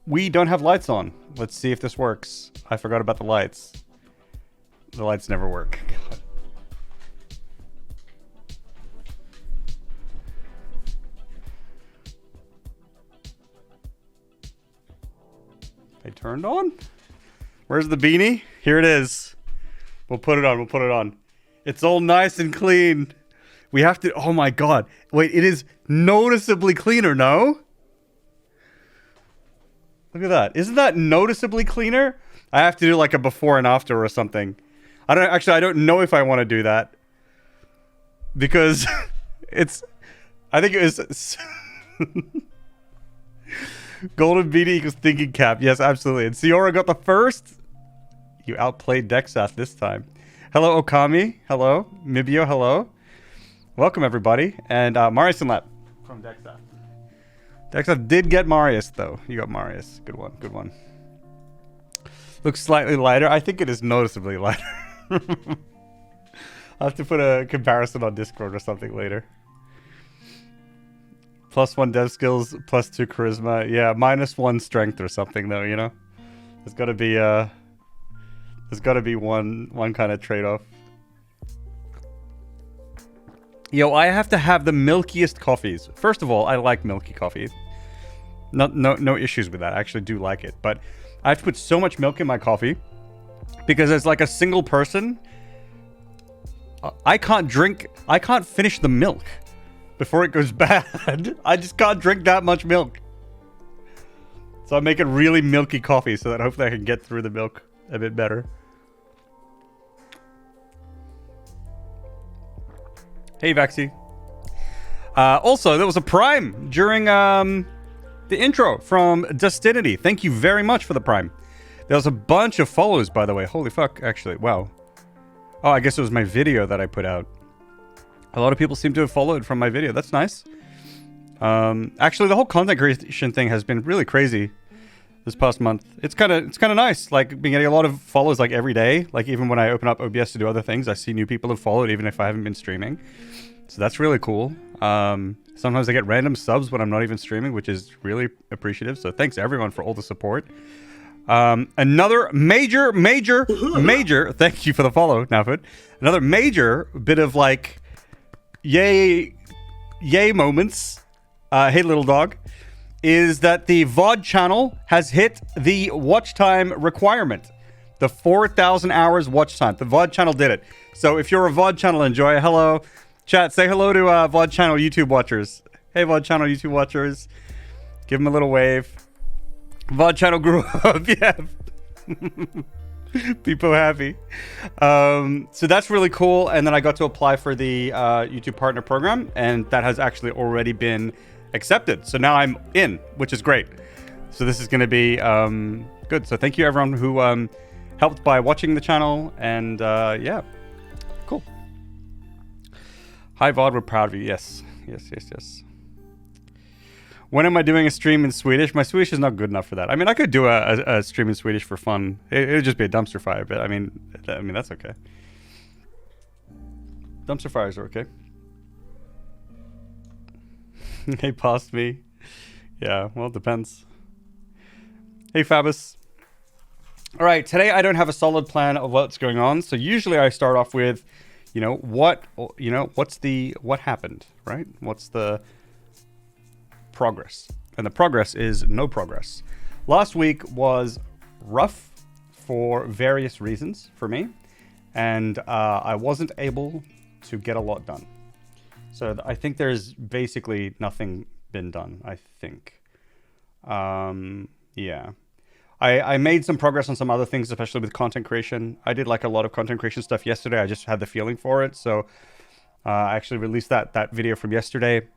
we don't have lights on. Let's see if this works. I forgot about the lights. The lights never work. God. They turned on? Where's the beanie? Here it is. We'll put it on. We'll put it on. It's all nice and clean. We have to... Oh my god. Wait, it is noticeably cleaner, no? Look at that. Isn't that noticeably cleaner? I have to do like a before and after or something. I don't know if I want to do that. Because it's... I think it was... Golden beanie equals thinking cap. Yes, absolutely. And Ciora got the first. You outplayed Dexath this time. Hello, Okami. Hello. Mibio, hello. Welcome, everybody. And Marius and Lap from Dexath. Dexath did get Marius, though. You got Marius. Good one. Good one. Looks slightly lighter. I think it is noticeably lighter. I'll have to put a comparison on Discord or something later. +1 dev skills, +2 charisma. Yeah, -1 strength or something, though, you know? There's gotta be, one kind of trade-off. Yo, I have to have the milkiest coffees. First of all, I like milky coffee. No issues with that. I actually do like it. But I have to put so much milk in my coffee because as like a single person, I can't finish the milk before it goes bad. I just can't drink that much milk. So I make it really milky coffee so that hopefully I can get through the milk a bit better. Hey, Vaxi. Also, there was a Prime during the intro from Destinity. Thank you very much for the Prime. There was a bunch of follows, by the way. Holy fuck, actually. Wow. Oh, I guess it was my video that I put out. A lot of people seem to have followed from my video. That's nice. Actually, the whole content creation thing has been really crazy this past month. It's kind of nice. Like, been getting a lot of follows like every day. Like, even when I open up OBS to do other things, I see new people have followed even if I haven't been streaming. So that's really cool. Sometimes I get random subs when I'm not even streaming, which is really appreciative. So thanks everyone for all the support. Another major, thank you for the follow, Nafut. Another major bit of like, yay moments, hey little dog, is that the VOD channel has hit the watch time requirement. The 4,000 hours watch time. The VOD channel did it. So if you're a VOD channel enjoyer, hello. Chat, say hello to VOD channel YouTube watchers. Hey VOD channel YouTube watchers. Give them a little wave. VOD channel grew up, yeah. People happy. So that's really cool. And then I got to apply for the YouTube Partner Program, and that has actually already been accepted. So now I'm in, which is great. So this is going to be good. So thank you everyone who helped by watching the channel, and yeah, cool. Hi VOD, we're proud of you. Yes. When am I doing a stream in Swedish? My Swedish is not good enough for that. I mean, I could do a stream in Swedish for fun. It would just be a dumpster fire, but I mean that's okay. Dumpster fires are okay. Hey, past me. Yeah, well, it depends. Hey, Fabus. All right, today I don't have a solid plan of what's going on. So usually I start off with, what happened, right? What's the progress? And the progress is no progress. Last week was rough for various reasons for me, and I wasn't able to get a lot done. So I think there's basically nothing been done, I think. Yeah. I made some progress on some other things, especially with content creation. I did like a lot of content creation stuff yesterday. I just had the feeling for it. So I actually released that video from yesterday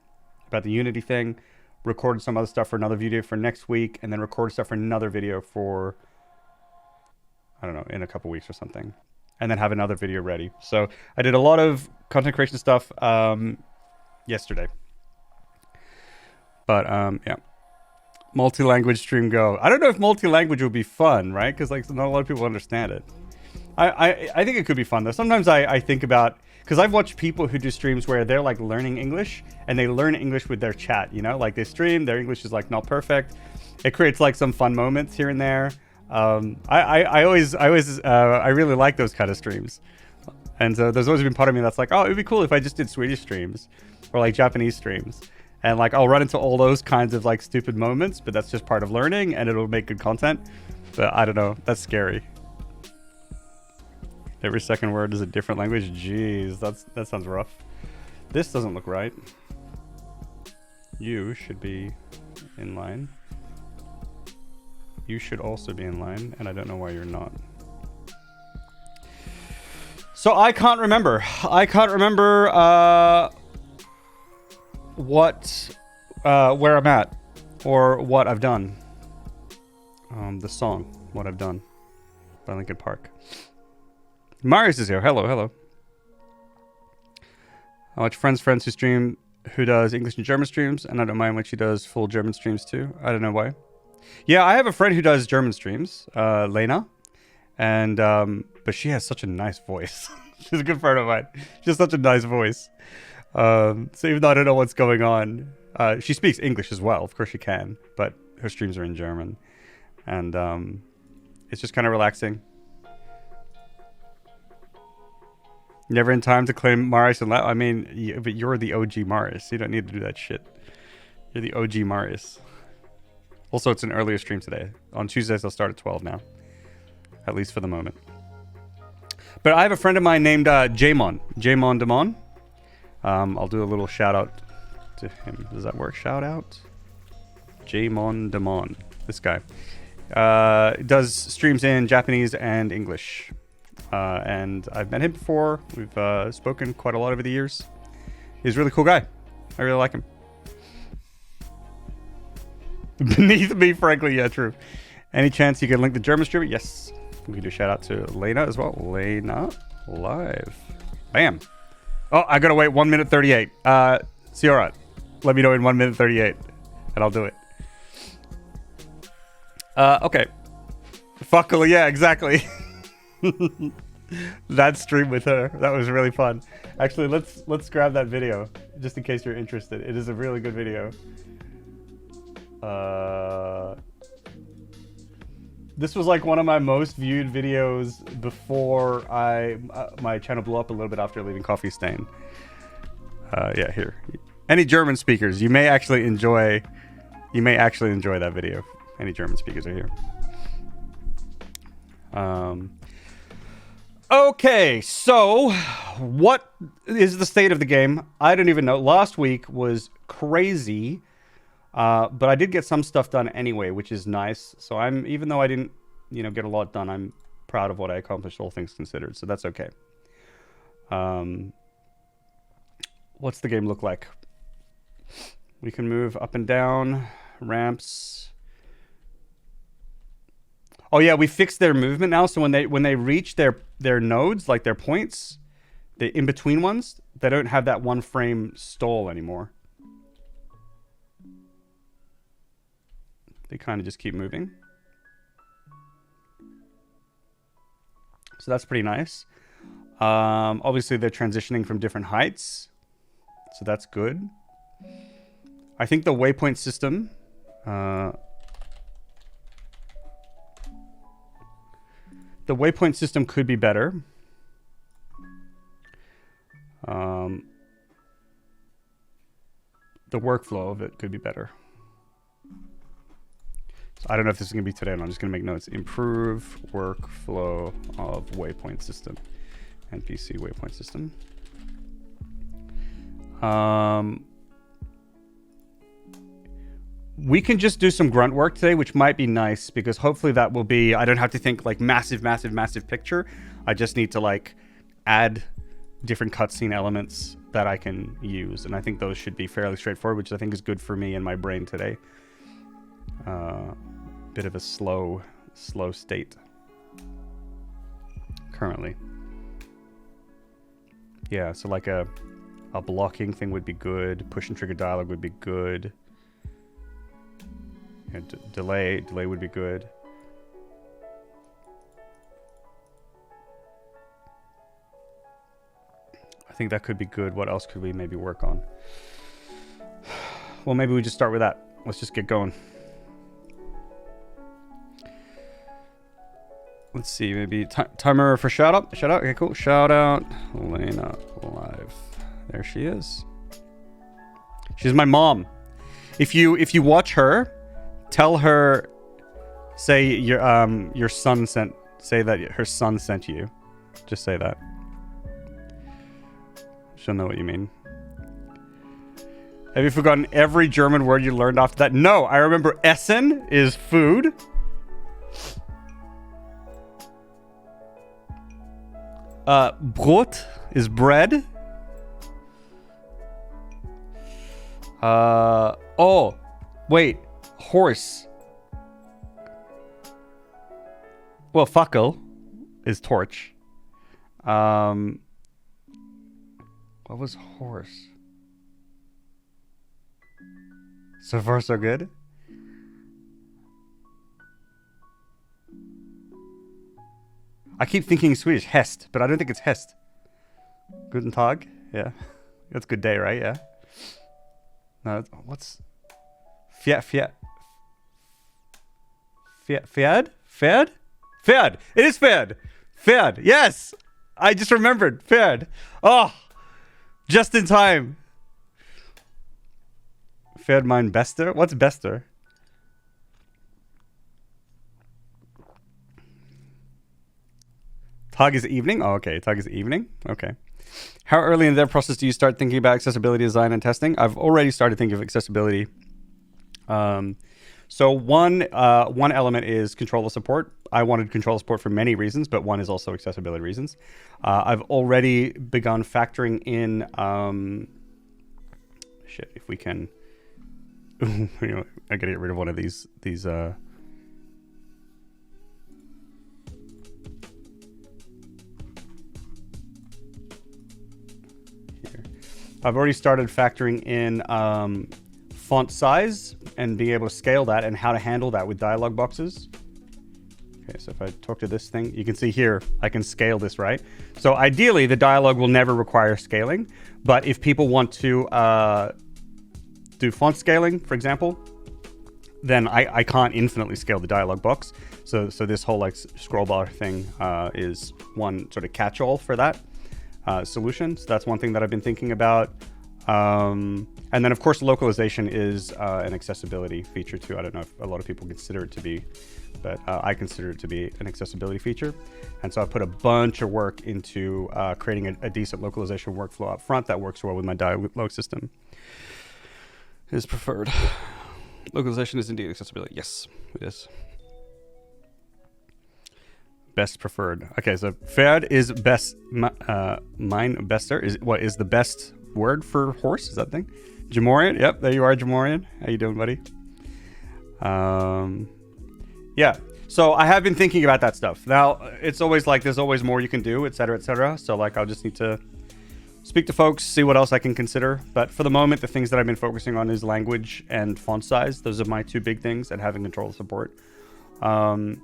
about the Unity thing, recorded some other stuff for another video for next week, and then recorded stuff for another video for, I don't know, in a couple weeks or something. And then have another video ready. So I did a lot of content creation stuff yesterday. But yeah. Multi-language stream go. I don't know if multi-language would be fun, right? Because like not a lot of people understand it. I think it could be fun though. Sometimes I think about Because I've watched people who do streams where they're like learning English and they learn English with their chat, you know, like they stream, their English is like not perfect. It creates like some fun moments here and there. I really like those kind of streams. And so there's always been part of me that's like, oh, it'd be cool if I just did Swedish streams or like Japanese streams. And like, I'll run into all those kinds of like stupid moments, but that's just part of learning and it'll make good content. But I don't know, that's scary. Every second word is a different language. Jeez, that sounds rough. This doesn't look right. You should be in line. You should also be in line, and I don't know why you're not. So I can't remember. Where I'm at, or what I've done. The song, What I've Done, by Linkin Park. Marius is here. Hello, hello. I watch friends who stream, who does English and German streams, and I don't mind when she does full German streams too. I don't know why. Yeah, I have a friend who does German streams, Lena, and but she has such a nice voice. She's a good friend of mine. She has such a nice voice. So even though I don't know what's going on, she speaks English as well. Of course she can, but her streams are in German, and it's just kind of relaxing. Never in time to claim Marius and I mean, but you're the OG Marius. You don't need to do that shit. You're the OG Marius. Also, it's an earlier stream today. On Tuesdays, I'll start at 12 now. At least for the moment. But I have a friend of mine named Jamon Demon. I'll do a little shout out to him. Does that work? Shout out? Jamon Demon. This guy. Does streams in Japanese and English. And I've met him before. We've spoken quite a lot over the years. He's a really cool guy. I really like him. Beneath me, frankly, yeah, true. Any chance you can link the German streamer? Yes. We can do a shout out to Lena as well. Lena live. Bam. Oh, I gotta wait 1 minute 38. Ciora, let me know in 1 minute 38 and I'll do it. Okay. Fuck, yeah, exactly. That stream with her, that was really fun. Actually, let's grab that video just in case you're interested. It is a really good video. This was like one of my most viewed videos before my channel blew up a little bit after leaving Coffee Stain. Yeah, here. Any German speakers, you may actually enjoy that video. Any German speakers are here. Okay, so what is the state of the game? I don't even know. Last week was crazy. But I did get some stuff done anyway, which is nice. So even though I didn't, get a lot done, I'm proud of what I accomplished, all things considered. So that's okay. What's the game look like? We can move up and down, ramps. Oh yeah, we fixed their movement now. So when they reach their nodes, like their points, the in between ones, they don't have that one frame stall anymore. They kind of just keep moving. So that's pretty nice. Obviously, they're transitioning from different heights. So that's good. I think the waypoint system... the waypoint system could be better. The workflow of it could be better. So I don't know if this is going to be today, and I'm just going to make notes. Improve workflow of waypoint system. NPC waypoint system. We can just do some grunt work today, which might be nice, because hopefully that will be... I don't have to think like massive picture. I just need to like add different cutscene elements that I can use. And I think those should be fairly straightforward, which I think is good for me and my brain today. Bit of a slow state currently. Yeah, so like a blocking thing would be good. Push and trigger dialogue would be good. Yeah, delay would be good. think that could be good. What else could we maybe work on? Well, maybe we just start with that. Let's just get going. Let's see, maybe timer for shout out. Shout out. Okay, cool. Shout out Elena live. There she is. She's my mom. If you watch her, tell her, say your son sent. Say that her son sent you. Just say that. She'll know what you mean. Have you forgotten every German word you learned after that? No, I remember Essen is food. Brot is bread. Oh, wait, horse. Well, Fackel is torch. What was horse? So far, so good. I keep thinking Swedish, Hest, but I don't think it's Hest. Guten Tag? Yeah. That's good day, right? Yeah. No, what's... Fjad? It is Fjad. Yes! I just remembered. Fjad. Oh! Just in time. Fjad mein Bester? What's Bester? Tag is evening? Oh, okay. Tag is evening? Okay. How early in the dev process do you start thinking about accessibility design and testing? I've already started thinking of accessibility. So one element is controller support. I wanted controller support for many reasons, but one is also accessibility reasons. I've already begun factoring in... if we can... I gotta get rid of one of these here. I've already started factoring in font size and being able to scale that and how to handle that with dialog boxes. Okay, so if I talk to this thing, you can see here, I can scale this, right? So ideally, the dialog will never require scaling, but if people want to do font scaling, for example, then I can't infinitely scale the dialog box. So this whole like scroll bar thing is one sort of catch-all for that solution. So that's one thing that I've been thinking about. And then of course localization is an accessibility feature too. I don't know if a lot of people consider it to be, but I consider it to be an accessibility feature. And so I put a bunch of work into creating a decent localization workflow up front that works well with my dialog system. Is preferred. Localization is indeed accessibility. Yes, it is. Best preferred. Okay, so Pferd is best. Mein bester is what is the best word for horse? Is that the thing? Jamorian. Yep, there you are, Jamorian. How you doing, buddy? Yeah. So I have been thinking about that stuff. Now it's always like there's always more you can do, etc., etc. So like I'll just need to speak to folks, see what else I can consider. But for the moment, the things that I've been focusing on is language and font size. Those are my two big things, and having control support. I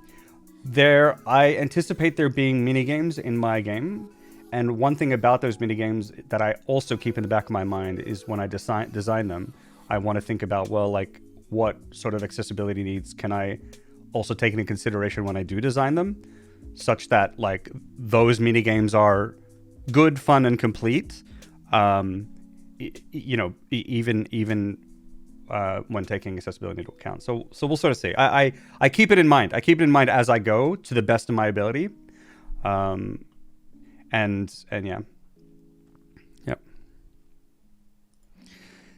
anticipate there being mini games in my game. And one thing about those mini games that I also keep in the back of my mind is when I design them, I want to think about, well, like what sort of accessibility needs can I also take into consideration when I do design them, such that like those mini games are good, fun, and complete. Even when taking accessibility into account. So we'll sort of see. I keep it in mind. I keep it in mind as I go to the best of my ability. And yeah. Yep.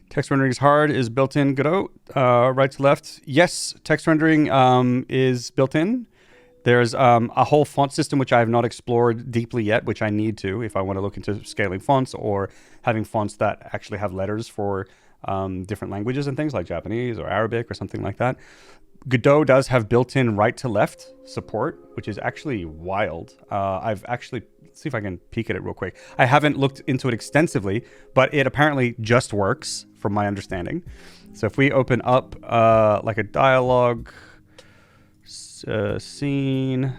Text rendering is hard. Is built in Godot. Right to left. Yes, text rendering is built in. There's a whole font system which I have not explored deeply yet, which I need to if I want to look into scaling fonts or having fonts that actually have letters for different languages and things like Japanese or Arabic or something like that. Godot does have built-in right to left support, which is actually wild. I've actually, let's see if I can peek at it real quick. I haven't looked into it extensively, but it apparently just works from my understanding. So if we open up like a dialogue scene,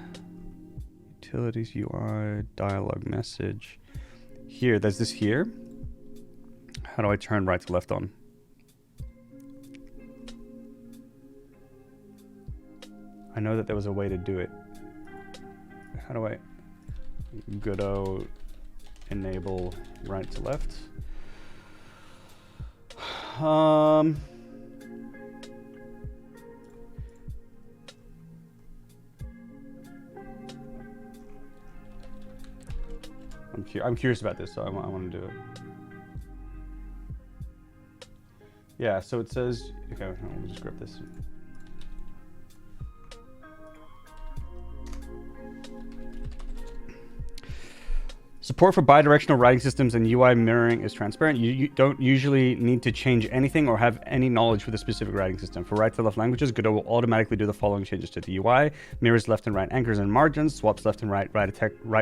utilities UI, dialogue message. here. There's this here. How do I turn right to left on? I know that there was a way to do it. How do I... Godot enable right to left. I'm curious about this, so I want to do it. Yeah, so it says... Okay, let me just grab this. Support for bidirectional writing systems and UI mirroring is transparent. You don't usually need to change anything or have any knowledge for the specific writing system. For right to left languages, Godot will automatically do the following changes to the UI: mirrors left and right anchors and margins, swaps left and right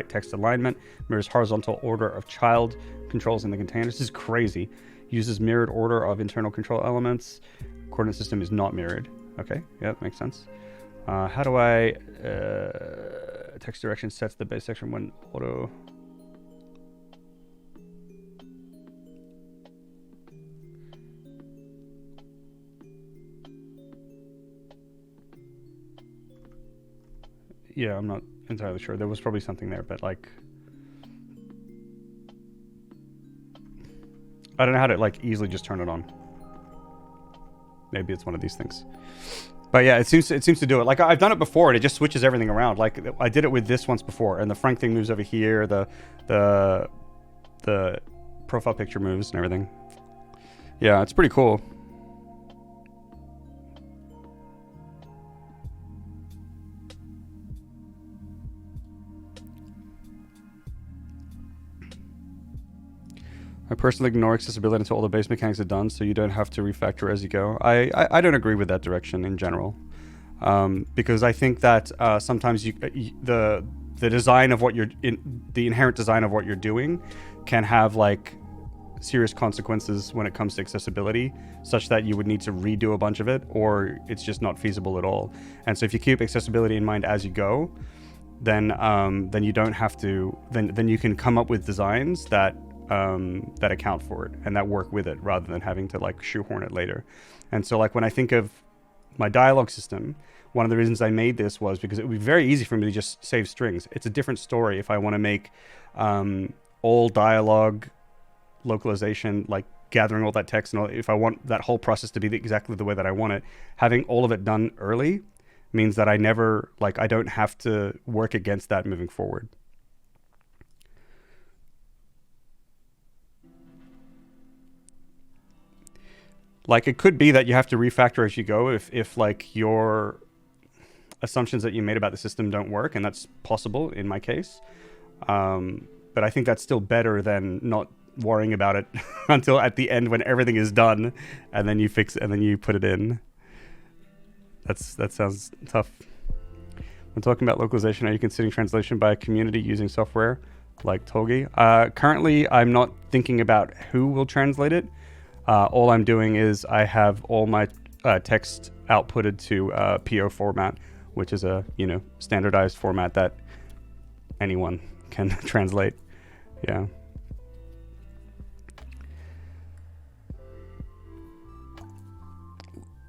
text alignment, mirrors horizontal order of child controls in the container. This is crazy. Uses mirrored order of internal control elements. Coordinate system is not mirrored. Okay, yeah, that makes sense. How do I text direction sets the base section when auto... Yeah, I'm not entirely sure. There was probably something there, but like... I don't know how to like easily just turn it on. Maybe it's one of these things. But yeah, it seems to do it. Like I've done it before and it just switches everything around. Like I did it with this once before and the Frank thing moves over here, the profile picture moves and everything. Yeah, it's pretty cool. I personally ignore accessibility until all the base mechanics are done, so you don't have to refactor as you go. I don't agree with that direction in general, because I think that sometimes the design of what the inherent design of what you're doing can have like serious consequences when it comes to accessibility, such that you would need to redo a bunch of it, or it's just not feasible at all. And so if you keep accessibility in mind as you go, then you don't have to. Then you can come up with designs that account for it and that work with it rather than having to like shoehorn it later. And so like when I think of my dialogue system, one of the reasons I made this was because it would be very easy for me to just save strings. It's a different story if I want to make all dialogue localization, like gathering all that text, and all, if I want that whole process to be exactly the way that I want it, having all of it done early means that I don't have to work against that moving forward. Like it could be that you have to refactor as you go if like your assumptions that you made about the system don't work, and that's possible in my case. But I think that's still better than not worrying about it until at the end when everything is done, and then you fix it and then you put it in. That sounds tough. When talking about localization, are you considering translation by a community using software like Togi? Currently, I'm not thinking about who will translate it. All I'm doing is I have all my text outputted to PO format, which is a standardized format that anyone can translate. Yeah.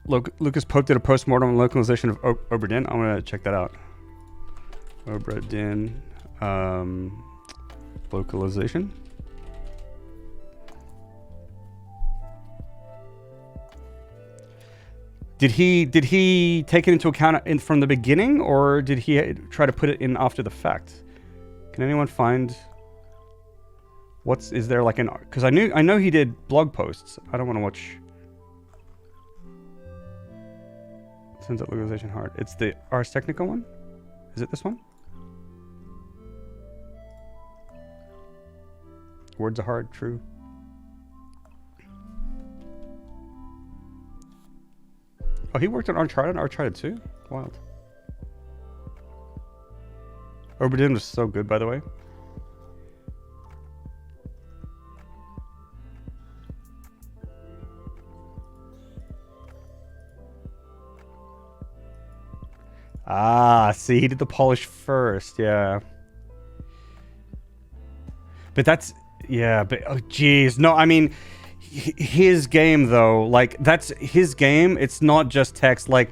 Lucas Pope did a postmortem on localization of Obra Dinn. I'm gonna check that out. Obra Dinn localization. Did he take it into account from the beginning, or did he try to put it in after the fact? Can anyone find is there like because I know he did blog posts. I don't want to watch. Sends out localization hard. It's the Ars Technica one? Is it this one? Words are hard, true. Oh, he worked on Uncharted 2? Wild. Obra Dinn was so good, by the way. Ah, see, he did the polish first, yeah. But Yeah, but oh geez, no, I mean, his game though, like that's his game. It's not just text. Like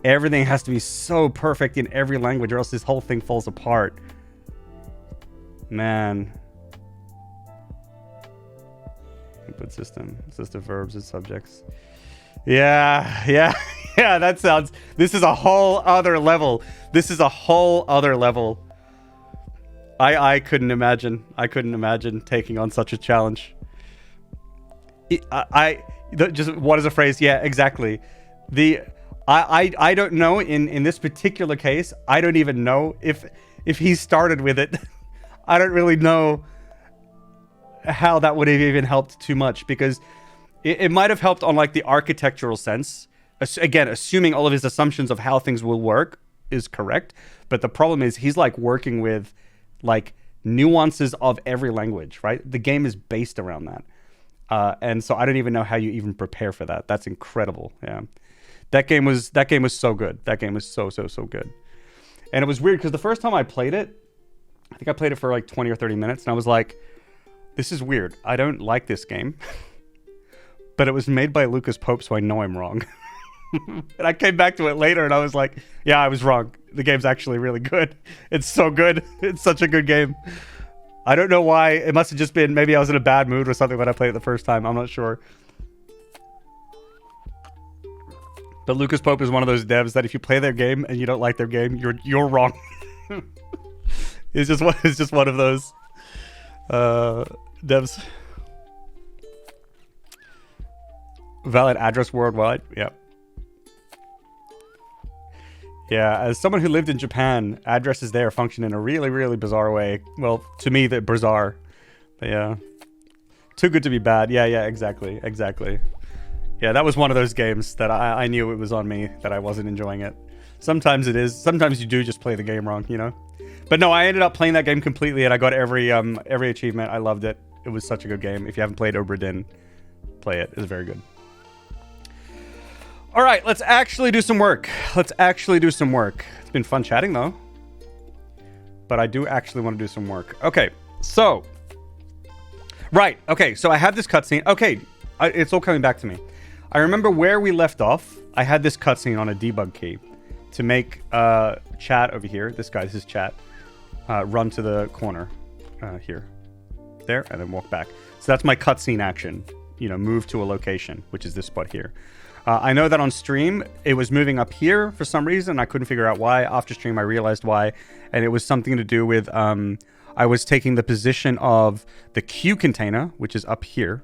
everything has to be so perfect in every language, or else this whole thing falls apart. Man. Input system verbs and subjects. Yeah, yeah, yeah. That sounds. This is a whole other level. This is a whole other level. I couldn't imagine. I couldn't imagine taking on such a challenge. Just what is a phrase? Yeah, exactly. I don't know in this particular case. I don't even know if he started with it. I don't really know how that would have even helped too much, because it might have helped on like the architectural sense. Again, assuming all of his assumptions of how things will work is correct. But the problem is he's like working with like nuances of every language, right? The game is based around that. And so I don't even know how you even prepare for that. That's incredible. Yeah. That game was so good. That game was so good. And it was weird because the first time I played it, I think I played it for like 20 or 30 minutes and I was like, this is weird. I don't like this game. But it was made by Lucas Pope, so I know I'm wrong. And I came back to it later and I was like, yeah, I was wrong. The game's actually really good. It's so good. It's such a good game. I don't know why. It must have just been, maybe I was in a bad mood or something when I played it the first time. I'm not sure. But Lucas Pope is one of those devs that if you play their game and you don't like their game, you're wrong. It's just one of those devs. Valid address worldwide. Yep. Yeah, as someone who lived in Japan, addresses there function in a really, really bizarre way. Well, to me, they're bizarre. But yeah. Too good to be bad. Yeah, exactly. Yeah, that was one of those games that I knew it was on me, that I wasn't enjoying it. Sometimes it is. Sometimes you do just play the game wrong, you know? But no, I ended up playing that game completely, and I got every achievement. I loved it. It was such a good game. If you haven't played Obra Dinn, play it. It's very good. All right, let's actually do some work. It's been fun chatting, though. But I do actually want to do some work. Okay, so... Right, okay, so I have this cutscene. Okay, it's all coming back to me. I remember where we left off. I had this cutscene on a debug key to make chat over here. This is chat. Run to the corner here. There, and then walk back. So that's my cutscene action. You know, move to a location, which is this spot here. I know that on stream, it was moving up here for some reason. I couldn't figure out why. After stream, I realized why. And it was something to do with, I was taking the position of the queue container, which is up here,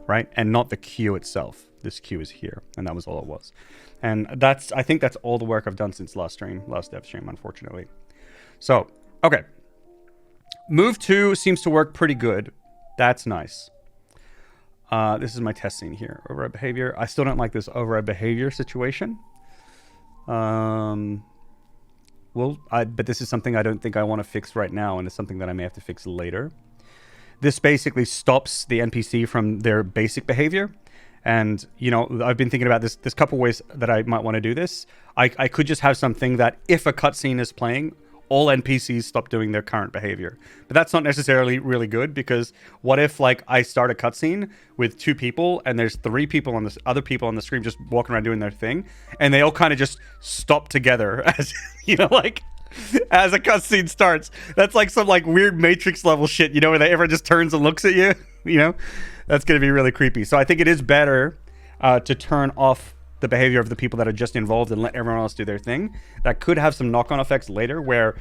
right? And not the queue itself. This queue is here. And that was all it was. And I think that's all the work I've done since last dev stream, unfortunately. So, okay. Move 2 seems to work pretty good. That's nice. This is my test scene here. Override behavior. I still don't like this override behavior situation. But this is something I don't think I want to fix right now, and it's something that I may have to fix later. This basically stops the NPC from their basic behavior. And, you know, I've been thinking about this. There's a couple ways that I might want to do this. I could just have something that if a cutscene is playing, all NPCs stop doing their current behavior. But that's not necessarily really good, because what if, like, I start a cutscene with 2 people and there's 3 people on this other people on the screen just walking around doing their thing, and they all kind of just stop together as, you know, like, as a cutscene starts. That's like some like weird Matrix level shit, you know, where everyone just turns and looks at you, you know? That's going to be really creepy. So I think it is better to turn off the behavior of the people that are just involved and let everyone else do their thing. That could have some knock-on effects later where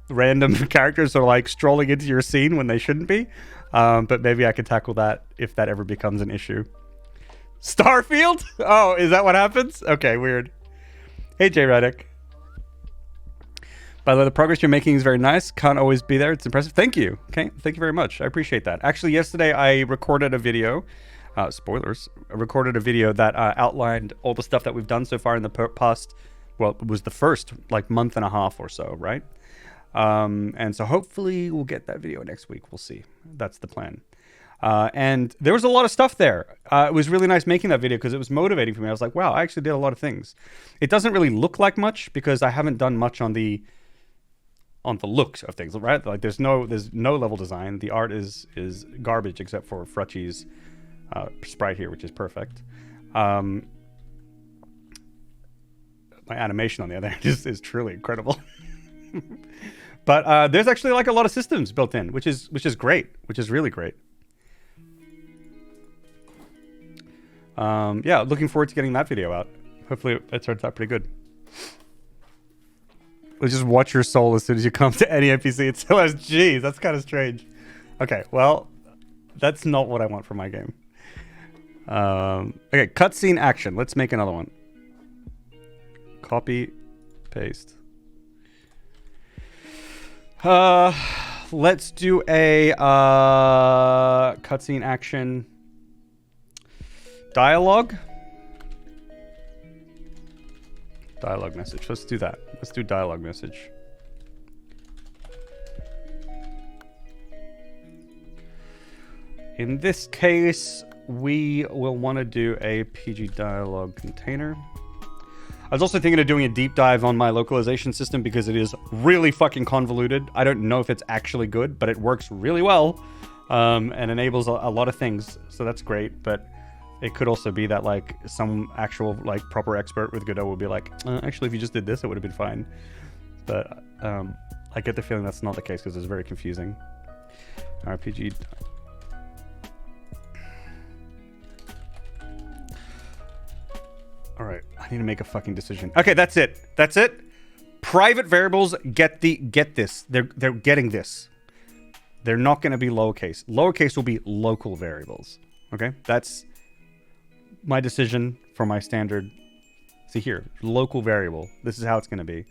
random characters are like strolling into your scene when they shouldn't be. But maybe I could tackle that if that ever becomes an issue. Starfield? Oh, is that what happens? Okay, weird. Hey, J Reddick. By the way, the progress you're making is very nice. Can't always be there. It's impressive. Thank you. Okay, thank you very much. I appreciate that. Actually, yesterday I recorded a video. Spoilers. I recorded a video that outlined all the stuff that we've done so far in the past. Well, it was the first like month and a half or so, right? And so hopefully we'll get that video next week. We'll see. That's the plan. And there was a lot of stuff there. It was really nice making that video because it was motivating for me. I was like, wow, I actually did a lot of things. It doesn't really look like much because I haven't done much on the on the looks of things, right? Like there's no level design. The art is garbage except for Frutchy's sprite here, which is perfect. My animation on the other hand is truly incredible. But there's actually like a lot of systems built in, which is great, which is really great. Yeah, looking forward to getting that video out. Hopefully it turns out pretty good. We'll just watch your soul as soon as you come to any NPC. It's so geez, that's kind of strange. Okay, well, that's not what I want for my game. Okay, cutscene action. Let's make another one. Copy, paste. Let's do a cutscene action dialogue. Dialogue message. Let's do that. Let's do dialogue message. In this case, we will want to do a PG dialogue container. I was also thinking of doing a deep dive on my localization system because it is really fucking convoluted. I don't know if it's actually good, but it works really well and enables a lot of things. So that's great, but it could also be that like some actual like proper expert with Godot will be like, actually, if you just did this, it would have been fine. But I get the feeling that's not the case because it's very confusing. RPG. All right, I need to make a fucking decision. Okay, that's it. That's it. Private variables get this. They're getting this. They're not going to be lowercase. Lowercase will be local variables. Okay, that's my decision for my standard. See here, local variable. This is how it's going to be.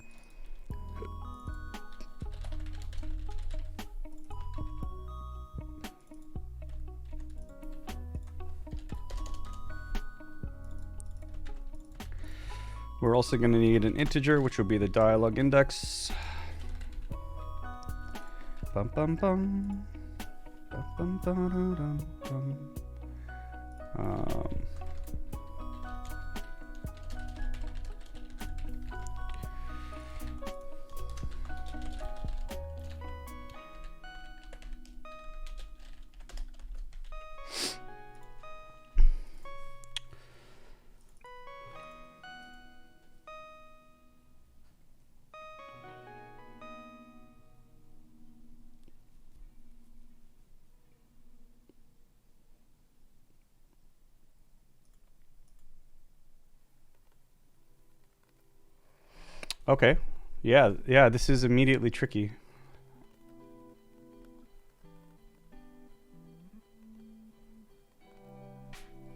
We're also going to need an integer, which will be the dialogue index. Bum, bum, bum. Bum, bum, bum, bum, bum. Okay. Yeah, this is immediately tricky.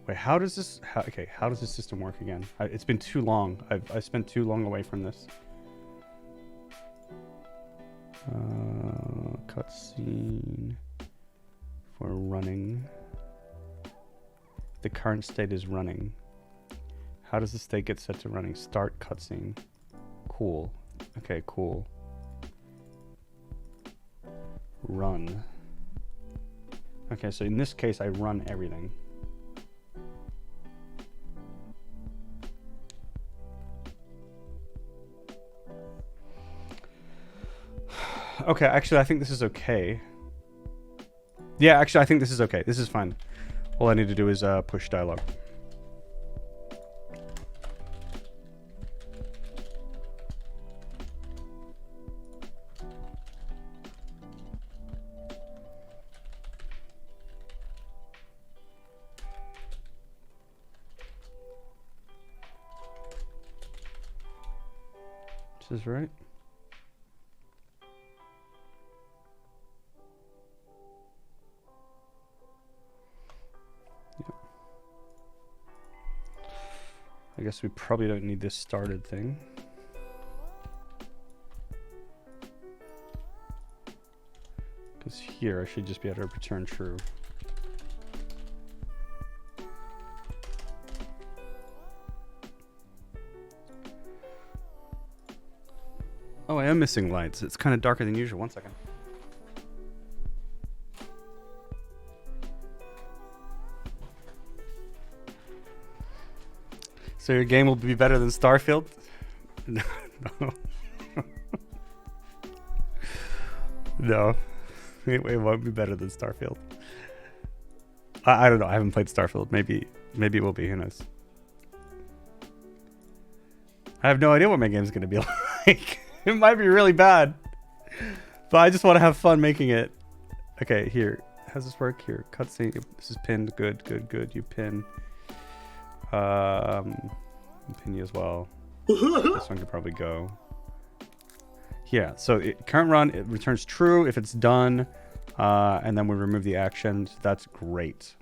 Wait, how does this... how does this system work again? It's been too long. I spent too long away from this. Cutscene for running. The current state is running. How does the state get set to running? Start cutscene. Cool. Okay, cool. Run. Okay, so in this case, I run everything. Okay, actually, I think this is okay. Yeah, actually, I think this is okay. This is fine. All I need to do is push dialogue. This is right. Yep. I guess we probably don't need this started thing. Because here I should just be able to return true. Oh, I am missing lights. It's kind of darker than usual. 1 second. So your game will be better than Starfield? No. No. It won't be better than Starfield. I don't know. I haven't played Starfield. Maybe it will be. Who knows? I have no idea what my game's going to be like. It might be really bad. But I just want to have fun making it. Okay, here. How's this work? Here. Cutscene. This is pinned. Good. You pin. Pin you as well. This one could probably go. Yeah, so current run, it returns true if it's done. And then we remove the action. That's great.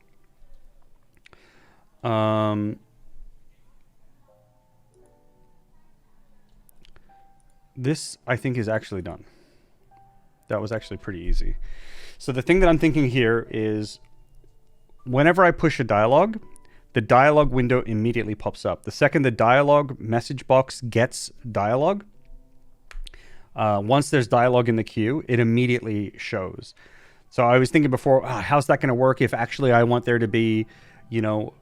This, I think, is actually done. That was actually pretty easy. So the thing that I'm thinking here is whenever I push a dialogue, the dialogue window immediately pops up. The second the dialogue message box gets dialogue, once there's dialogue in the queue, it immediately shows. So I was thinking before, how's that going to work if actually I want there to be, you know,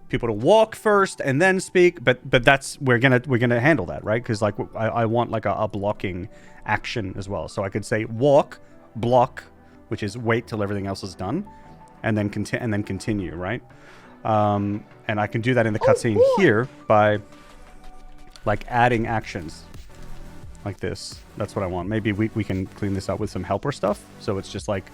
people to walk first and then speak, but that's we're gonna handle that, right? Because like I want like a blocking action as well. So I could say walk, block, which is wait till everything else is done, and then continue, right? And I can do that in the cutscene here by like adding actions like this. That's what I want. Maybe we can clean this up with some helper stuff. So it's just like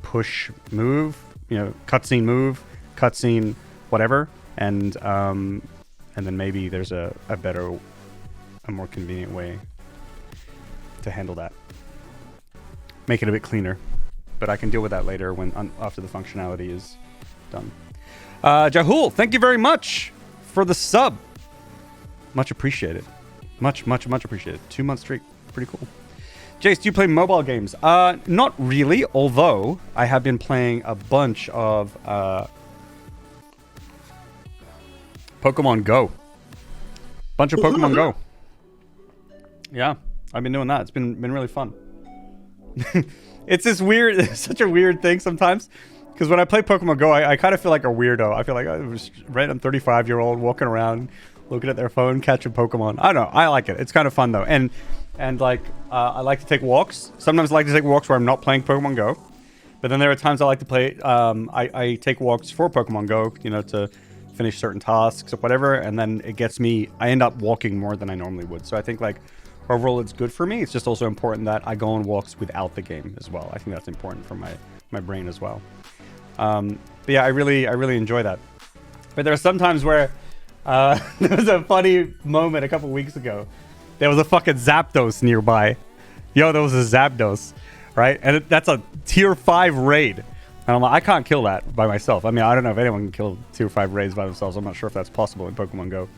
push, move, you know, cutscene, move, cutscene, whatever, and then maybe there's a more convenient way to handle that. Make it a bit cleaner, but I can deal with that later when after the functionality is done. Jahul, thank you very much for the sub. Much appreciated. Much appreciated. 2 months straight, pretty cool. Jace, do you play mobile games? Not really, although I have been playing a bunch of Pokemon Go. Bunch of Pokemon Go. Yeah, I've been doing that. It's been really fun. It's this weird, it's such a weird thing sometimes. Because when I play Pokemon Go, I kind of feel like a weirdo. I feel like I was random 35-year-old walking around, looking at their phone, catching Pokemon. I don't know. I like it. It's kind of fun though. And like, I like to take walks. Sometimes I like to take walks where I'm not playing Pokemon Go. But then there are times I like to play, I take walks for Pokemon Go, you know, to finish certain tasks or whatever, and then it gets me, I end up walking more than I normally would. So I think like overall it's good for me. It's just also important that I go on walks without the game as well. I think that's important for my brain as well. But yeah, I really enjoy that. But there are some times where there was a funny moment a couple weeks ago. There was a fucking Zapdos nearby. Yo, there was a Zapdos, right? And that's a tier 5 raid. And I'm like, I can't kill that by myself. I mean, I don't know if anyone can kill tier 5 raids by themselves. I'm not sure if that's possible in Pokemon Go.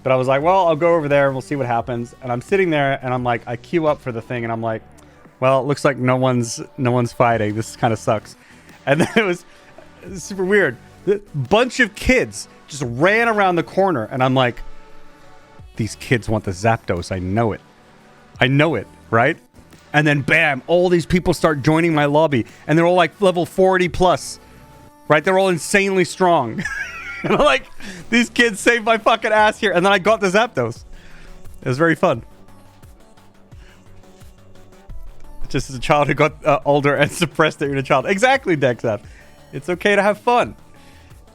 But I was like, well, I'll go over there and we'll see what happens. And I'm sitting there and I'm like, I queue up for the thing and I'm like, well, it looks like no one's fighting. This kind of sucks. And then it was super weird. A bunch of kids just ran around the corner and I'm like, these kids want the Zapdos. I know it, right? And then bam, all these people start joining my lobby and they're all like level 40 plus, right? They're all insanely strong. And I'm like, these kids saved my fucking ass here. And then I got the Zapdos. It was very fun. Just as a child who got older and suppressed their inner child. Exactly, Dexap. It's okay to have fun.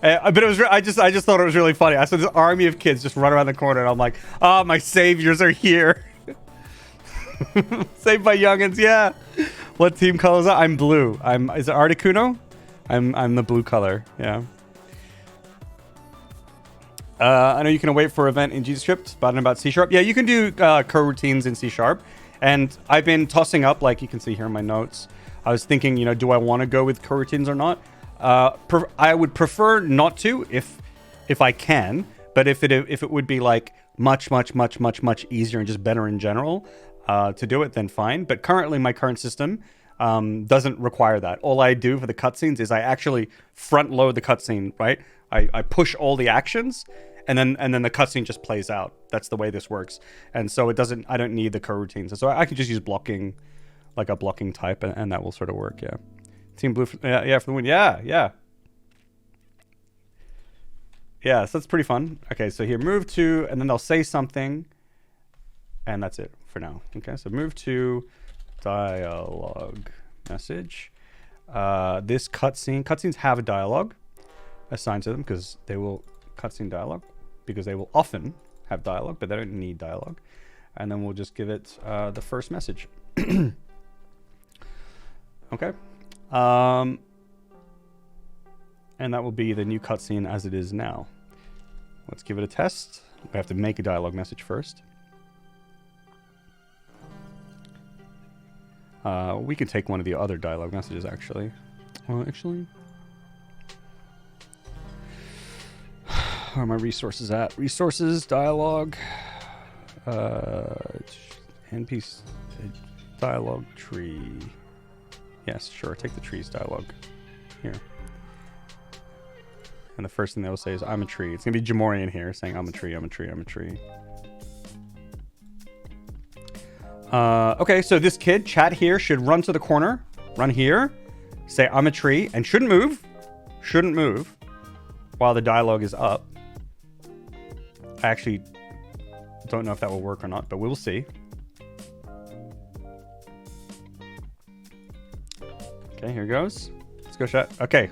But it was. I just thought it was really funny. I saw this army of kids just run around the corner, and I'm like, "Oh, my saviors are here! Saved by youngins." Yeah. What team color is that? I'm blue. Is it Articuno? I'm the blue color. Yeah. I know you can await for event in GScript, but about C#. Yeah, you can do coroutines in C#. And I've been tossing up, like you can see here in my notes. I was thinking, you know, do I want to go with coroutines or not? I would prefer not to if I can, but if it would be like much easier and just better in general to do it, then fine. But currently, my current system doesn't require that. All I do for the cutscenes is I actually front load the cutscene, right? I push all the actions, and then the cutscene just plays out. That's the way this works, and so it doesn't. I don't need the coroutines, and so I can just use blocking, like a blocking type, and that will sort of work. Yeah. Team Blue, for the win. Yeah. So that's pretty fun. Okay, so here, move to, and then they'll say something, and that's it for now. Okay, so move to dialogue message. This cutscenes have a dialogue assigned to them because they will cutscene dialogue because they will often have dialogue, but they don't need dialogue. And then we'll just give it the first message. Okay. And that will be the new cutscene as it is now. Let's give it a test. We have to make a dialogue message first. We can take one of the other dialogue messages, actually. Well, actually... Where are my resources at? Resources, dialogue... NPC... Dialogue tree... Yes, sure, take the trees dialogue. Here. And the first thing they will say is, I'm a tree. It's going to be Jamorian here saying, I'm a tree, I'm a tree, I'm a tree. Okay, so this kid, chat here, should run to the corner. Run here. Say, I'm a tree. And shouldn't move. Shouldn't move. While the dialogue is up. I actually don't know if that will work or not, but we will see. Okay, here goes. Let's go chat. Okay.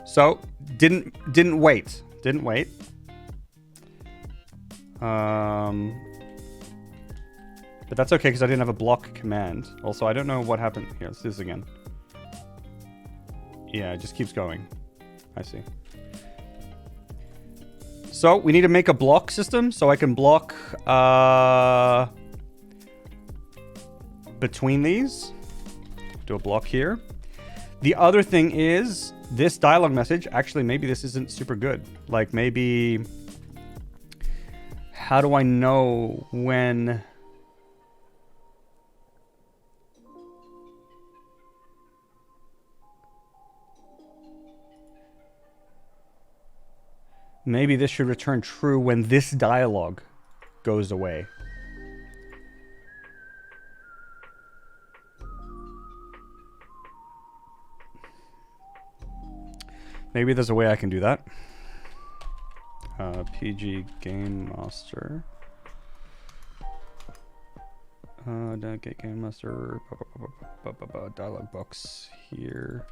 So, didn't wait. Didn't wait. But that's okay because I didn't have a block command. Also, I don't know what happened. Here, let's do this again. Yeah, it just keeps going. I see. So, we need to make a block system so I can block between these. Do a block here. The other thing is, this dialogue message, actually, maybe this isn't super good. Like, maybe... How do I know when... Maybe this should return true when this dialogue goes away. Maybe there's a way I can do that. PG Game Master. Get Game Master. Dialogue box here.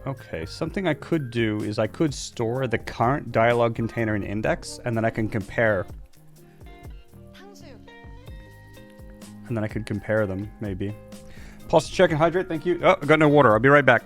Okay, something I could do is I could store the current dialogue container in index, and then I can compare. And then I could compare them, maybe. Pause to check and hydrate, thank you. Oh, I got no water. I'll be right back.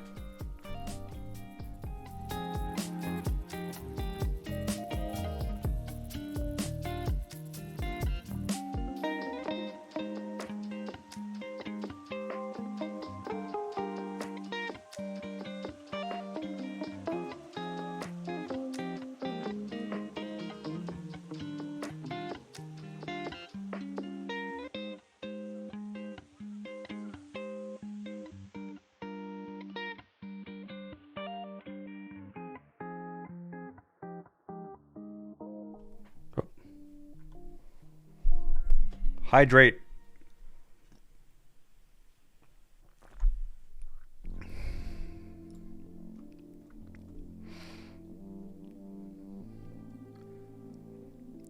Hydrate.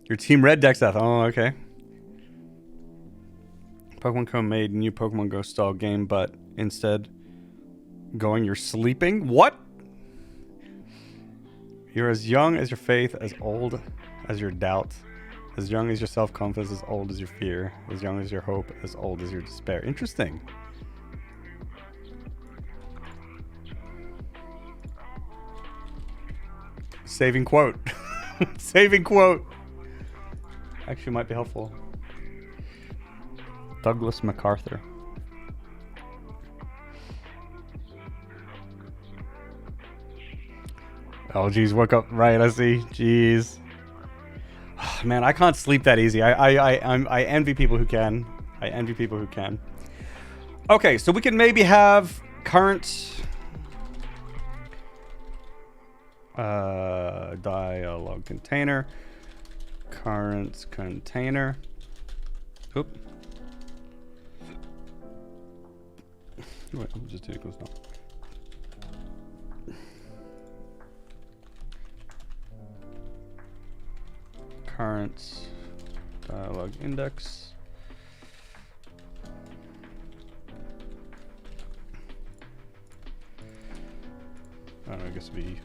Your team red decks that. Oh, okay. Pokemon Co made new Pokemon Go style game, but instead going you're sleeping? What? You're as young as your faith, as old as your doubt. As young as your self-confidence, as old as your fear. As young as your hope, as old as your despair. Interesting. Saving quote. Saving quote. Actually might be helpful. Douglas MacArthur. Oh, geez, woke up right. I see. Jeez. Man, I can't sleep that easy. I envy people who can. I envy people who can. Okay, so we can maybe have current dialog container. Current container. Oop. Wait, I'm just equals now. Current dialog index. I don't know, I guess it'd be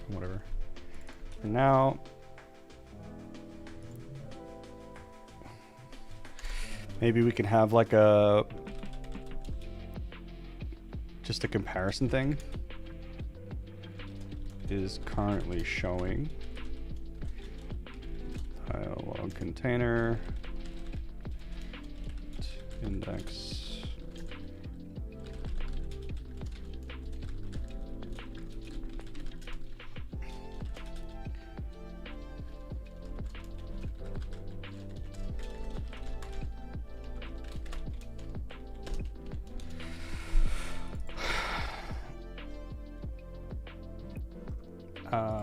whatever. For now, maybe we can have like just a comparison thing. Is currently showing dialog container index.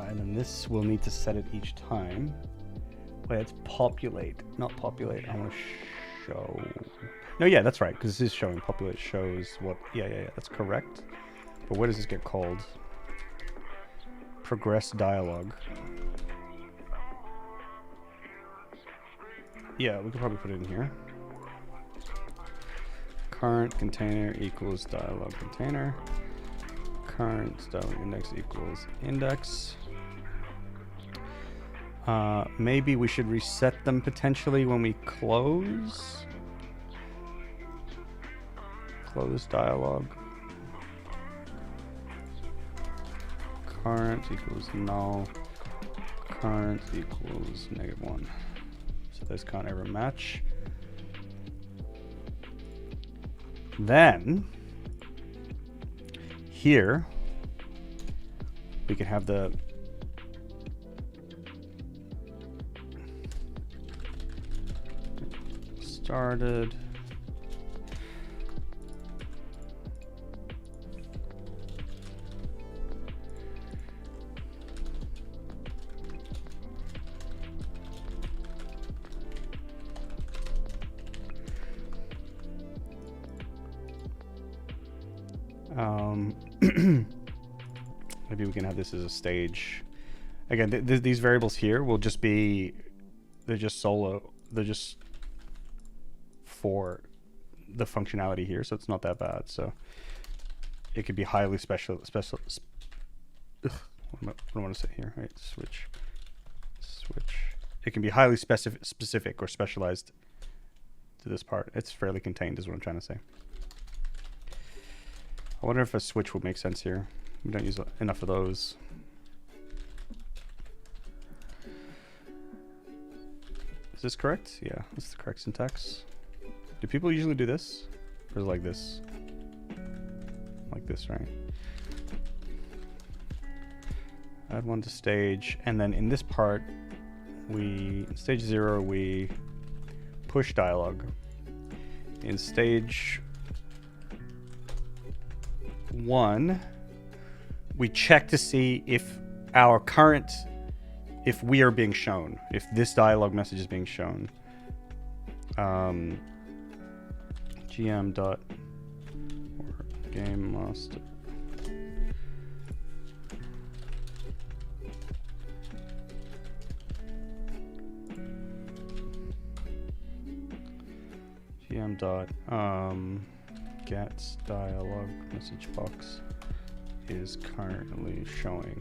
And then this will need to set it each time. Wait, it's populate, not populate. I want to show. No, yeah, that's right, because this is showing. Populate shows what. Yeah, that's correct. But where does this get called? Progress dialog. Yeah, we could probably put it in here. Current container equals dialog container. Current dialog index equals index. Maybe we should reset them potentially when we close. Close dialog. Current equals null. Current equals -1. So those can't ever match. Then here we can have the started. Maybe we can have this as a stage. Again, these variables here will just be, they're just solo. They're just for the functionality here, so it's not that bad. So it could be highly special. What do I want to say here? Right, switch. It can be highly specific or specialized to this part. It's fairly contained, is what I'm trying to say. I wonder if a switch would make sense here. We don't use enough of those. Is this correct? Yeah, that's the correct syntax. Do people usually do this? Or is it like this? Like this, right? Add one to stage, and then in this part, in stage 0, we push dialog. In stage 1, we check to see if if we are being shown, if this dialog message is being shown. GM dot or game master. GM dot get dialog message box is currently showing.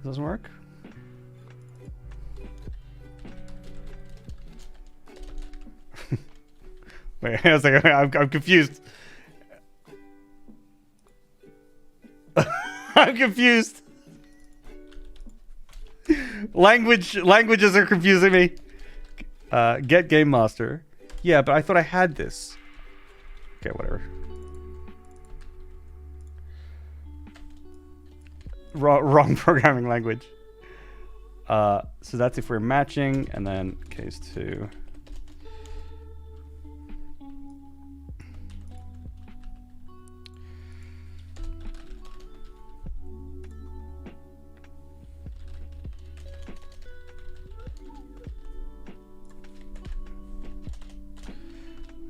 Doesn't work? Wait, I was like, I'm confused. I'm confused. Languages are confusing me. Get Game Master. Yeah, but I thought I had this. Okay, whatever. Wrong programming language. So that's if we're matching, and then case 2.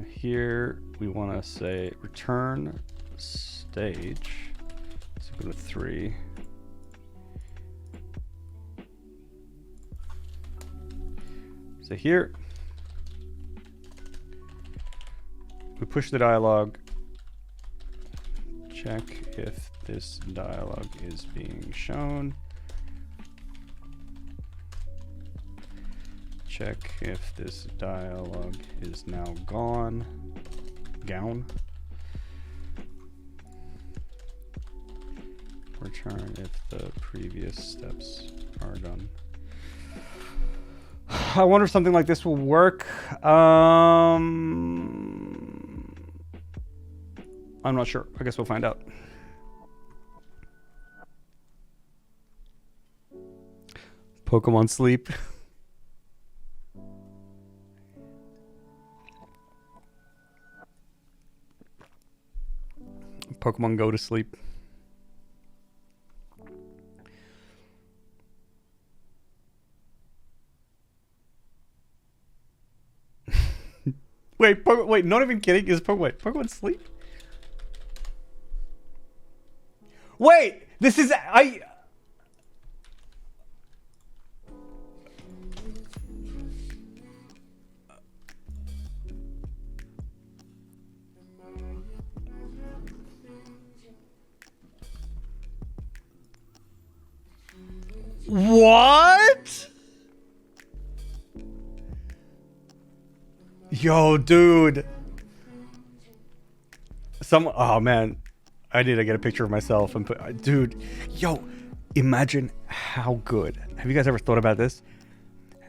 Here we want to say return stage. So go to 3. So here we push the dialogue. Check if this dialogue is being shown. Check if this dialogue is now gone. Gown. Return if the previous steps are done. I wonder if something like this will work. I'm not sure. I guess we'll find out. Pokemon Sleep. Pokemon Go to sleep. Wait, not even kidding. Is Pokemon Sleep? Wait, this is What? Yo, dude. Oh man, I need to get a picture of myself and put. Dude, yo, imagine how good. Have you guys ever thought about this?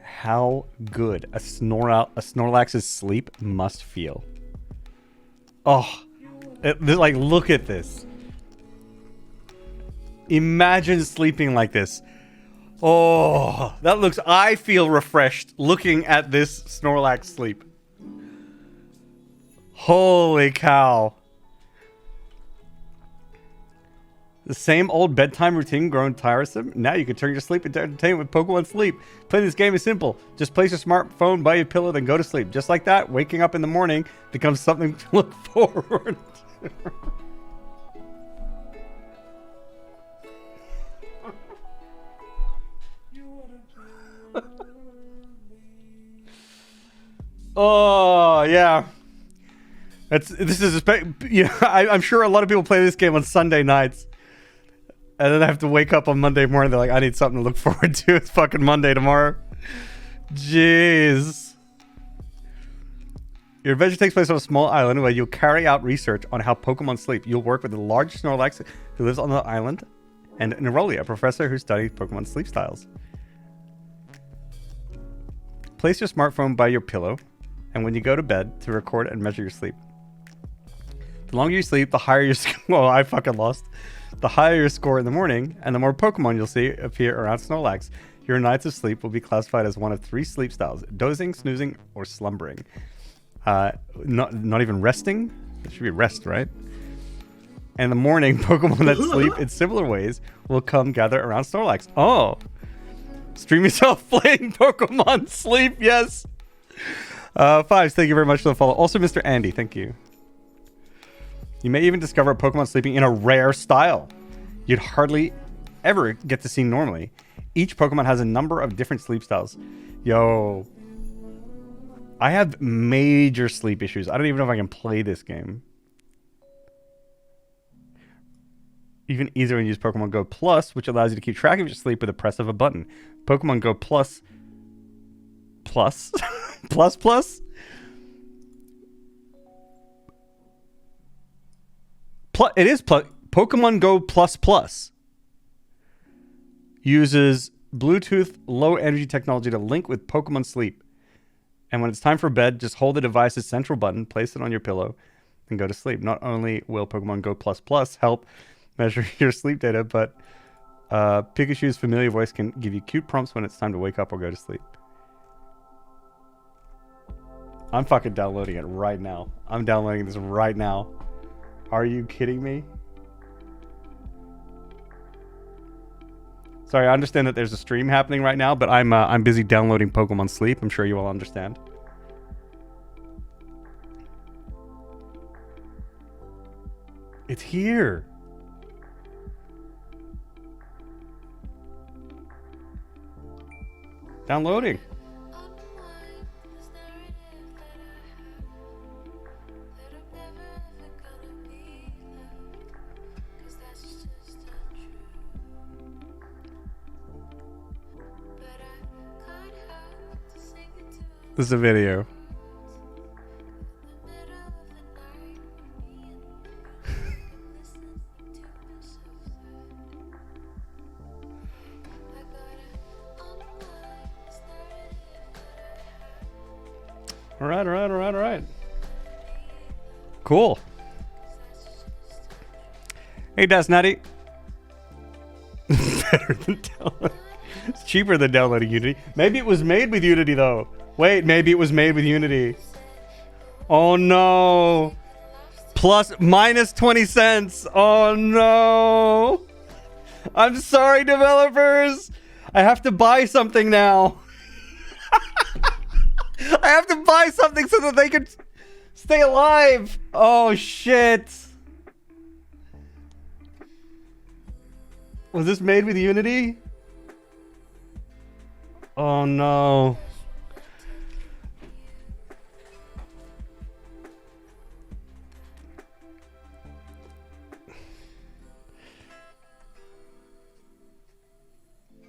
How good a Snorlax's sleep must feel. Oh, like look at this. Imagine sleeping like this. Oh, that looks. I feel refreshed looking at this Snorlax sleep. Holy cow. The same old bedtime routine grown tiresome? Now you can turn your sleep into entertainment with Pokemon Sleep. Playing this game is simple. Just place your smartphone by your pillow, then go to sleep. Just like that, waking up in the morning becomes something to look forward to. Oh, yeah. I'm sure a lot of people play this game on Sunday nights. And then I have to wake up on Monday morning. They're like, I need something to look forward to. It's fucking Monday tomorrow. Jeez. Your adventure takes place on a small island where you'll carry out research on how Pokemon sleep. You'll work with the large Snorlax who lives on the island, and Neroli, a professor who studies Pokemon sleep styles. Place your smartphone by your pillow, and when you go to bed, to record and measure your sleep. The longer you sleep, the higher your score. Well, I fucking lost. The higher your score in the morning, and the more Pokemon you'll see appear around Snorlax. Your nights of sleep will be classified as one of 3 sleep styles: dozing, snoozing, or slumbering. Not even resting. It should be rest, right? And in the morning, Pokemon that sleep in similar ways will come gather around Snorlax. Oh, stream yourself playing Pokemon Sleep. Yes. Fives, thank you very much for the follow. Also, Mr. Andy, thank you. You may even discover a Pokemon sleeping in a rare style you'd hardly ever get to see normally. Each Pokemon has a number of different sleep styles. Yo, I have major sleep issues. I don't even know if I can play this game. Even easier when you use Pokemon Go Plus, which allows you to keep track of your sleep with a press of a button. Pokemon Go Plus It is Pokemon Go Plus Plus. Uses Bluetooth low energy technology to link with Pokemon Sleep. And when it's time for bed, just hold the device's central button, place it on your pillow, and go to sleep. Not only will Pokemon Go Plus Plus help measure your sleep data, but Pikachu's familiar voice can give you cute prompts when it's time to wake up or go to sleep. I'm fucking downloading it right now. I'm downloading this right now. Are you kidding me? Sorry, I understand that there's a stream happening right now, but I'm busy downloading Pokemon Sleep. I'm sure you all understand. It's here. Downloading. This is a video. All right. Cool. Hey, Das Nutty. Better than downloading. It's cheaper than downloading Unity. Maybe it was made with Unity, though. Wait, maybe it was made with Unity. Oh, no. Minus 20 cents. Oh, no. I'm sorry, developers. I have to buy something now. I have to buy something so that they can stay alive. Oh, shit. Was this made with Unity? Oh, no.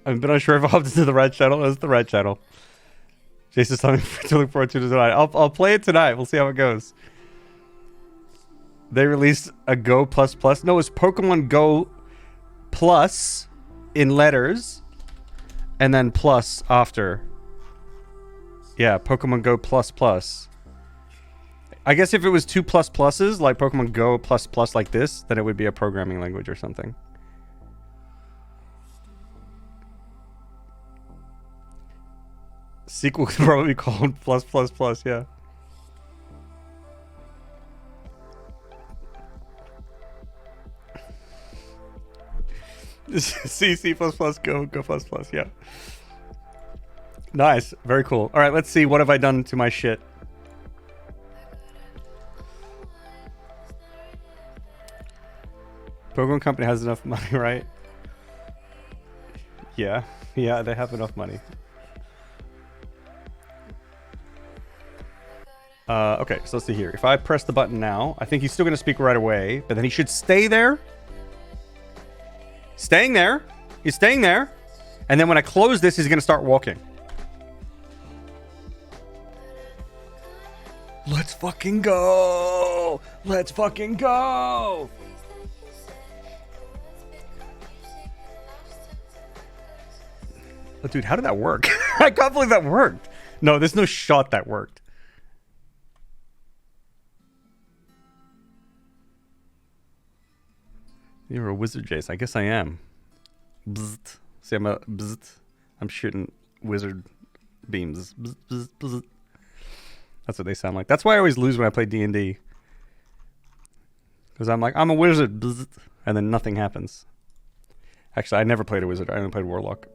I've been unsure if I'll have to do the red channel. It's the red channel. Jace is something to look forward to tonight. I'll play it tonight. We'll see how it goes. They released a Go Plus Plus. No, it's Pokemon Go Plus in letters. And then plus after. Yeah, Pokemon Go Plus Plus. I guess if it was 2 plus pluses, like Pokemon Go Plus Plus like this, then it would be a programming language or something. Sequel could probably be called plus plus plus, yeah. C plus plus go plus plus, yeah. Nice, very cool. All right, let's see. What have I done to my shit? Pokemon Company has enough money, right? Yeah, they have enough money. Okay, so let's see here. If I press the button now, I think he's still going to speak right away, but then he should stay there. Staying there. He's staying there. And then when I close this, he's going to start walking. Let's fucking go. Let's fucking go. Oh, dude, how did that work? I can't believe that worked. No, there's no shot that worked. You're a wizard, Jace. I guess I am. Bzzzt. See, I'm a bzzzt. I'm shooting wizard beams. Bzzzt, bzzzt, bzzzt. That's what they sound like. That's why I always lose when I play D&D. Because I'm like, I'm a wizard. Bzzzt, and then nothing happens. Actually, I never played a wizard. I only played warlock.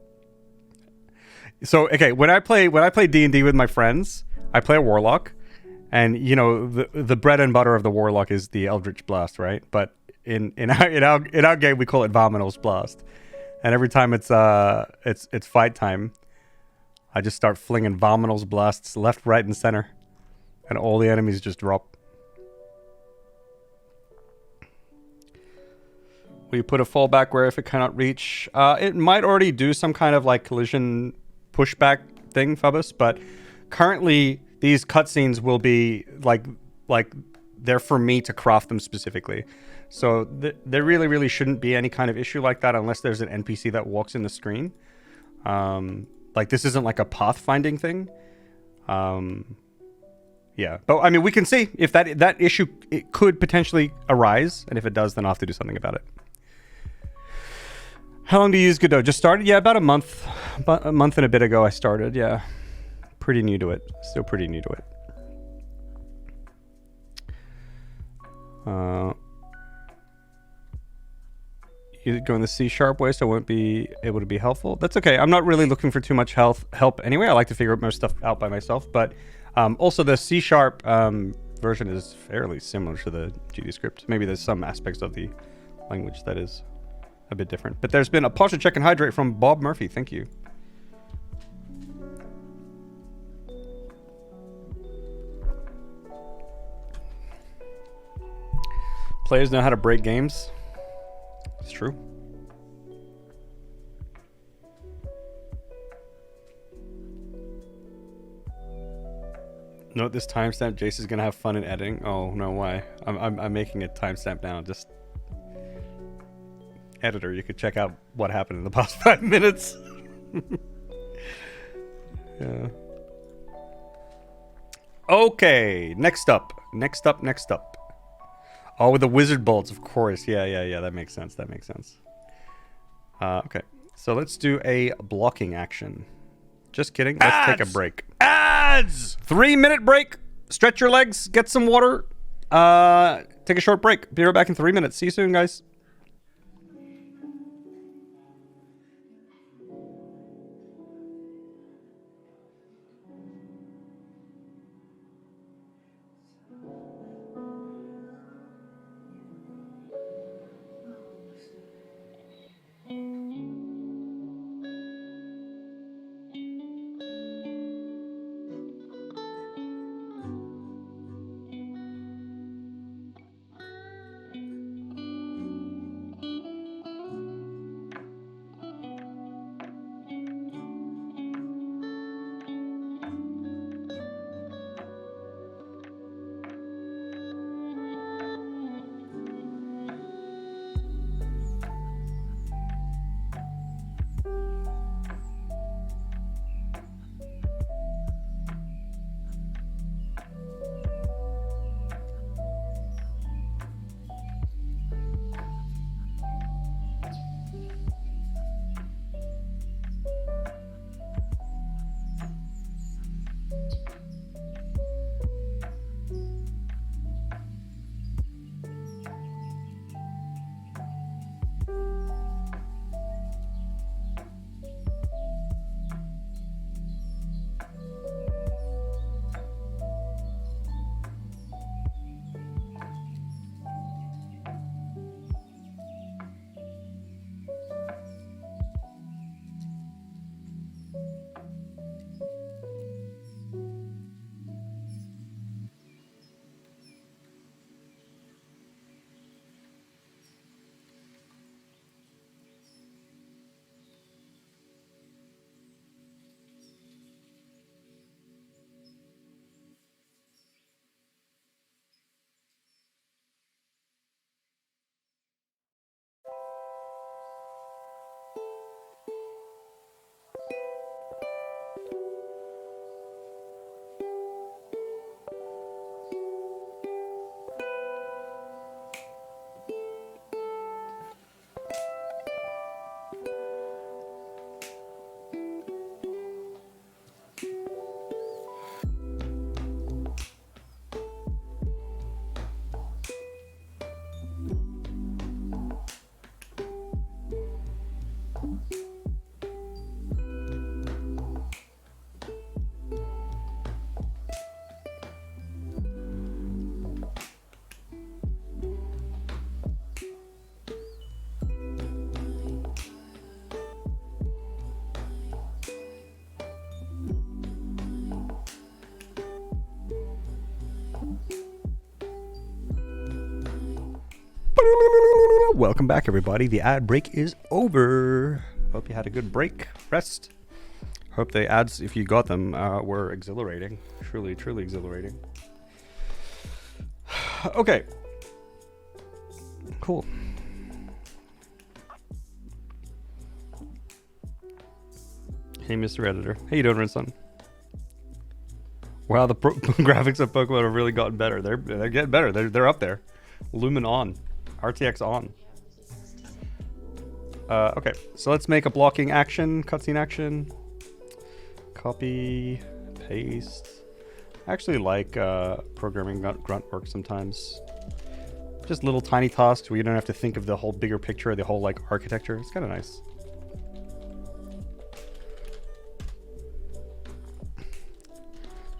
So, okay, when I play D&D with my friends, I play a warlock. And, you know, the bread and butter of the warlock is the Eldritch Blast, right? But in our game we call it Vominos Blast, and every time it's fight time, I just start flinging Vominos Blasts left, right, and center, and all the enemies just drop. Will you put a fallback where if it cannot reach? It might already do some kind of like collision pushback thing, Phobos, but currently these cutscenes will be like they're for me to craft them specifically. So there really shouldn't be any kind of issue like that unless there's an NPC that walks in the screen. Like this isn't like a pathfinding thing. Yeah, but I mean, we can see if that issue it could potentially arise, and if it does, then I'll have to do something about it. How long do you use Godot? Just started? Yeah, about a month and a bit ago I started. Yeah, pretty new to it. Still pretty new to it. You going the C# way, so I won't be able to be helpful. That's okay. I'm not really looking for too much help anyway. I like to figure most stuff out by myself. But also the C# version is fairly similar to the GD script. Maybe there's some aspects of the language that is a bit different. But there's been a posture check and hydrate from Bob Murphy. Thank you. Players know how to break games. It's true. Note this timestamp. Jace is gonna have fun in editing. Oh no, why? I'm making a timestamp now. Just editor, you could check out what happened in the past 5 minutes. Yeah. Okay, next up. Oh, with the wizard bolts, of course. Yeah. That makes sense. Okay, so let's do a blocking action. Just kidding. Let's take a break. Ads! 3-minute break. Stretch your legs. Get some water. Take a short break. Be right back in 3 minutes. See you soon, guys. Welcome back, everybody. The ad break is over. Hope you had a good break. Rest. Hope the ads, if you got them, were exhilarating. Truly exhilarating. Okay. Cool. Hey, Mr. Editor. How you doing, Rinson? Wow, the graphics of Pokemon have really gotten better. They're getting better. They're up there. Lumen on. RTX on. Okay, so let's make a blocking action, cutscene action. Copy, paste. I actually like programming grunt work sometimes. Just little tiny tasks where you don't have to think of the whole bigger picture, the whole like architecture. It's kind of nice.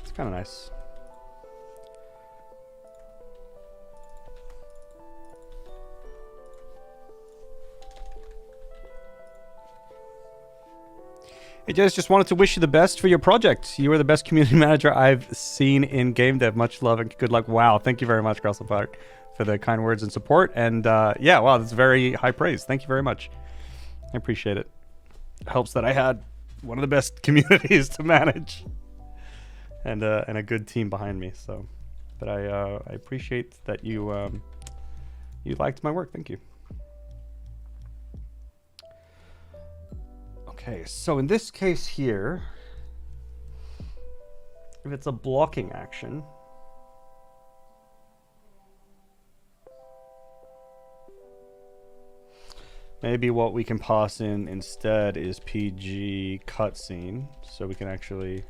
It's kind of nice. Hey, Jace, just wanted to wish you the best for your project. You are the best community manager I've seen in game dev. Much love and good luck. Wow, thank you very much, Crossel Park, for the kind words and support. And yeah, wow, that's very high praise. Thank you very much. I appreciate it. It helps that I had one of the best communities to manage, and a good team behind me. So, but I appreciate that you you liked my work. Thank you. Okay, so in this case here, if it's a blocking action, maybe what we can pass in instead is PG cutscene, so we can actually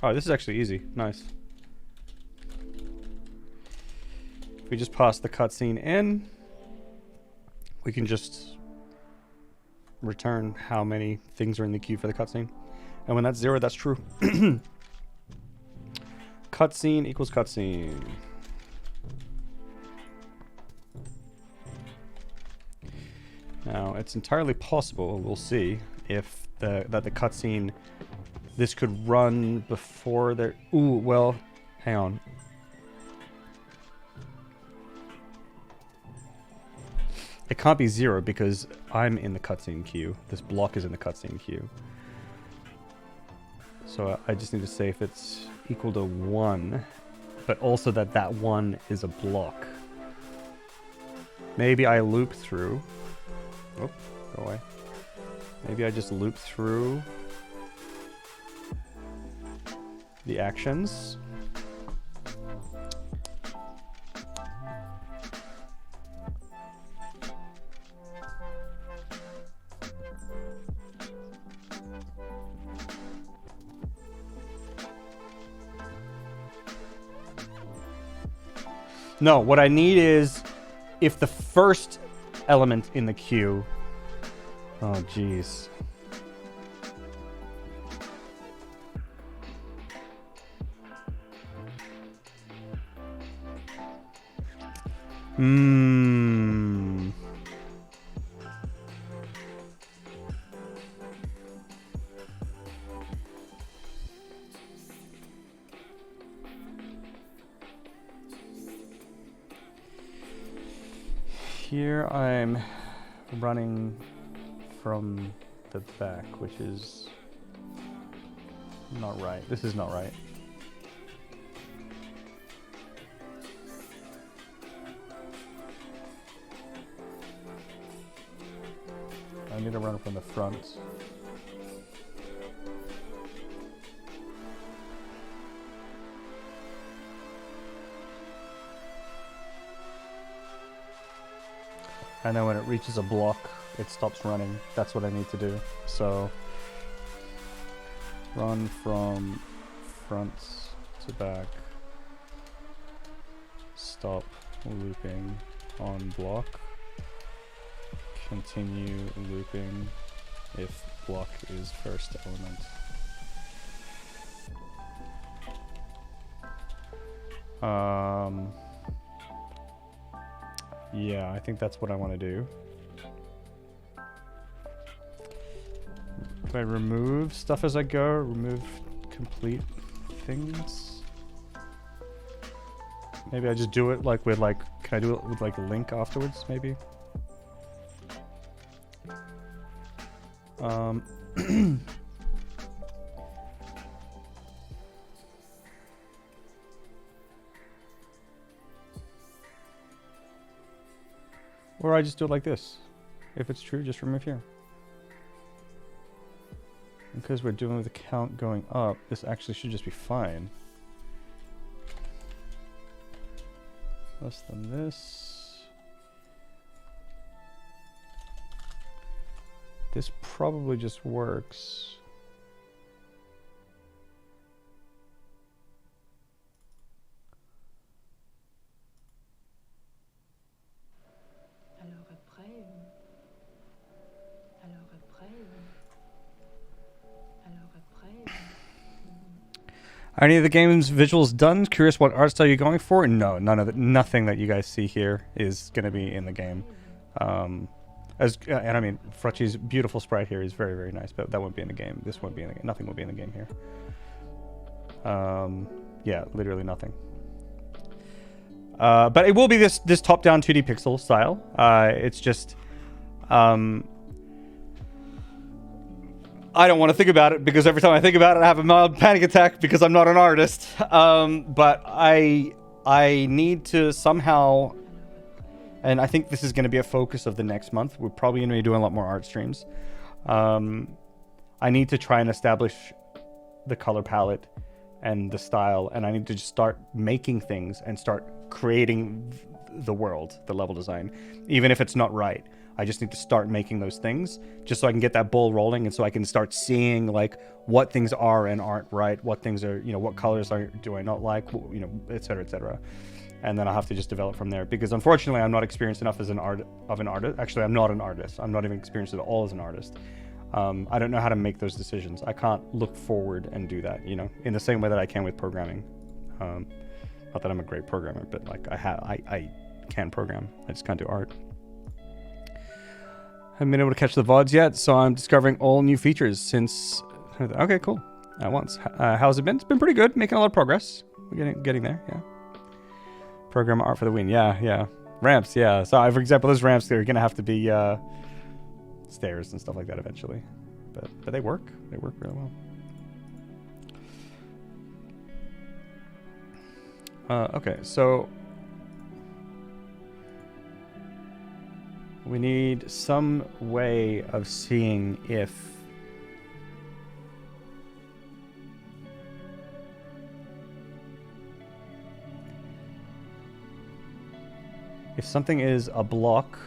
oh, this is actually easy. Nice. If we just pass the cutscene in, we can just return how many things are in the queue for the cutscene. And when that's 0, that's true. Cutscene equals cutscene. Now, it's entirely possible, we'll see, if that the cutscene, this could run before there. Ooh, well, hang on. It can't be 0 because I'm in the cutscene queue. This block is in the cutscene queue. So I just need to say if it's equal to 1, but also that that 1 is a block. Maybe I loop through. Oh, go away. Maybe I just loop through the actions. No, what I need is if the first element in the queue. Oh, jeez. Here I'm running from the back, which is not right. This is not right. I need to run from the front. And then when it reaches a block, it stops running. That's what I need to do. So, run from front to back. Stop looping on block. Continue looping if block is first element. Yeah, I think that's what I want to do. Do I remove stuff as I go? Remove complete things? Maybe I just do it like with like, can I do it with like a link afterwards maybe? Or I just do it like this. If it's true, just remove here. Because we're doing with the count going up, this actually should just be fine. Less than this. This probably just works. Are any of the game's visuals done? Curious what art style you're going for? No, none of it. Nothing that you guys see here is going to be in the game. And I mean, Frutchi's beautiful sprite here is very, very nice, but that won't be in the game. This won't be in the game. Nothing will be in the game here. Yeah, literally nothing. But it will be this top-down 2D pixel style. It's just... I don't want to think about it because every time I think about it, I have a mild panic attack because I'm not an artist. But I need to somehow, and I think this is going to be a focus of the next month. We're probably going to be doing a lot more art streams. I need to try and establish the color palette and the style, and I need to just start making things and start creating the world, the level design, even if it's not right. I just need to start making those things just so I can get that ball rolling, and so I can start seeing like what things are and aren't right, what things are, you know, what colors do I not like, you know, et cetera, et cetera. And then I'll have to just develop from there, because unfortunately I'm not experienced enough as an artist. Actually, I'm not an artist. I'm not even experienced at all as an artist. I don't know how to make those decisions. I can't look forward and do that, you know, in the same way that I can with programming. Not that I'm a great programmer, but like I can program. I just can't do art. Haven't been able to catch the VODs yet, so I'm discovering all new features since... Okay, cool. At once. How's it been? It's been pretty good. Making a lot of progress. We're getting there, yeah. Program art for the win. Yeah. Ramps, yeah. So, for example, those ramps, they're going to have to be stairs and stuff like that eventually. But they work. They work really well. Okay, so... we need some way of seeing if something is a block.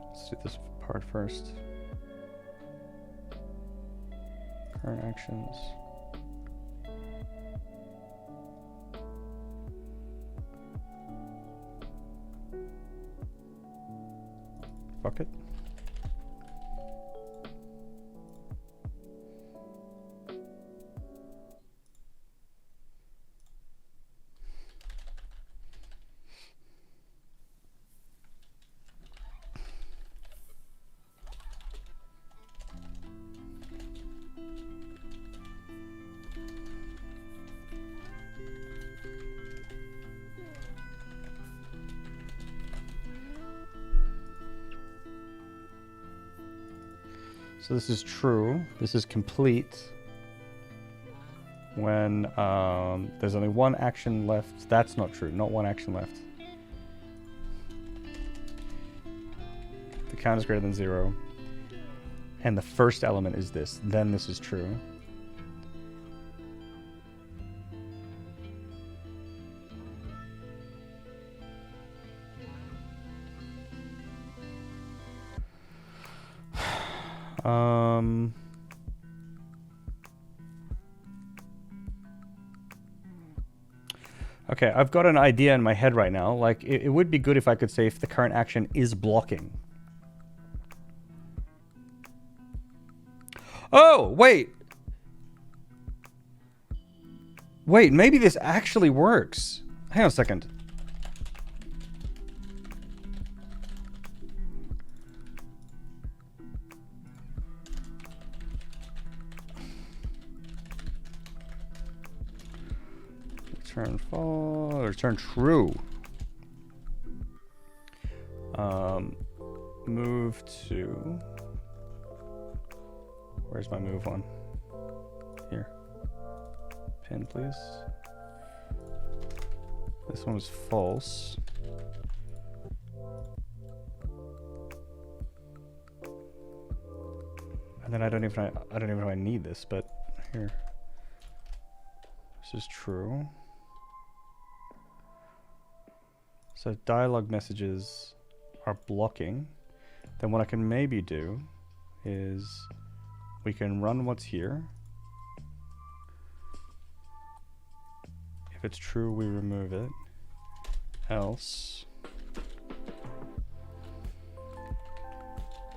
Let's do this part first. Current actions. Fuck it. So this is true. This is complete when there's only one action left. That's not true. Not one action left. The count is greater than 0. And the first element is this. Then this is true. Okay, I've got an idea in my head right now. Like, it would be good if I could say if the current action is blocking. Oh, wait! Wait, maybe this actually works. Hang on a second. Return false, return true. Move to... Where's my move one? Here. Pin, please. This one was false. And then I don't even know I need this, but here. This is true. So dialogue messages are blocking. Then what I can maybe do is we can run what's here. If it's true, we remove it. Else,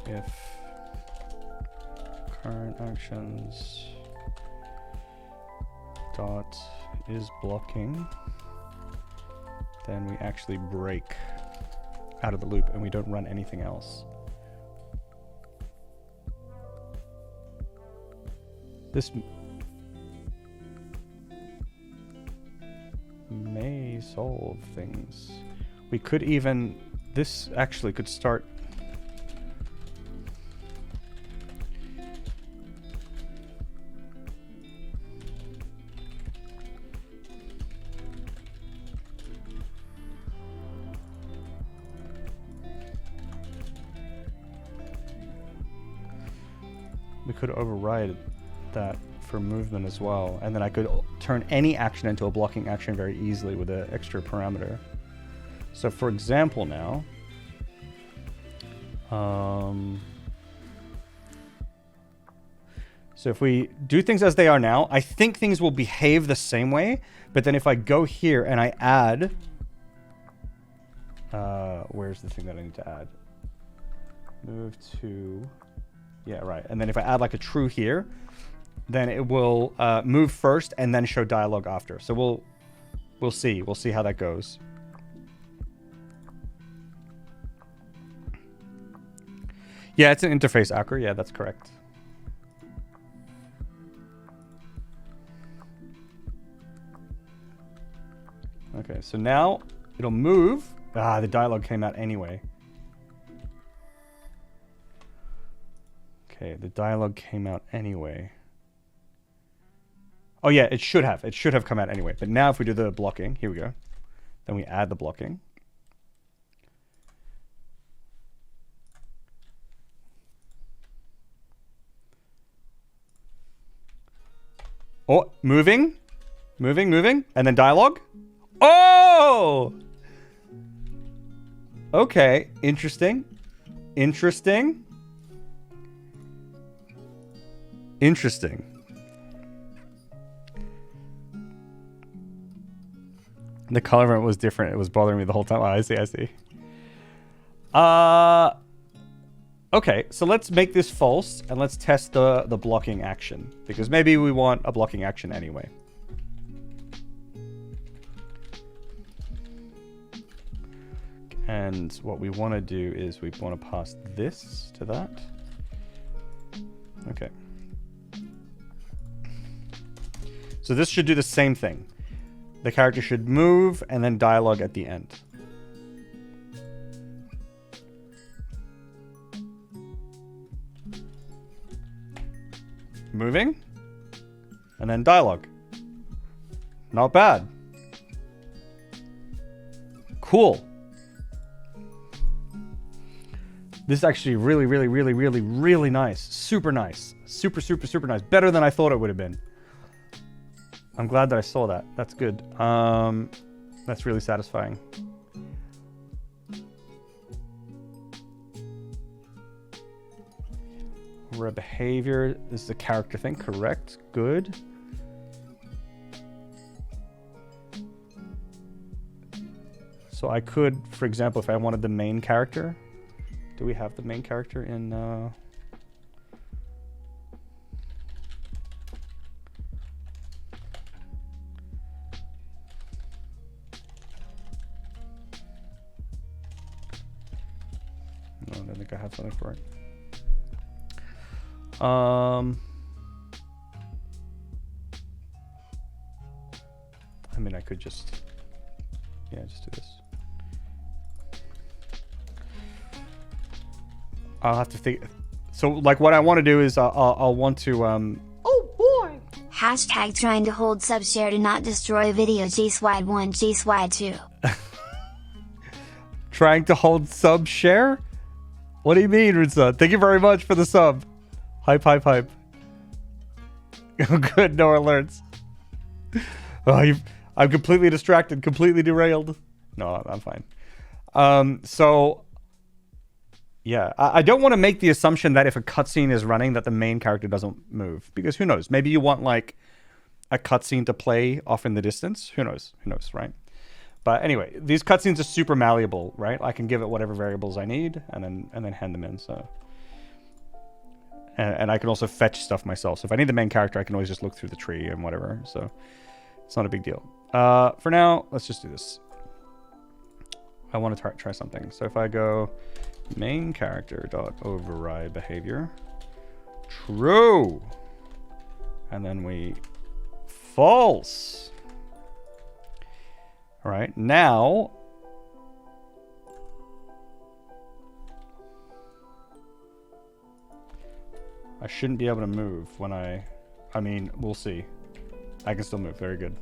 if current actions dot is blocking, then we actually break out of the loop and we don't run anything else. This may solve things. We could even, this actually could start. We could override that for movement as well, and then I could turn any action into a blocking action very easily with an extra parameter. So for example now, so if we do things as they are now, I think things will behave the same way, but then if I go here and I add, where's the thing that I need to add? Move to, yeah, right. And then if I add like a true here, then it will move first and then show dialogue after. So we'll see how that goes. Yeah, it's an interface anchor. Yeah, that's correct. Okay, so now it'll move. Ah, the dialogue came out anyway. Okay, the dialogue came out anyway. Oh yeah, it should have. It should have come out anyway. But now if we do the blocking, here we go. Then we add the blocking. Oh, moving. Moving, moving. And then dialogue. Oh! Okay, interesting. Interesting. Interesting. The color of it was different. It was bothering me the whole time. Oh, I see, I see. Okay, so let's make this false and let's test the blocking action, because maybe we want a blocking action anyway. And what we want to do is we want to pass this to that. Okay. So this should do the same thing. The character should move and then dialogue at the end. Moving and then dialogue. Not bad. Cool. This is actually really, really, really, really, really nice. Super nice. Super, super, super nice. Better than I thought it would have been. I'm glad that I saw that. That's good. That's really satisfying. Rare behavior is the character thing. Correct. Good. So I could, for example, if I wanted the main character. Do we have the main character in... don't think I have something for it. I mean, I could just, yeah, just do this. I'll have to think. So, like, what I want to do is I'll want to, Oh boy! Hashtag trying to hold subshare to not destroy video. Jace wide 1, Jace wide 2. trying to hold sub share? What do you mean, Ritza? Thank you very much for the sub. Hype, hype, hype. Good, no alerts. Oh, I'm completely distracted, completely derailed. No, I'm fine. So, yeah, I don't want to make the assumption that if a cutscene is running that the main character doesn't move. Because who knows? Maybe you want, like, a cutscene to play off in the distance. Who knows? Who knows, right? But anyway, these cutscenes are super malleable, right? I can give it whatever variables I need and then hand them in, so... And I can also fetch stuff myself. So if I need the main character, I can always just look through the tree and whatever. So it's not a big deal. For now, let's just do this. I want to try something. So if I go main character dot override behavior true, and then we false. All right, now I shouldn't be able to move when I mean, we'll see. I can still move, very good.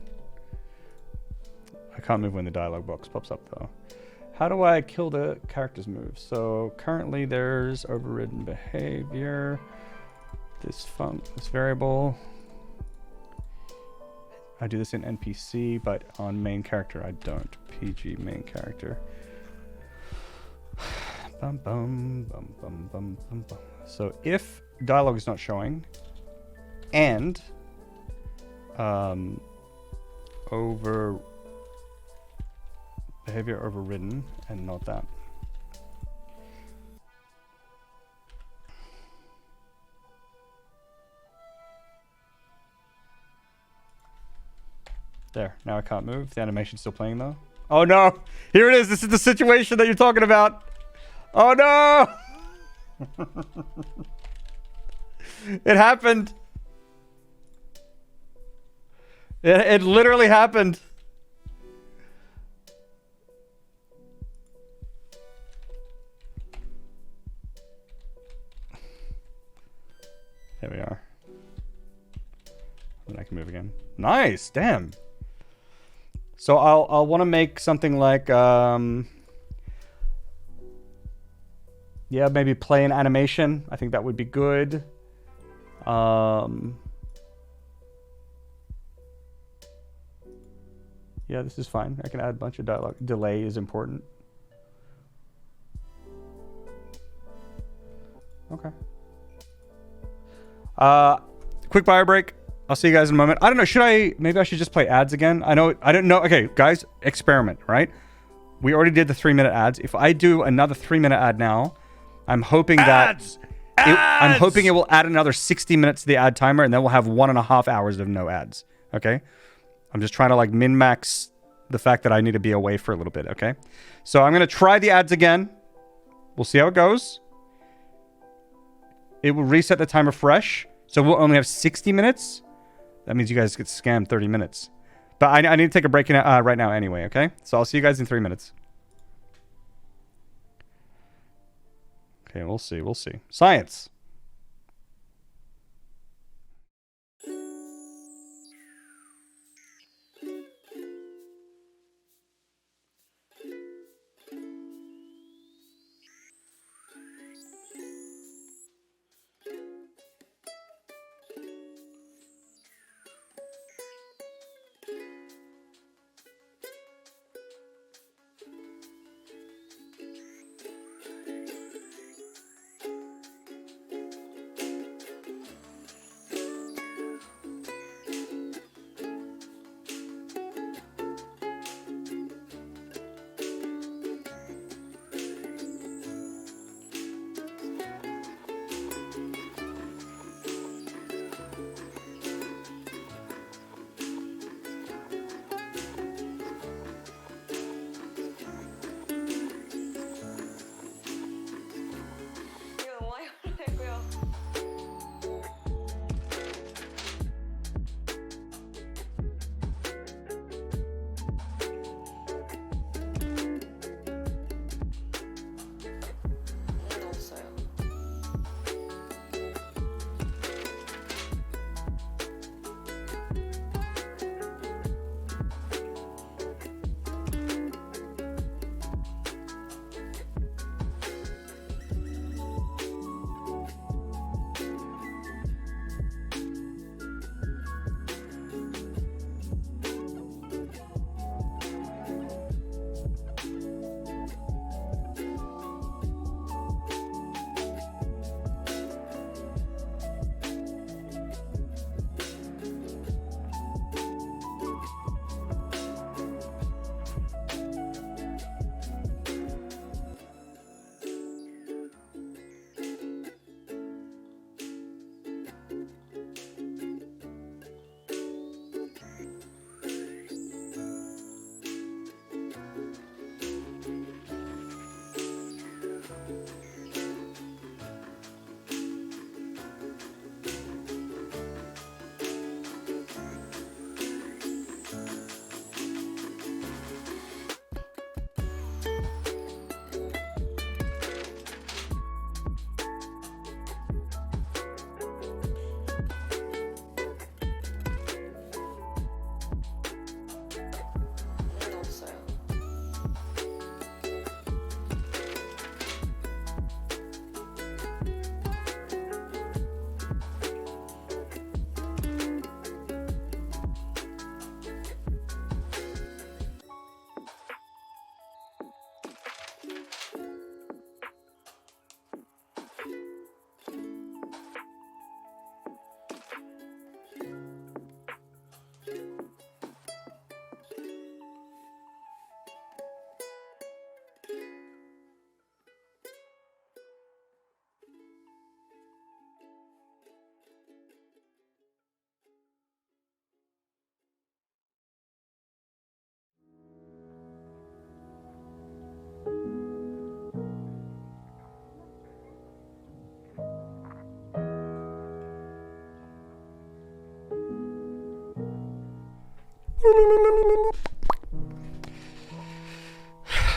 I can't move when the dialog box pops up though. How do I kill the character's move? So currently there's overridden behavior, this variable. I do this in NPC, but on main character I don't. PG main character. Bum, bum, bum, bum, bum, bum, bum. So if dialogue is not showing and behavior overridden and not that. There, now I can't move. The animation's still playing though. Oh no! Here it is! This is the situation that you're talking about! Oh no! It happened! It literally happened! There we are. And I can move again. Nice! Damn! So I'll want to make something like yeah, maybe play an animation. I think that would be good. Yeah, this is fine. I can add a bunch of dialogue. Delay is important. Okay. Quick bio break. I'll see you guys in a moment. I don't know. Maybe I should just play ads again. I don't know. Okay, guys, experiment, right? We already did the 3-minute ads. If I do another 3-minute ad now, I'm hoping I'm hoping it will add another 60 minutes to the ad timer, and then we'll have 1.5 hours of no ads. Okay? I'm just trying to like min-max the fact that I need to be away for a little bit, okay? So I'm going to try the ads again. We'll see how it goes. It will reset the timer fresh. So we'll only have 60 minutes. That means you guys get scammed 30 minutes. But I need to take a break right now anyway, okay? So I'll see you guys in 3 minutes. Okay, we'll see. We'll see. Science.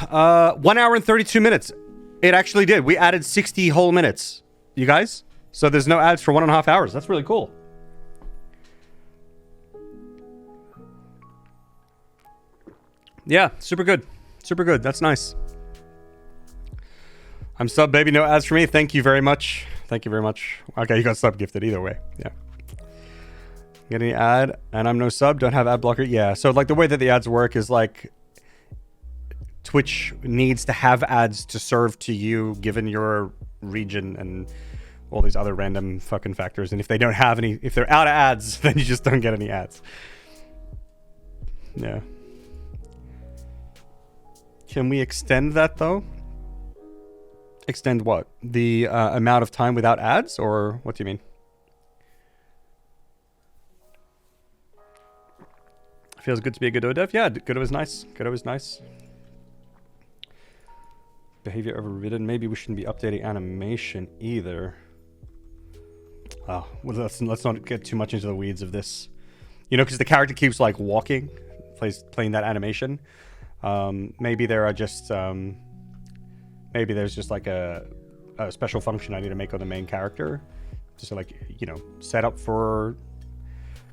1 hour and 32 minutes. It actually did. We added 60 whole minutes, you guys. So there's no ads for 1.5 hours. That's really cool. Yeah, super good. Super good. That's nice. I'm sub, baby. No ads for me. Thank you very much. Thank you very much. Okay, you got sub gifted either way. Yeah. Get any ad, and I'm no sub. Don't have ad blocker. Yeah. So like the way that the ads work is like Twitch needs to have ads to serve to you given your region and all these other random fucking factors. And if they don't have any, if they're out of ads, then you just don't get any ads. Yeah. Can we extend that though? Extend what? The amount of time without ads, or what do you mean? Feels good to be a Godot dev. Yeah, Godot is nice. Godot is nice. Behavior overridden. Maybe we shouldn't be updating animation either. Oh, well, let's not get too much into the weeds of this. You know, because the character keeps like walking, playing that animation. Maybe there are just maybe there's just like a special function I need to make on the main character, just to like, you know, set up for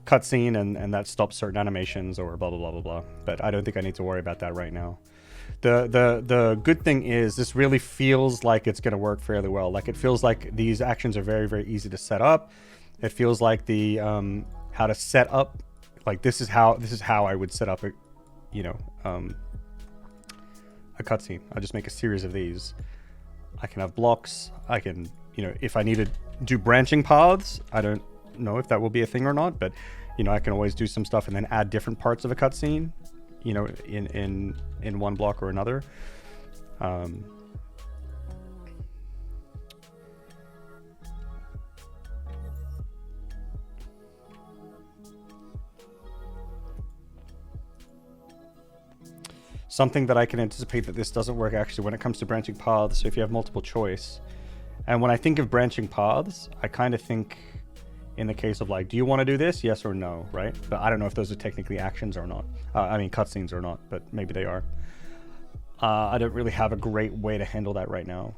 cutscene and that stops certain animations or blah blah blah blah blah. But I don't think I need to worry about that right now. The good thing is this really feels like it's going to work fairly well. Like it feels like these actions are very, very easy to set up. It feels like the how to set up, like this is how I would set up a, you know, a cutscene. I'll just make a series of these. I can have blocks. I can, you know, if I need to do branching paths, I don't know if that will be a thing or not, but you know, I can always do some stuff and then add different parts of a cutscene, you know, in one block or another. Something that I can anticipate that this doesn't work actually when it comes to branching paths. So if you have multiple choice, and when I think of branching paths, I kind of think in the case of like, do you want to do this? Yes or no, right? But I don't know if those are technically actions or not. I mean, cutscenes or not, but maybe they are. I don't really have a great way to handle that right now.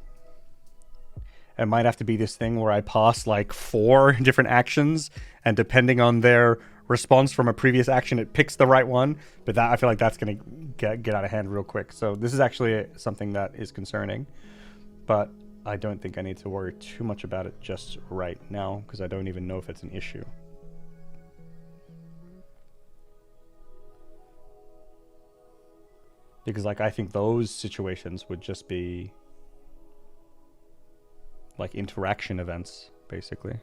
It might have to be this thing where I pass like 4 different actions, and depending on their response from a previous action, it picks the right one. But that, I feel like that's going to get out of hand real quick. So this is actually something that is concerning. But I don't think I need to worry too much about it just right now, because I don't even know if it's an issue. Because like I think those situations would just be like interaction events, basically.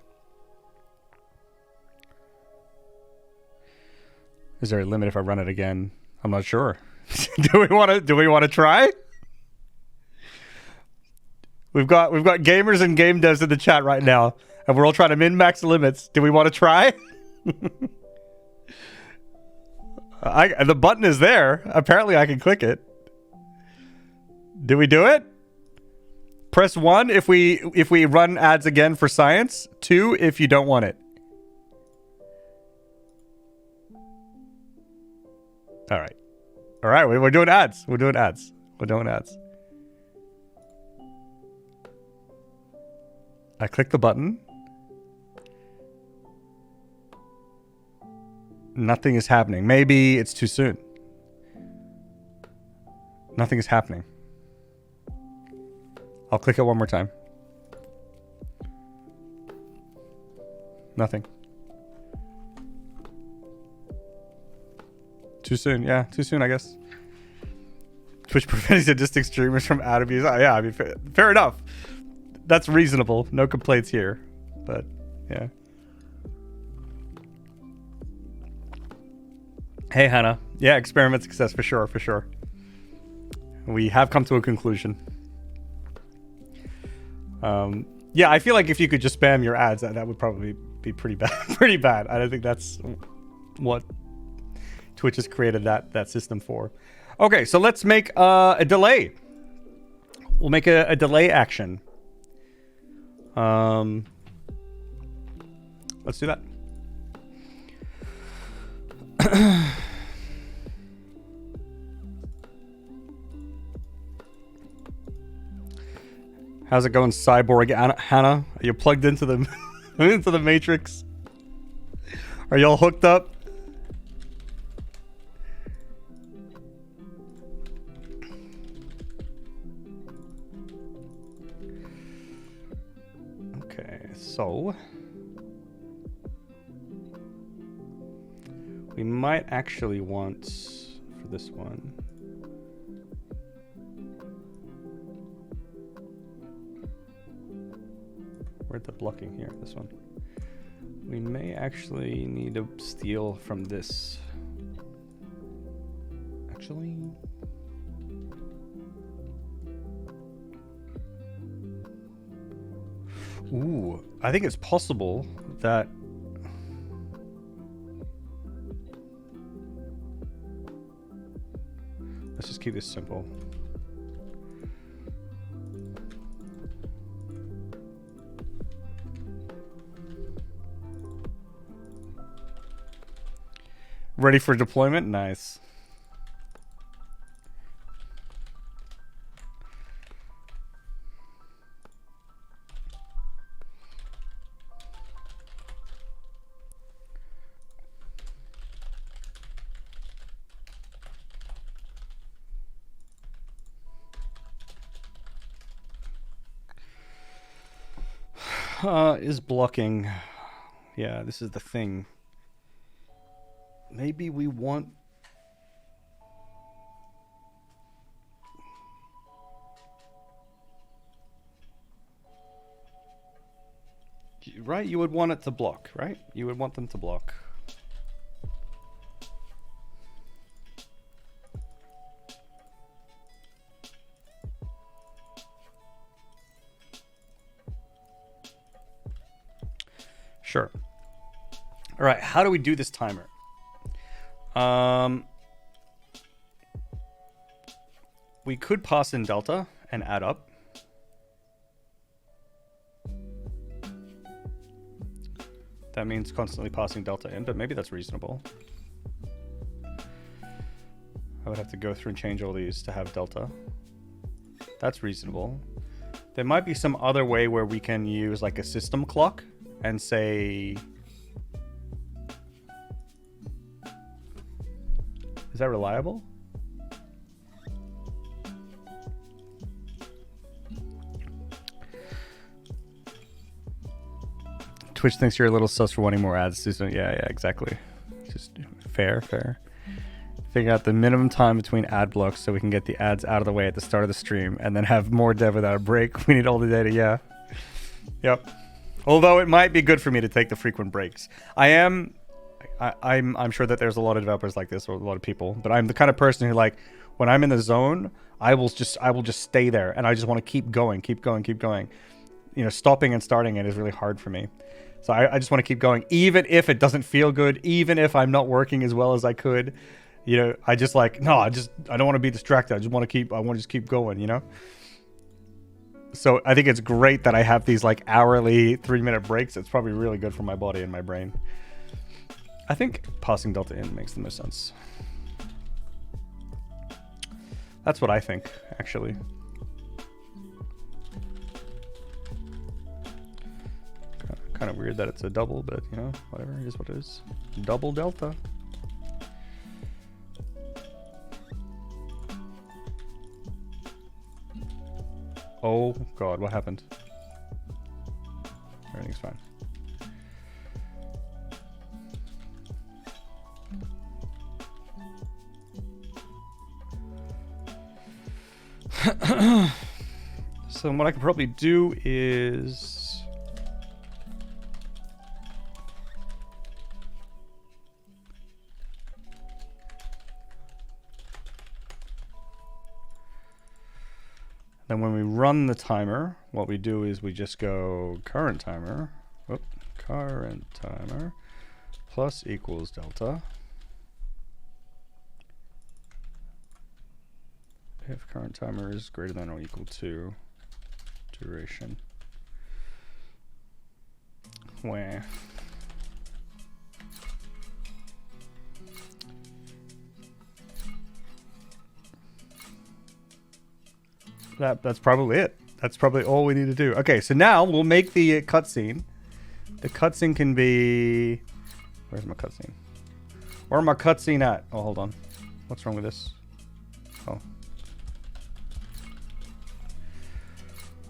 Is there a limit if I run it again? I'm not sure. Do we want to try? We've got gamers and game devs in the chat right now, and we're all trying to min-max limits. Do we want to try? The button is there. Apparently I can click it. Do we do it? Press 1 if we run ads again for science. 2 if you don't want it. All right. All right, we're doing ads. We're doing ads. We're doing ads. I click the button. Nothing is happening. Maybe it's too soon. Nothing is happening. I'll click it one more time. Nothing. Too soon. Yeah, too soon, I guess. Twitch preventing sadistic streamers from ad abuse. Oh, yeah, I mean, fair enough. That's reasonable. No complaints here. But, yeah. Hey, Hannah. Yeah, experiment success for sure, for sure. We have come to a conclusion. Yeah, I feel like if you could just spam your ads, that would probably be pretty bad. Pretty bad. I don't think that's what Twitch has created that system for. Okay, so let's make a delay. We'll make a delay action. Let's do that. How's it going, Cyborg Hannah? Are you plugged into the into the Matrix? Are y'all hooked up? Okay, so we might actually want for this one. Where's the blocking here? This one. We may actually need to steal from this. Actually. Ooh, I think it's possible that let's just keep this simple. Ready for deployment? Nice. Is blocking. Yeah, this is the thing. Maybe we want... Right? You would want it to block, right? You would want them to block. Sure. All right, how do we do this timer? We could pass in delta and add up. That means constantly passing delta in, but maybe that's reasonable. I would have to go through and change all these to have delta. That's reasonable. There might be some other way where we can use like a system clock and say... Is that reliable? Twitch thinks you're a little sus for wanting more ads. Yeah, exactly. Just fair. Figure out the minimum time between ad blocks so we can get the ads out of the way at the start of the stream and then have more dev without a break. We need all the data, yeah. Yep. Although it might be good for me to take the frequent breaks. I'm sure that there's a lot of developers like this, or a lot of people, but I'm the kind of person who, like, when I'm in the zone, I will just stay there and I just want to keep going. You know, stopping and starting it is really hard for me. So I just want to keep going, even if it doesn't feel good, even if I'm not working as well as I could. You know, I just like, no, I don't want to be distracted. I want to just keep going, you know? So I think it's great that I have these like hourly 3-minute breaks. It's probably really good for my body and my brain. I think passing delta in makes the most sense. That's what I think, actually. Kind of weird that it's a double, but you know, whatever, it is what it is. Double delta. Oh god, what happened? Everything's fine. So what I could probably do is... Then when we run the timer, what we do is we just go current timer, plus equals delta. If current timer is greater than or equal to duration. Where that's probably it. That's probably all we need to do. Okay, so now we'll make the cutscene. The cutscene can be... Where's my cutscene? Where my cutscene at? Oh, hold on. What's wrong with this? Oh.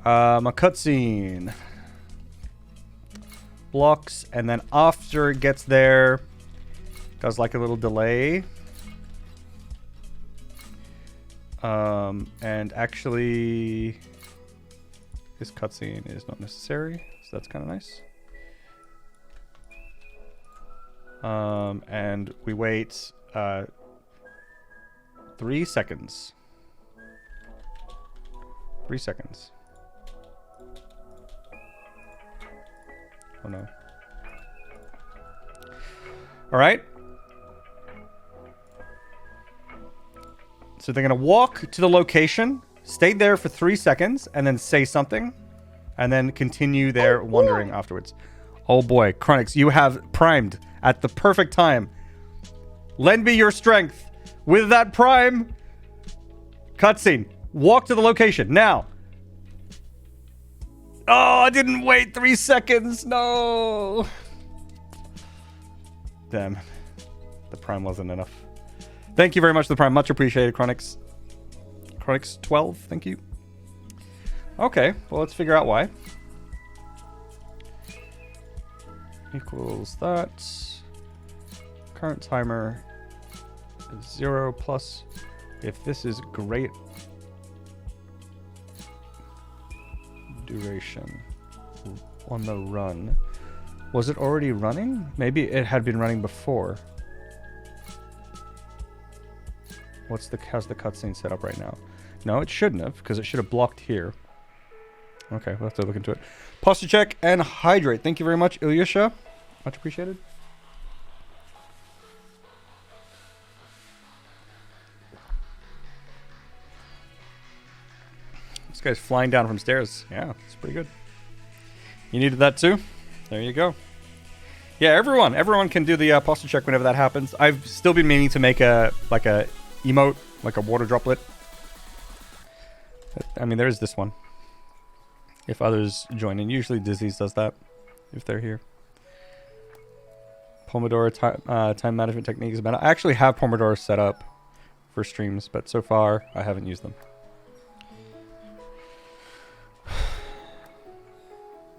My cutscene. Blocks, and then after it gets there, does like a little delay. And actually, this cutscene is not necessary, so that's kind of nice. And we wait 3 seconds. 3 seconds. Oh no. All right. So they're going to walk to the location, stay there for 3 seconds, and then say something, and then continue their wandering afterwards. Oh boy, Chronix, you have primed at the perfect time. Lend me your strength. With that prime, cutscene. Walk to the location, now. Oh, I didn't wait 3 seconds, no. Damn, the prime wasn't enough. Thank you very much for the prime. Much appreciated, Chronix. Chronix 12, thank you. Okay, well, let's figure out why. Equals that. Current timer is 0 plus. If this is great duration on the run. Was it already running? Maybe it had been running before. How's the cutscene set up right now? No, it shouldn't have, because it should have blocked here. Okay, we'll have to look into it. Posture check and hydrate. Thank you very much, Ilyusha. Much appreciated. This guy's flying down from stairs. Yeah, it's pretty good. You needed that too? There you go. Yeah, everyone can do the posture check whenever that happens. I've still been meaning to make a emote, like a water droplet. I mean, there is this one. If others join in, usually Disease does that if they're here. Pomodoro time management techniques. I actually have Pomodoro set up for streams, but so far I haven't used them.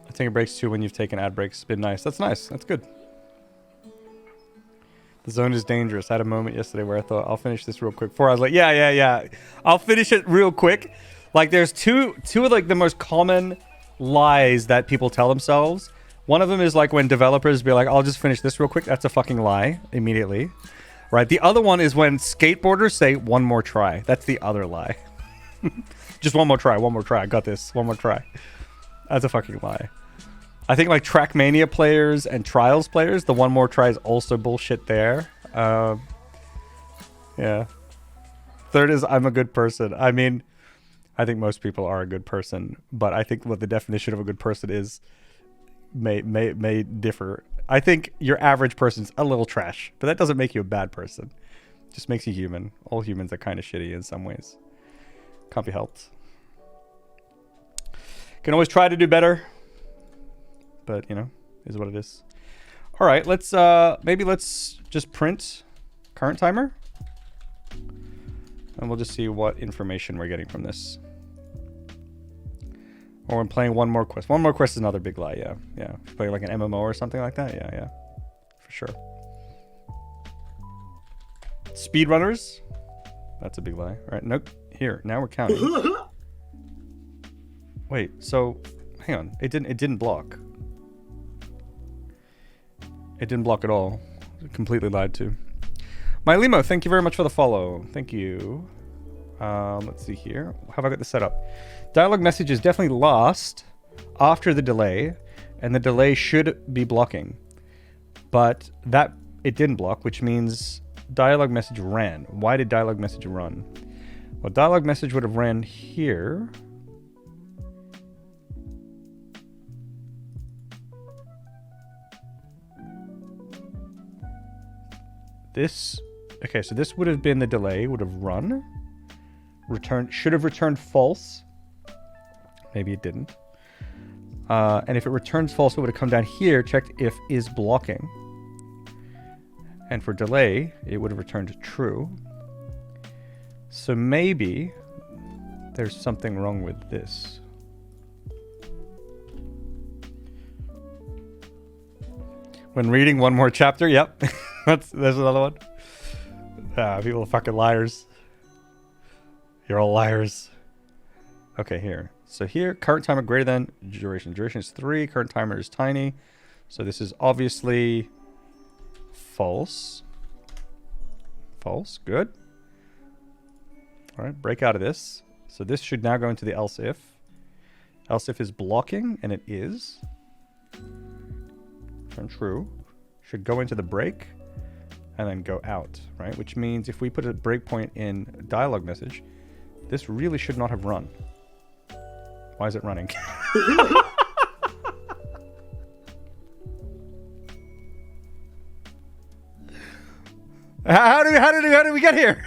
I think it breaks too when you've taken ad breaks. It's been nice. That's nice. That's good. The zone is dangerous. I had a moment yesterday where I thought, I'll finish this real quick. Before I was like, yeah. I'll finish it real quick. Like, there's two of like the most common lies that people tell themselves. One of them is like when developers be like, I'll just finish this real quick. That's a fucking lie immediately. Right? The other one is when skateboarders say one more try. That's the other lie. Just one more try. I got this. One more try. That's a fucking lie. I think like Trackmania players and Trials players, the one more try is also bullshit there. Yeah. Third is I'm a good person. I mean, I think most people are a good person, but I think what the definition of a good person is may differ. I think your average person's a little trash, but that doesn't make you a bad person. It just makes you human. All humans are kind of shitty in some ways. Can't be helped. Can always try to do better. But, you know, is what it is. All right, let's just print current timer. And we'll just see what information we're getting from this. Or I'm playing one more quest. One more quest is another big lie, yeah. Yeah, if you play like an MMO or something like that, yeah. For sure. Speedrunners. That's a big lie. All right, nope. Here, now we're counting. Wait, so, hang on. It didn't block. It didn't block at all. Completely lied to. My Limo, thank you very much for the follow. Thank you. Let's see here. How have I got this set up? Dialogue message is definitely lost after the delay, and the delay should be blocking. But that it didn't block, which means dialogue message ran. Why did dialogue message run? Well, dialogue message would have ran here. Okay, so this would have been the delay, would have run. Should have returned false. Maybe it didn't. And if it returns false, it would have come down here, checked if is blocking. And for delay, it would have returned true. So maybe there's something wrong with this. When reading one more chapter, yep. There's another one. People are fucking liars. You're all liars. Okay, here. So here, current timer greater than duration. Duration is 3. Current timer is tiny. So this is obviously false. False. Good. All right, break out of this. So this should now go into the else if. Else if is blocking, and it is. Turn true. Should go into the break, and then go out, right? Which means if we put a breakpoint in dialog message, this really should not have run. Why is it running? How did we get here?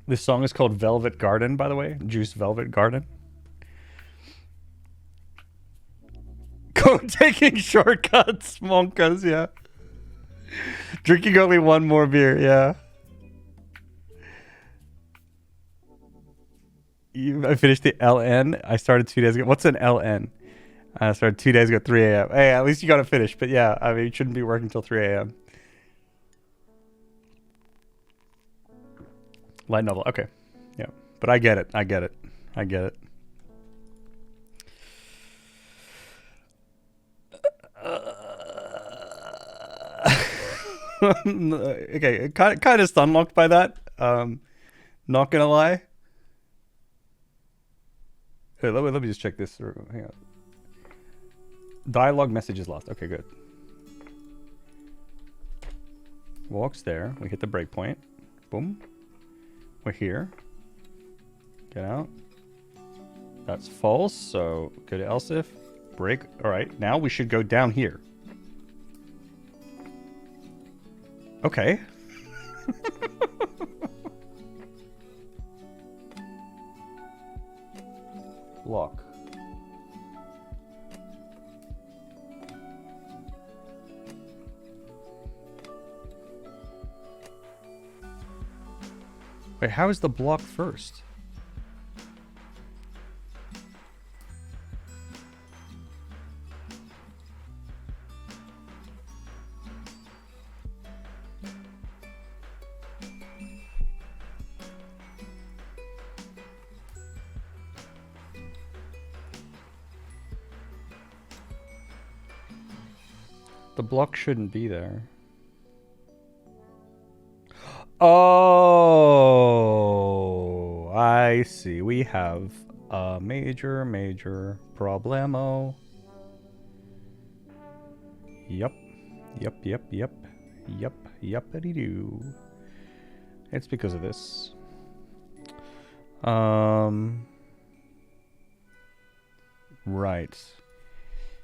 This song is called Velvet Garden, by the way. Juice Velvet Garden. Taking shortcuts, monkas, yeah. Drinking only one more beer, yeah. I finished the LN. I started 2 days ago. What's an LN? I started 2 days ago, 3 a.m. Hey, at least you got it finished. But yeah, I mean, you shouldn't be working till 3 a.m. Light novel. Okay. Yeah. But I get it. I get it. I get it. Okay. Kind of stunlocked by that. Not gonna lie. Hey, let me just check this through. Hang on. Dialogue message is lost. Okay, good. Walks there. We hit the breakpoint. Boom. We're here. Get out. That's false, so go to else if. Break. Alright, now we should go down here. Okay. Lock. Wait, how is the block first? The block shouldn't be there. Oh, I see. We have a major problemo. Yup. Yuppity-doo. It's because of this. Right.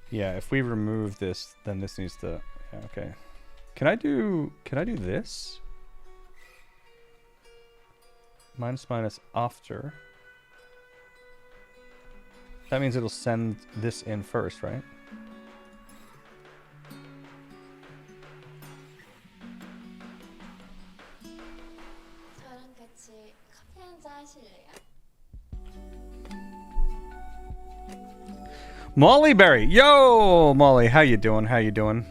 Yeah, if we remove this, then this needs to... Yeah, okay. Can I do this? Minus after. That means it'll send this in first, right? 저랑 같이 커피 한잔 하실래요? Molly Berry. Yo, Molly, how you doing? How you doing?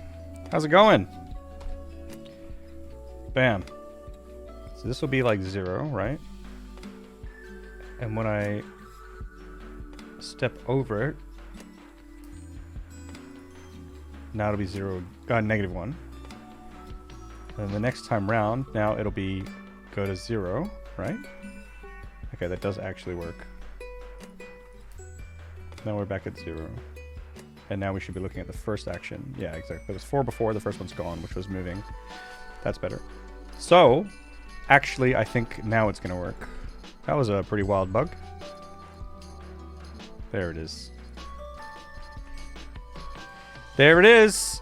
How's it going? Bam. So this will be like 0, right? And when I step over it, now it'll be 0, -1. And the next time round, now it'll be go to 0, right? Okay, that does actually work. Now we're back at 0. And now we should be looking at the first action. Yeah, exactly. There was 4 before, the first one's gone, which was moving. That's better. So, actually, I think now it's gonna work. That was a pretty wild bug. There it is. There it is!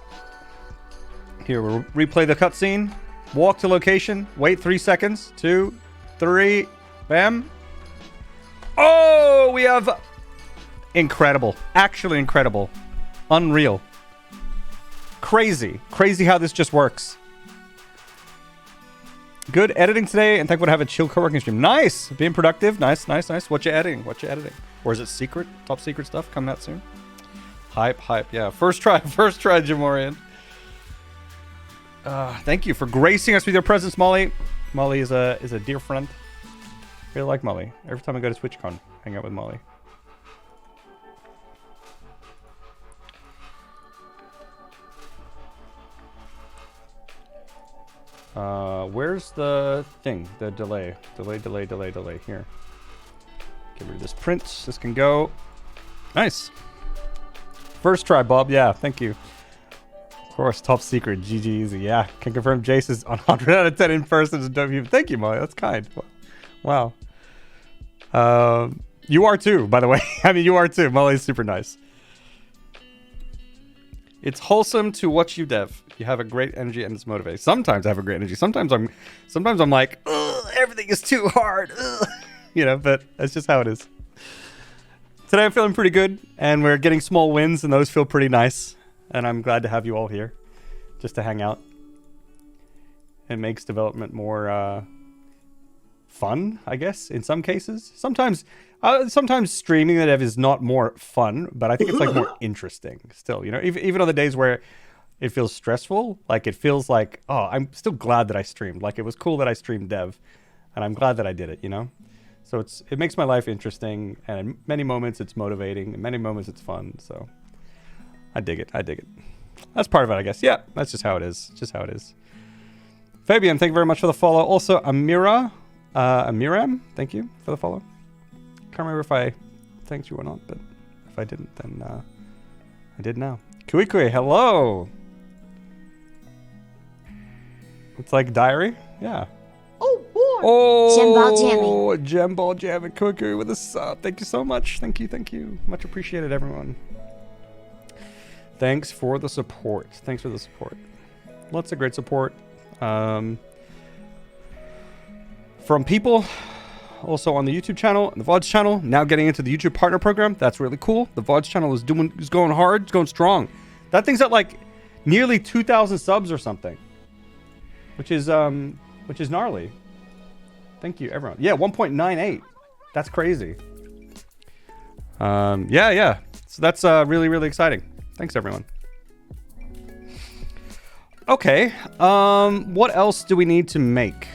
Here, we'll replay the cutscene. Walk to location. Wait 3 seconds. 2, 3. Bam. Oh, we have... Incredible. Actually incredible. Unreal. Crazy. Crazy how this just works. Good editing today, and thankful to have a chill co-working stream. Nice! Being productive. Nice, nice, nice. What you editing? What you editing? Or is it secret? Top secret stuff coming out soon? Hype, hype. Yeah, first try, Jamorian. Thank you for gracing us with your presence, Molly. Molly is a dear friend. Really like Molly. Every time I go to TwitchCon, hang out with Molly. Where's the thing? The delay. Delay. Here. Get rid of this print. This can go. Nice. First try, Bob. Yeah, thank you. Of course, top secret. GG easy. Yeah, can confirm Jace is on 100 out of 10 in person. Thank you, Molly. That's kind. Wow. You are too, by the way. I mean, you are too. Molly's super nice. It's wholesome to watch you dev. You have a great energy and it's motivating. Sometimes I have a great energy. Sometimes I'm like, ugh, everything is too hard. Ugh. You know, but that's just how it is. Today I'm feeling pretty good, and we're getting small wins, and those feel pretty nice. And I'm glad to have you all here, just to hang out. It makes development more fun, I guess, in some cases. Sometimes streaming the dev is not more fun, but I think it's like more interesting still. You know, even on the days where it feels stressful, like it feels like, oh, I'm still glad that I streamed. Like it was cool that I streamed dev, and I'm glad that I did it. You know. So it makes my life interesting, and in many moments it's motivating, in many moments it's fun. So I dig it. That's part of it, I guess. Yeah, that's just how it is. Fabian, thank you very much for the follow. Also, Amiram, thank you for the follow. Can't remember if I thanked you or not, but if I didn't, then I did now. Kui, hello. It's like diary, yeah. Oh, Gemball jamming Cuckoo with a sub. Thank you so much. Thank you. Much appreciated, everyone. Thanks for the support. Lots of great support. From people also on the YouTube channel and the VODs channel. Now getting into the YouTube partner program. That's really cool. The VODs channel is going hard. It's going strong. That thing's at like nearly 2,000 subs or something, which is gnarly. Thank you, everyone. Yeah, 1.98. That's crazy. Yeah. So that's really, really exciting. Thanks, everyone. Okay. What else do we need to make?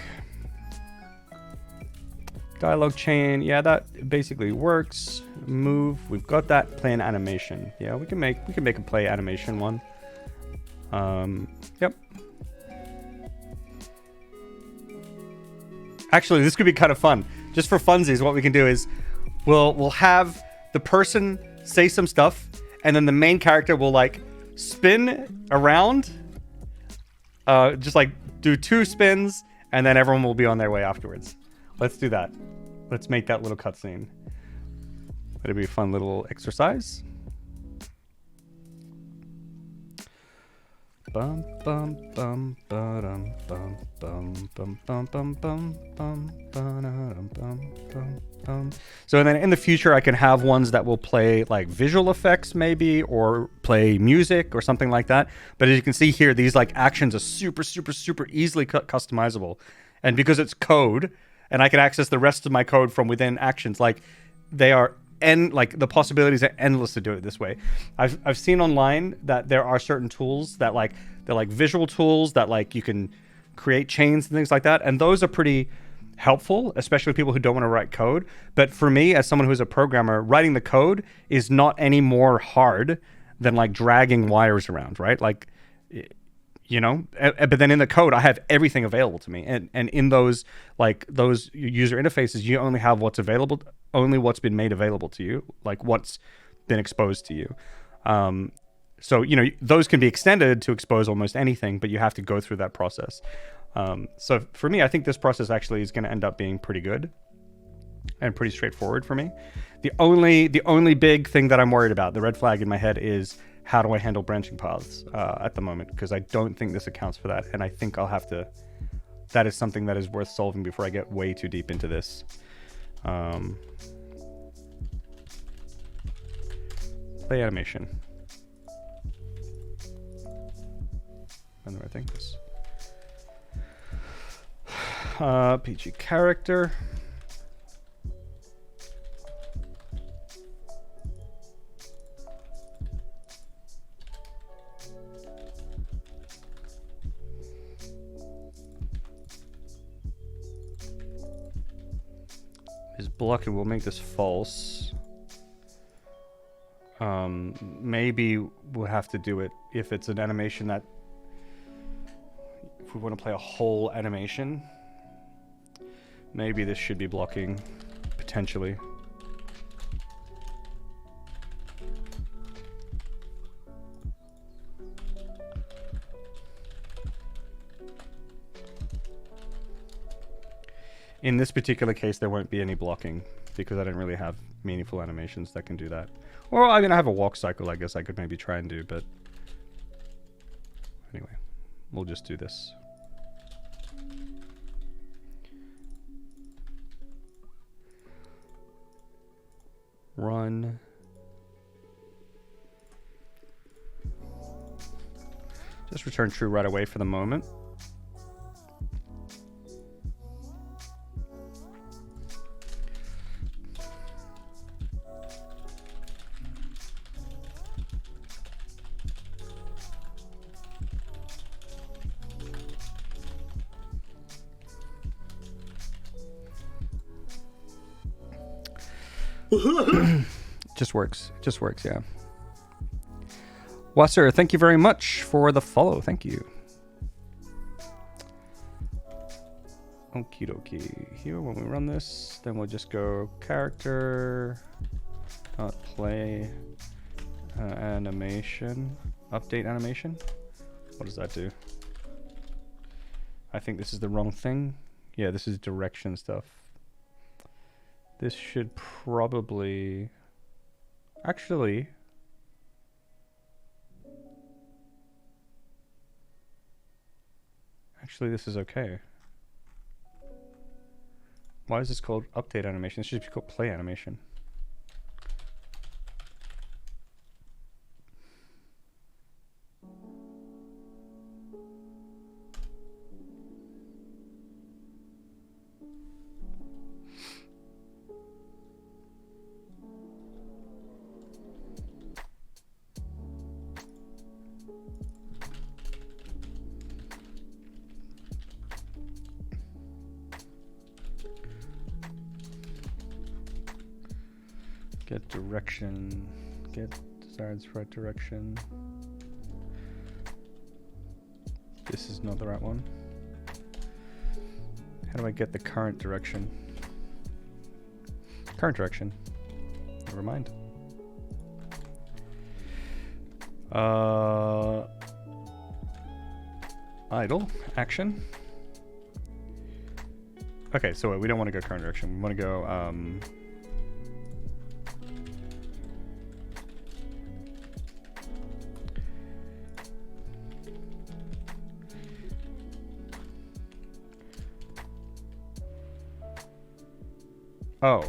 Dialogue chain. Yeah, that basically works. Move. We've got that. Play an animation. Yeah, we can make a play animation one. Yep. Actually, this could be kind of fun. Just for funsies, what we can do is we'll have the person say some stuff, and then the main character will like spin around, just like do 2 spins, and then everyone will be on their way afterwards. Let's do that. Let's make that little cutscene. It'll be a fun little exercise. Bum bum bum ba-dum bum bum bum bum bum bum bum ba-dum bum bum bum. So then in the future I can have ones that will play like visual effects maybe, or play music or something like that. But as you can see here, these like actions are super easily customizable. And because it's code and I can access the rest of my code from within actions, like they are like the possibilities are endless to do it this way. I've seen online that there are certain tools that like they're like visual tools that like you can create chains and things like that, and those are pretty helpful, especially people who don't want to write code. But for me, as someone who's a programmer, writing the code is not any more hard than like dragging wires around, right? Like, you know, but then in the code I have everything available to me, and in those like those user interfaces you only have what's available, only what's been made available to you, like what's been exposed to you. So, those can be extended to expose almost anything, but you have to go through that process. So for me, I think this process actually is going to end up being pretty good and pretty straightforward for me. The only big thing that I'm worried about, the red flag in my head, is how do I handle branching paths at the moment, because I don't think this accounts for that, and I think I'll have to. That is something that is worth solving before I get way too deep into this. Play animation. And the right thing is PG character. Is blocking. We'll make this false. Maybe we'll have to do it if it's an animation that, if we want to play a whole animation, maybe this should be blocking, potentially. In this particular case, there won't be any blocking because I don't really have meaningful animations that can do that. Or, I mean, I have a walk cycle, I guess I could maybe try and do, but anyway, we'll just do this. Run. Just return true right away for the moment. Just works, yeah. Wasser, thank you very much for the follow. Thank you. Okie dokie. Here, when we run this, then we'll just go character, play, animation, update animation. What does that do? I think this is the wrong thing. Yeah, this is direction stuff. This should probably... Actually... this is okay. Why is this called update animation? This should be called play animation. Get direction, get desired sprite direction. This is not the right one. How do I get the current direction? Current direction. Never mind. Idle, action. Okay, so we don't want to go current direction. We want to go, oh.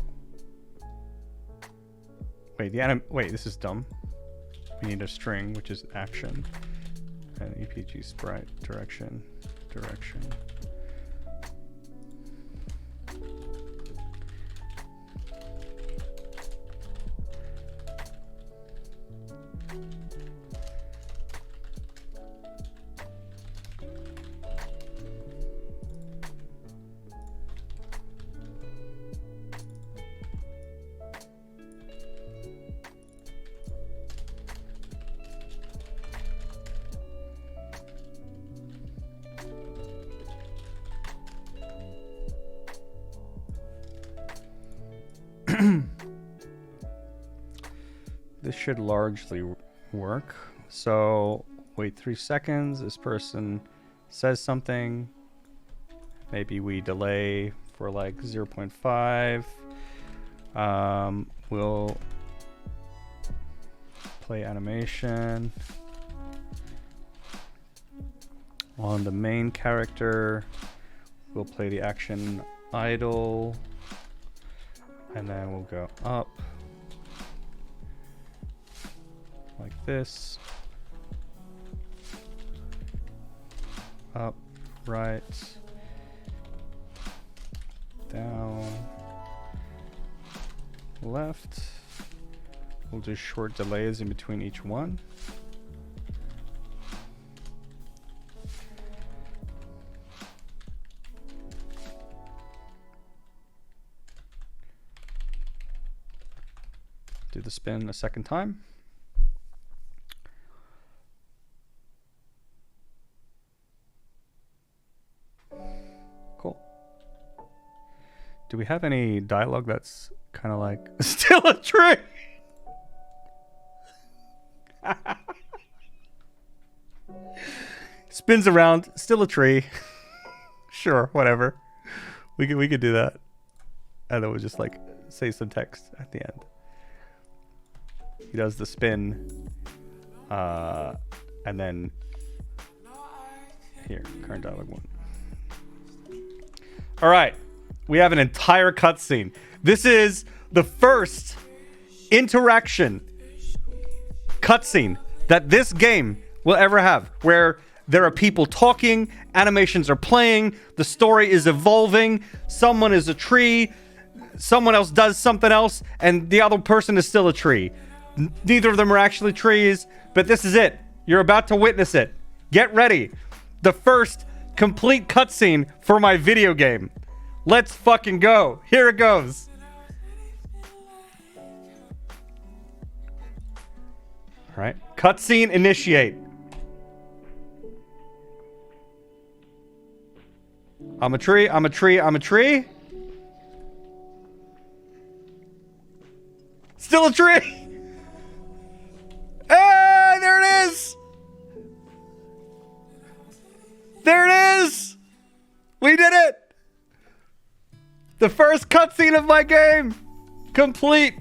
Wait, this is dumb. We need a string, which is action. And EPG sprite, direction. This should largely work. So wait 3 seconds. This person says something. Maybe we delay for like 0.5. We'll play animation on the main character. We'll play the action idle, and then we'll go up like this, up, right, down, left. We'll do short delays in between each one. Do the spin a second time. Cool. Do we have any dialogue that's kind of like still a tree? Spins around, still a tree. Sure, whatever. We could do that. And then we'll just like say some text at the end. He does the spin, and then here, current dialogue 1. All right, we have an entire cutscene. This is the first interaction cutscene that this game will ever have, where there are people talking, animations are playing, the story is evolving, someone is a tree, someone else does something else, and the other person is still a tree. Neither of them are actually trees, but this is it. You're about to witness it. Get ready. The first complete cutscene for my video game. Let's fucking go. Here it goes. All right. Cutscene initiate. I'm a tree. I'm a tree. I'm a tree. Still a tree. Hey, there it is! There it is! We did it! The first cutscene of my game! Complete!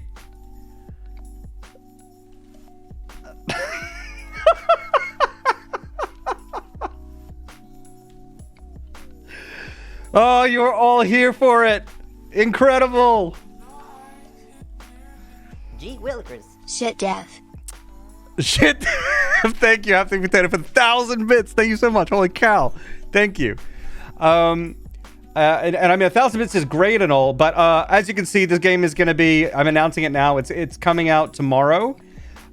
Oh, you're all here for it! Incredible! Gee willikers. Shit, Dev. Shit. Thank you, Haptic Potato, for 1,000 bits. Thank you so much. Holy cow. Thank you. And I mean, 1,000 bits is great and all, but as you can see, this game is going to be, I'm announcing it now, it's coming out tomorrow,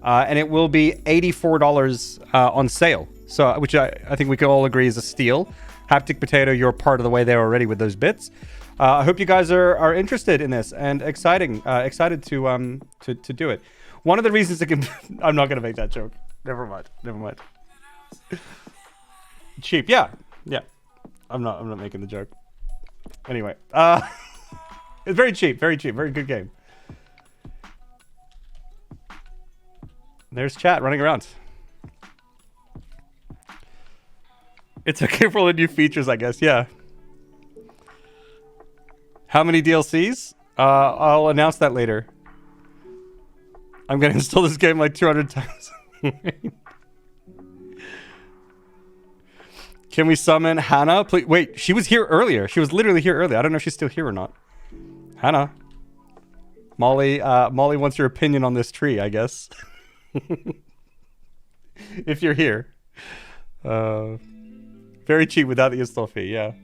and it will be $84 on sale. So, which I think we can all agree is a steal. Haptic Potato, you're part of the way there already with those bits. I hope you guys are interested in this and excited to do it. One of the reasons it can... I'm not going to make that joke. Never mind. Cheap. Yeah. I'm not making the joke. Anyway. It's very cheap. Very good game. There's chat running around. It's okay for all the new features, I guess. Yeah. How many DLCs? I'll announce that later. I'm going to install this game like 200 times. Can we summon Hannah? Please. Wait, she was here earlier. She was literally here earlier. I don't know if she's still here or not. Hannah. Molly wants your opinion on this tree, I guess. If you're here. Very cheap without the install fee, yeah.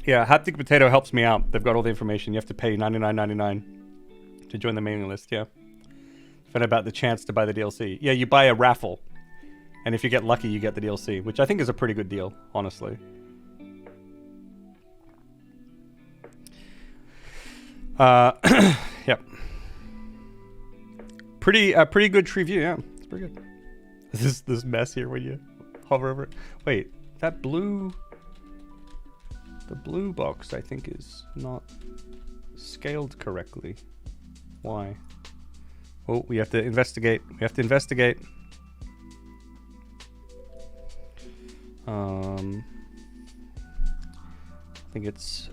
Yeah, Haptic Potato helps me out. They've got all the information. You have to pay $99.99 to join the mailing list, yeah. Find about the chance to buy the DLC. Yeah, you buy a raffle. And if you get lucky, you get the DLC, which I think is a pretty good deal, honestly. Yep. Pretty good tree view, yeah. It's pretty good. This mess here when you hover over it. Wait, that blue... The blue box, I think, is not scaled correctly. Why? Oh, we have to investigate. We have to investigate. I think it's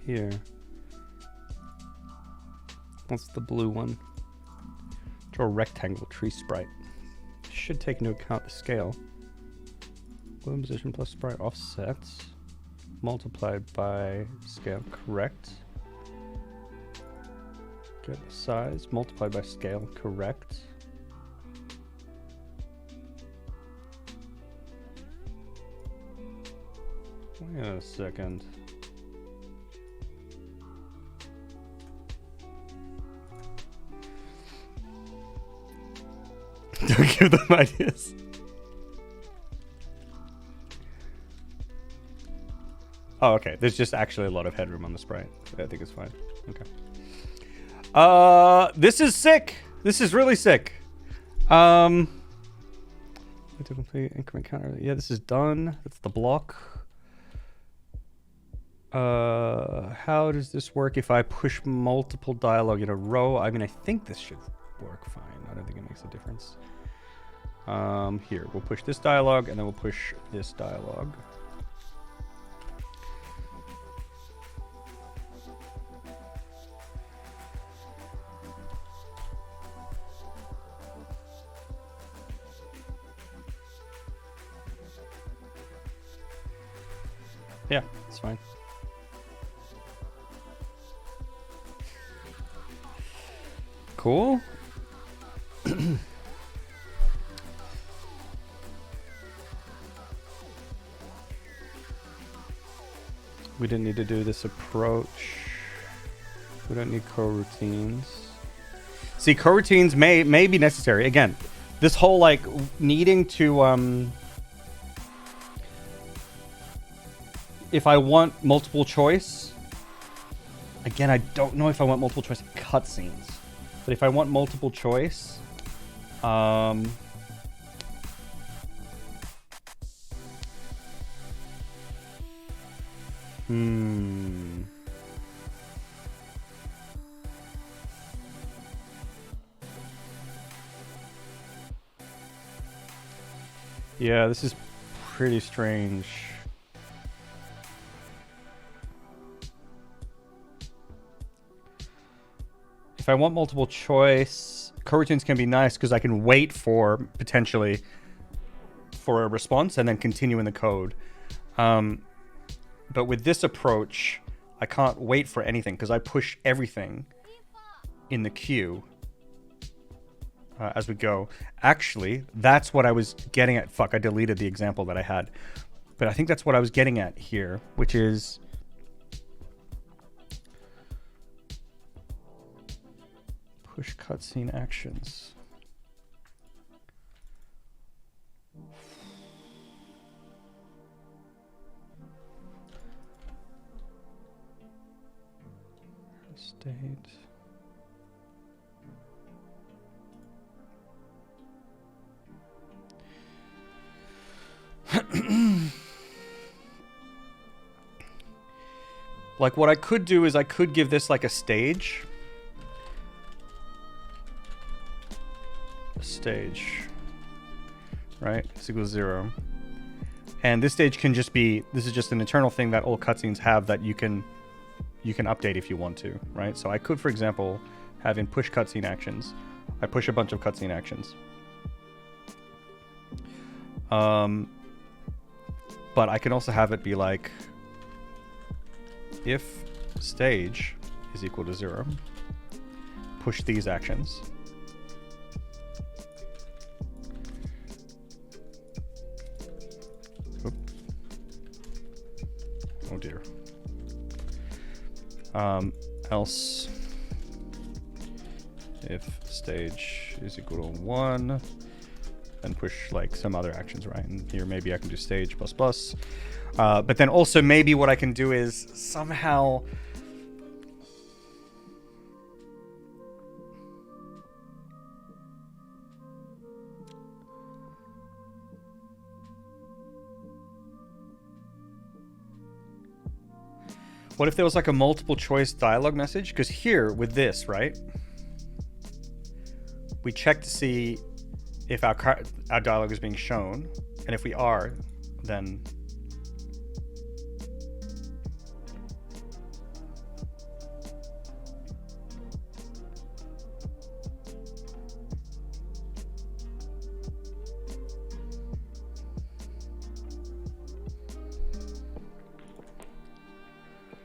here. What's the blue one? Draw a rectangle tree sprite. Should take into account the scale. Bloom position plus sprite offsets multiplied by scale, correct. Get the size multiplied by scale, correct. Wait a second. Don't give them ideas. Oh, okay. There's just actually a lot of headroom on the sprite. I think it's fine. Okay. This is sick. This is really sick. To complete increment counter. Yeah, this is done. That's the block. How does this work if I push multiple dialogue in a row? I mean, I think this should work fine. I don't think it makes a difference. Here, we'll push this dialogue and then we'll push this dialogue. Yeah, it's fine. Cool. We didn't need to do this approach. We don't need coroutines. See, coroutines may be necessary. Again, this whole like needing to if I want multiple choice, again, I don't know if I want multiple choice cutscenes, but if I want multiple choice, Yeah, this is pretty strange. If I want multiple choice, coroutines can be nice because I can wait for, potentially, for a response and then continue in the code. But with this approach, I can't wait for anything because I push everything in the queue as we go. Actually, that's what I was getting at. Fuck, I deleted the example that I had. But I think that's what I was getting at here, which is... push cutscene actions. State. Like what I could do is I could give this like a stage. Stage, right? This equals 0. And this stage can just be, this is just an internal thing that all cutscenes have that you can update if you want to, right? So I could, for example, have in push cutscene actions, I push a bunch of cutscene actions. But I can also have it be like, if stage is equal to 0, push these actions. Oh dear. Else, if stage is equal to 1, then push like some other actions, right? And here maybe I can do stage plus plus. But then also maybe what I can do is somehow... What if there was like a multiple choice dialogue message? Because here with this, right? We check to see if our dialogue is being shown, and if we are, then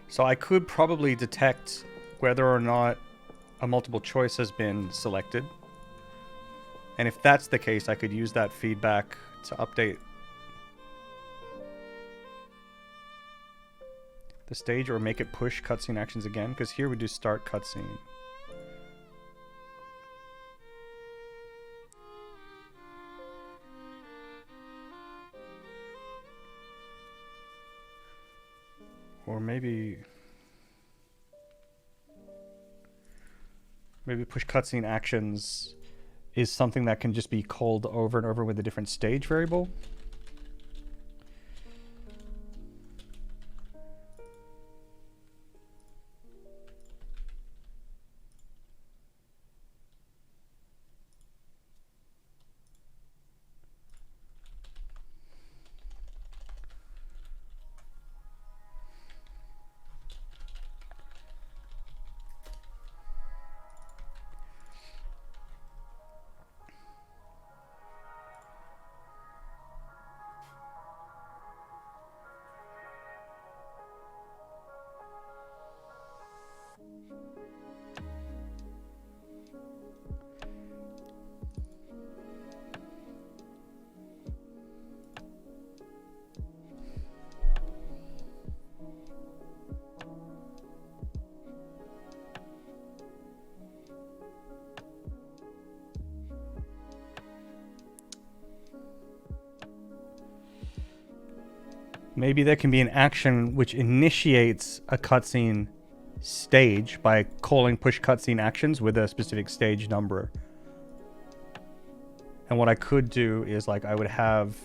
so I could probably detect whether or not a multiple choice has been selected. And if that's the case, I could use that feedback to update the stage or make it push cutscene actions again. Because here we do start cutscene. Or maybe push cutscene actions is something that can just be called over and over with a different stage variable. Maybe there can be an action which initiates a cutscene stage by calling push cutscene actions with a specific stage number. And what I could do is like I would have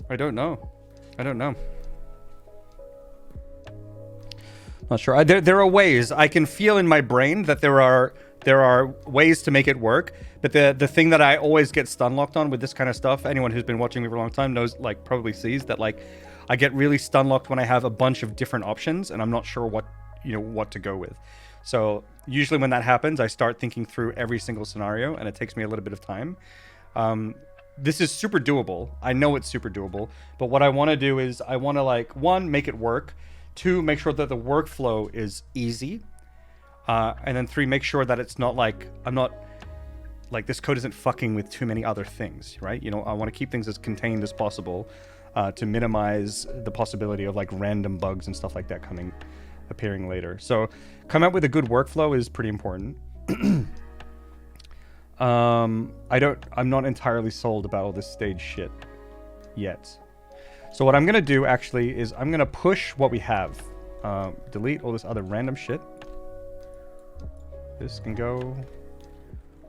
I don't know. Not sure. There are ways. I can feel in my brain that there are ways to make it work. But the thing that I always get stun locked on with this kind of stuff, anyone who's been watching me for a long time knows, like, probably sees that, like, I get really stun locked when I have a bunch of different options and I'm not sure what to go with. So usually when that happens, I start thinking through every single scenario and it takes me a little bit of time. This is super doable. I know it's super doable, but what I want to do is I want to, like, one, make it work, two, make sure that the workflow is easy, and then three, make sure that it's not like I'm not like this code isn't fucking with too many other things, right? You know, I want to keep things as contained as possible to minimize the possibility of like random bugs and stuff like that appearing later. So come up with a good workflow is pretty important. I'm not entirely sold about all this stage shit yet. So what I'm gonna do actually is I'm gonna push what we have. Delete all this other random shit. This can go.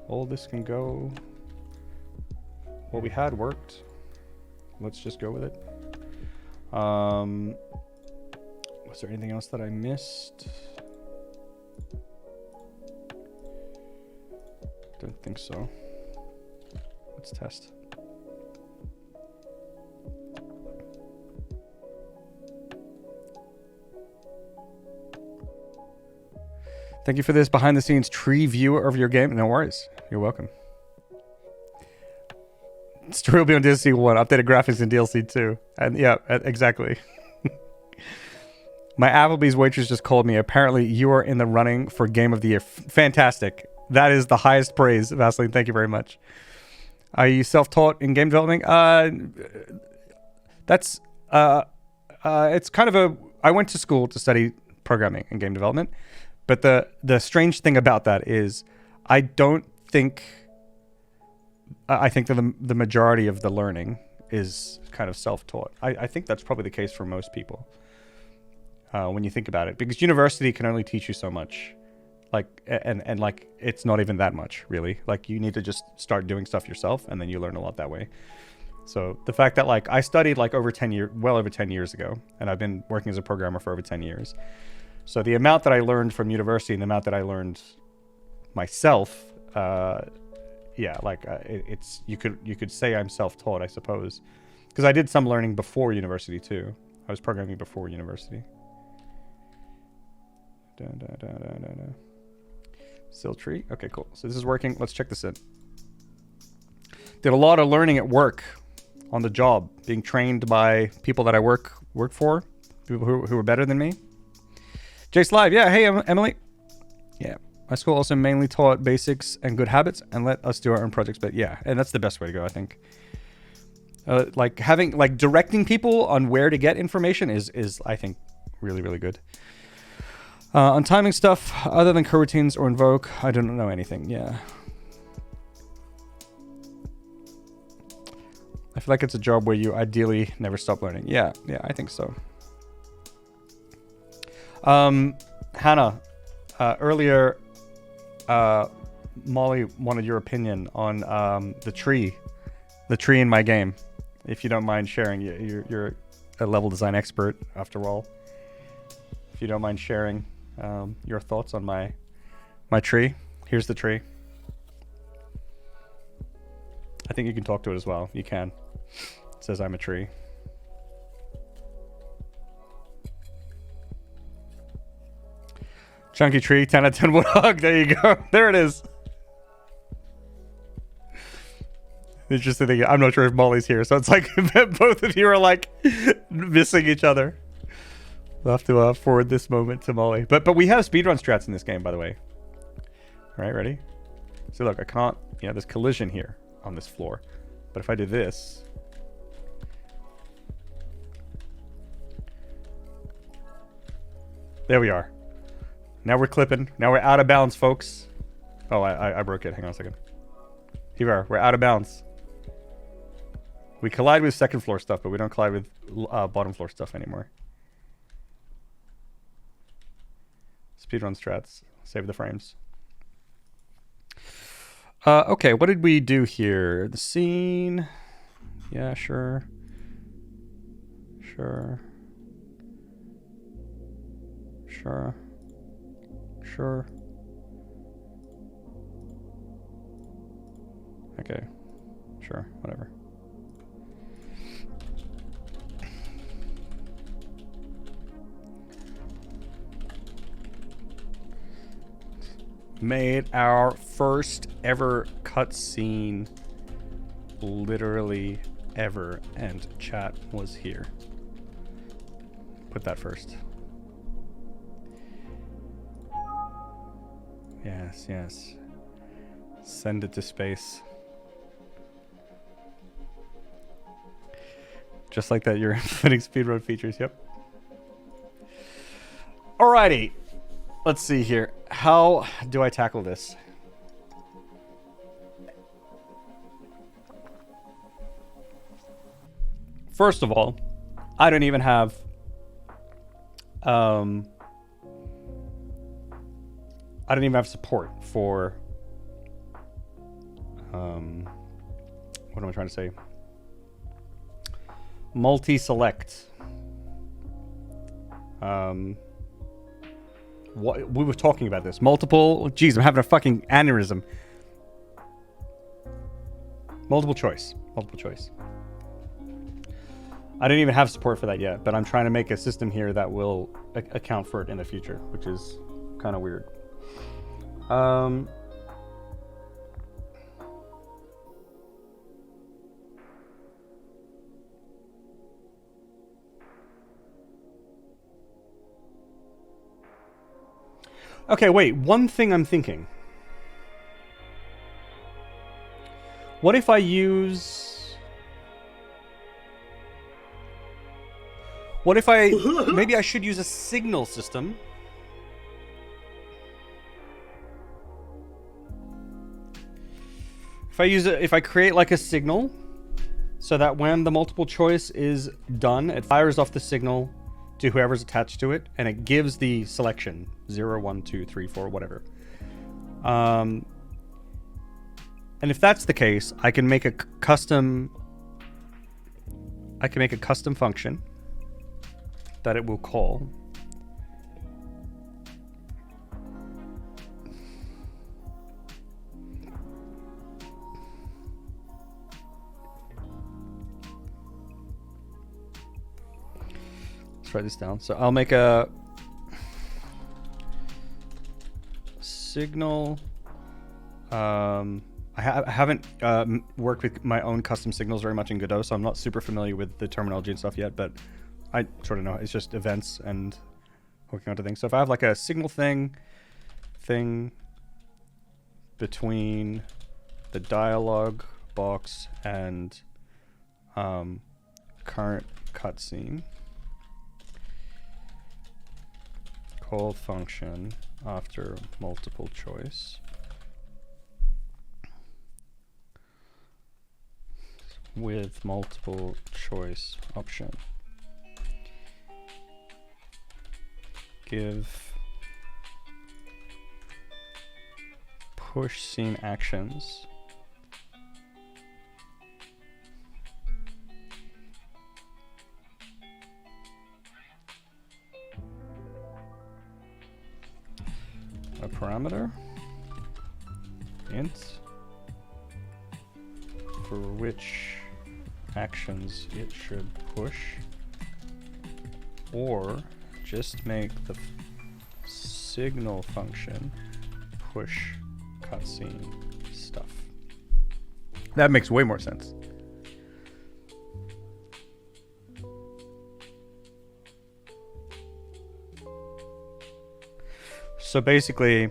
All this can go. What we had worked. Let's just go with it. Was there anything else that I missed? Don't think so. Let's test. Thank you for this behind the scenes tree view of your game. No worries. You're welcome. Story will be on DLC 1, updated graphics in DLC 2. And yeah, exactly. My Applebee's waitress just called me. Apparently you are in the running for Game of the Year. Fantastic. That is the highest praise, Vaseline. Thank you very much. Are you self-taught in game developing? It's kind of I went to school to study programming and game development, but the strange thing about that is I think that the majority of the learning is kind of self-taught. I think that's probably the case for most people. When you think about it, because university can only teach you so much, like, and like, it's not even that much, really. Like, you need to just start doing stuff yourself, and then you learn a lot that way. So the fact that, like, I studied like well over 10 years ago, and I've been working as a programmer for over 10 years. So the amount that I learned from university and the amount that I learned myself, it's you could say I'm self-taught, I suppose, because I did some learning before university too. I was programming before university. Still tree. Okay, cool. So this is working. Let's check this in. Did a lot of learning at work, on the job, being trained by people that I work for, people who are better than me. Jace Live. Yeah. Hey, Emily. Yeah. My school also mainly taught basics and good habits and let us do our own projects. But yeah, and that's the best way to go, I think. Like directing people on where to get information is I think really, really good. On timing stuff, other than coroutines or invoke, I don't know anything. Yeah. I feel like it's a job where you ideally never stop learning. Yeah, I think so. Hannah, earlier, Molly wanted your opinion on the tree in my game. If you don't mind sharing, you're a level design expert after all. If you don't mind sharing your thoughts on my tree. Here's the tree. I think you can talk to it as well. You can. It says I'm a tree. Chunky tree, 10 out of 10 woodhog. There you go. There it is. It's just the thing. I'm not sure if Molly's here, so it's like both of you are like missing each other. We'll have to forward this moment to Molly. But we have speedrun strats in this game, by the way. All right, ready? So look, I can't, there's collision here on this floor. But if I do this, there we are. Now we're clipping. Now we're out of bounds, folks. Oh, I broke it. Hang on a second. Here we are. We're out of bounds. We collide with second floor stuff, but we don't collide with bottom floor stuff anymore. Speedrun strats. Save the frames. Okay, what did we do here? The scene. Yeah, sure. Sure. Okay. Sure, whatever. Made our first ever cutscene, literally ever, and chat was here. Put that first. Yes. Send it to space. Just like that, you're inputting speedrun features. Yep. Alrighty. Let's see here. How do I tackle this? First of all, I don't even have support for what am I trying to say? Multi-select. What we were talking about this. Multiple. Geez, I'm having a fucking aneurysm. Multiple choice. I don't even have support for that yet, but I'm trying to make a system here that will account for it in the future, which is kind of weird. Okay, wait. One thing I'm thinking. What if I use... What if I... Maybe I should use a signal system. If I create like a signal so that when the multiple choice is done, it fires off the signal to whoever's attached to it, and it gives the selection 0, 1, 2, 3, 4, whatever. And if that's the case, I can make a custom function that it will call. Let's write this down. So I'll make a signal. I haven't worked with my own custom signals very much in Godot, so I'm not super familiar with the terminology and stuff yet, but I sort of know it's just events and hooking onto things. So if I have like a signal thing between the dialog box and current cutscene, call function after multiple choice with multiple choice option. Give push scene actions a parameter int for which actions it should push, or just make the signal function push cutscene stuff. That makes way more sense. So basically,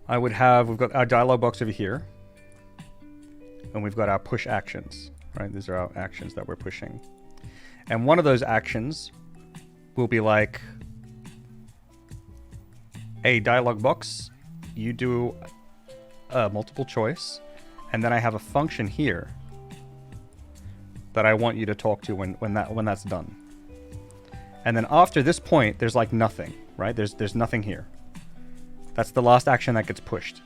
we've got our dialog box over here, and we've got our push actions, right? These are our actions that we're pushing. And one of those actions will be like a dialog box, you do a multiple choice, and then I have a function here that I want you to talk to when that's done. And then after this point, there's like nothing, right? There's nothing here. That's the last action that gets pushed.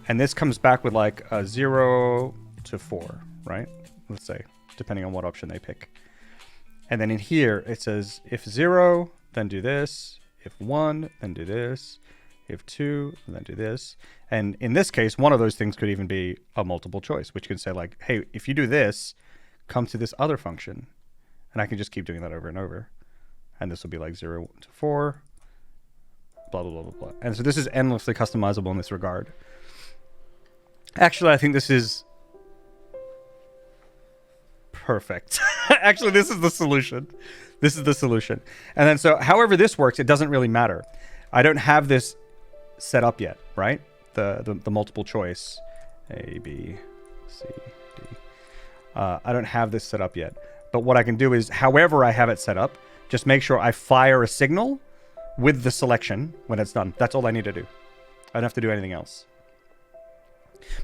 And this comes back with like a 0 to 4, right? Let's say, depending on what option they pick. And then in here, it says, if 0, then do this. If 1, then do this. If 2, then do this. And in this case, one of those things could even be a multiple choice, which could say like, hey, if you do this, come to this other function. And I can just keep doing that over and over. And this will be like 0 to 4. Blah, blah, blah, blah, blah. And so this is endlessly customizable in this regard. Actually, I think this is perfect. Actually, this is the solution. This is the solution. And then so however this works, it doesn't really matter. I don't have this set up yet, right? The multiple choice. A, B, C, D. I don't have this set up yet. But what I can do is, however I have it set up, just make sure I fire a signal with the selection when it's done. That's all I need to do. I don't have to do anything else.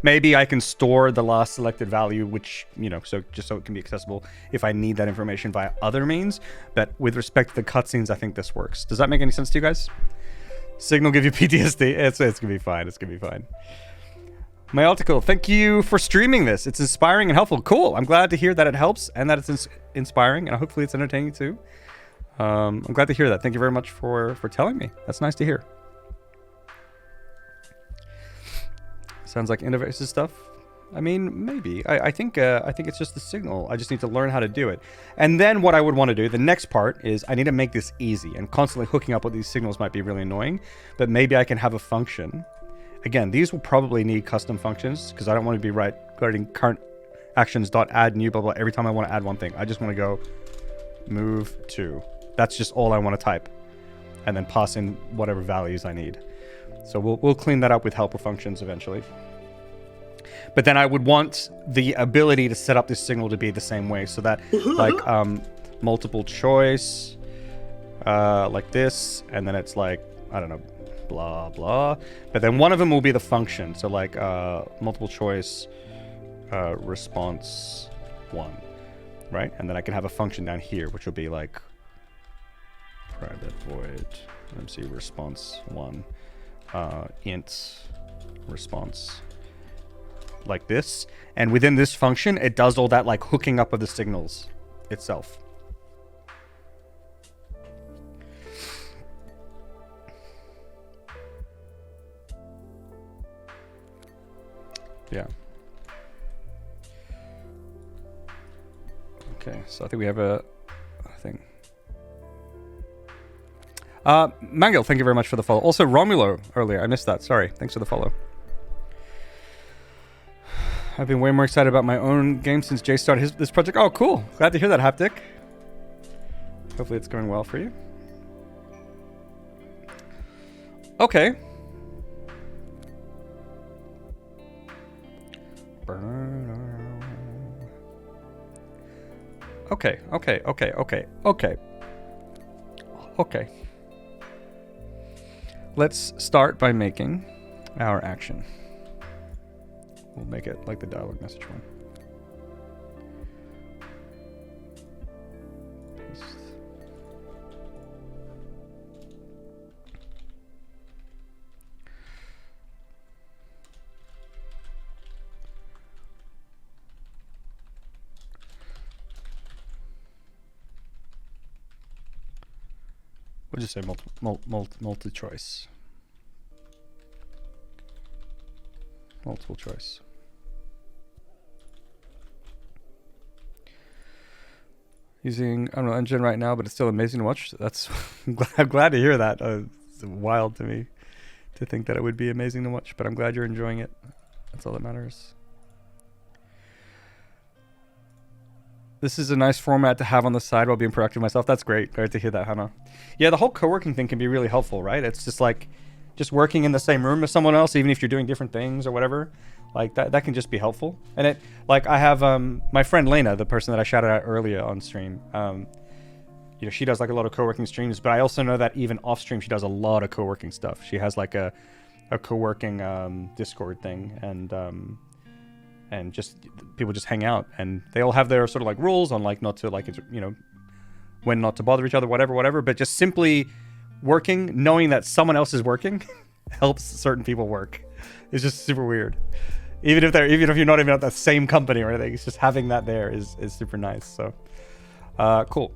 Maybe I can store the last selected value, which, so just so it can be accessible if I need that information via other means. But with respect to the cutscenes, I think this works. Does that make any sense to you guys? Signal give you PTSD. It's gonna be fine. It's gonna be fine. My article, thank you for streaming this. It's inspiring and helpful. Cool. I'm glad to hear that it helps and that it's inspiring, and hopefully it's entertaining too. I'm glad to hear that. Thank you very much for telling me. That's nice to hear. Sounds like innovative stuff. I mean, maybe. I think it's just the signal. I just need to learn how to do it. And then what I would want to do, the next part is I need to make this easy, and constantly hooking up with these signals might be really annoying, but maybe I can have a function. Again, these will probably need custom functions because I don't want to be writing current actions.add new blah blah every time I want to add one thing. I just want to go move to. That's just all I want to type, and then pass in whatever values I need. So we'll clean that up with helper functions eventually. But then I would want the ability to set up this signal to be the same way, so that like multiple choice, like this, and then it's like, I don't know, blah, blah. But then one of them will be the function. So like multiple choice response 1, right? And then I can have a function down here, which will be like private void MC response 1 int response, like this. And within this function, it does all that like hooking up of the signals itself. Yeah. Okay, so I think we have a thing. Mangel, thank you very much for the follow. Also, Romulo earlier, I missed that. Sorry. Thanks for the follow. I've been way more excited about my own game since Jace started this project. Oh, cool. Glad to hear that, Haptic. Hopefully it's going well for you. Okay. Okay. Let's start by making our action. We'll make it like the dialogue message one. Paste. We'll just say multi-choice. Multiple choice. Using Unreal Engine right now, but it's still amazing to watch. That's I'm glad to hear that. It's wild to me to think that it would be amazing to watch, but I'm glad you're enjoying it. That's all that matters. This is a nice format to have on the side while being productive myself. That's great. Great to hear that, Hannah. Yeah, the whole co-working thing can be really helpful, right? It's just like just working in the same room as someone else, even if you're doing different things or whatever. Like that can just be helpful. And it, like I have my friend Lena, the person that I shouted out earlier on stream. You know, she does like a lot of co-working streams, but I also know that even off stream, she does a lot of co-working stuff. She has like a co-working Discord thing, and just people just hang out, and they all have their sort of like rules on like not to like, you know, when not to bother each other, whatever. But just simply working, knowing that someone else is working, helps certain people work. It's just super weird. Even if you're not even at the same company or anything, it's just having that there is super nice. So, cool.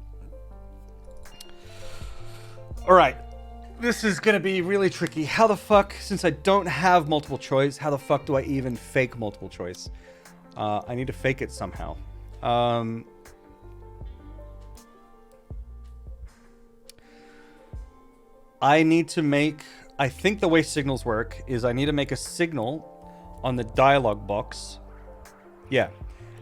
All right, this is gonna be really tricky. How the fuck, since I don't have multiple choice, how the fuck do I even fake multiple choice? I need to fake it somehow. I need to make, I think the way signals work is I need to make a signal on the dialog box. Yeah.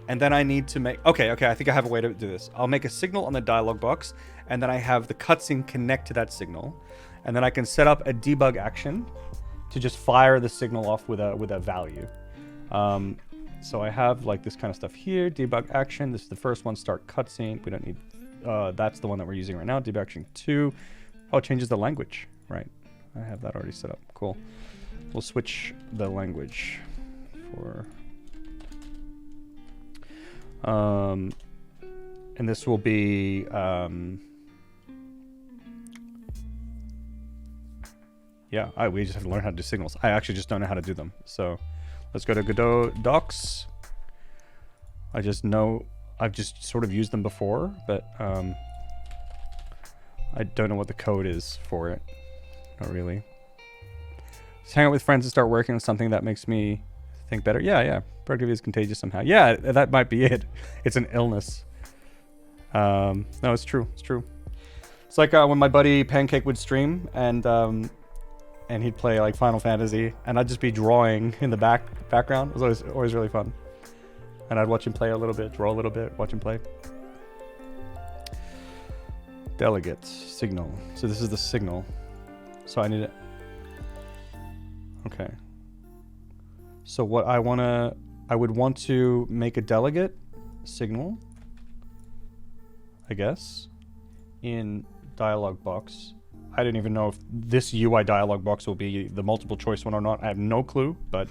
And then I need to make, okay, I think I have a way to do this. I'll make a signal on the dialog box, and then I have the cutscene connect to that signal. And then I can set up a debug action to just fire the signal off with a value. So I have like this kind of stuff here, debug action. This is the first one, start cutscene. We don't need, that's the one that we're using right now, debug action 2. Oh, it changes the language, right? I have that already set up, cool. We'll switch the language for, and this will be, yeah, we just have to learn how to do signals. I actually just don't know how to do them. So let's go to Godot docs. I just know, I've just sort of used them before, but I don't know what the code is for it. Not really. Just hang out with friends and start working on something that makes me think better. Yeah. Productivity is contagious somehow. Yeah, that might be it. It's an illness. No, it's true. It's true. It's like when my buddy Pancake would stream and he'd play like Final Fantasy, and I'd just be drawing in the background. It was always really fun. And I'd watch him play a little bit, draw a little bit, watch him play. Delegate signal. So this is the signal. So I need it. Okay. So what I would want to make a delegate signal, I guess, in dialog box I didn't even know if this UI dialog box will be the multiple choice one or not. I have no clue, but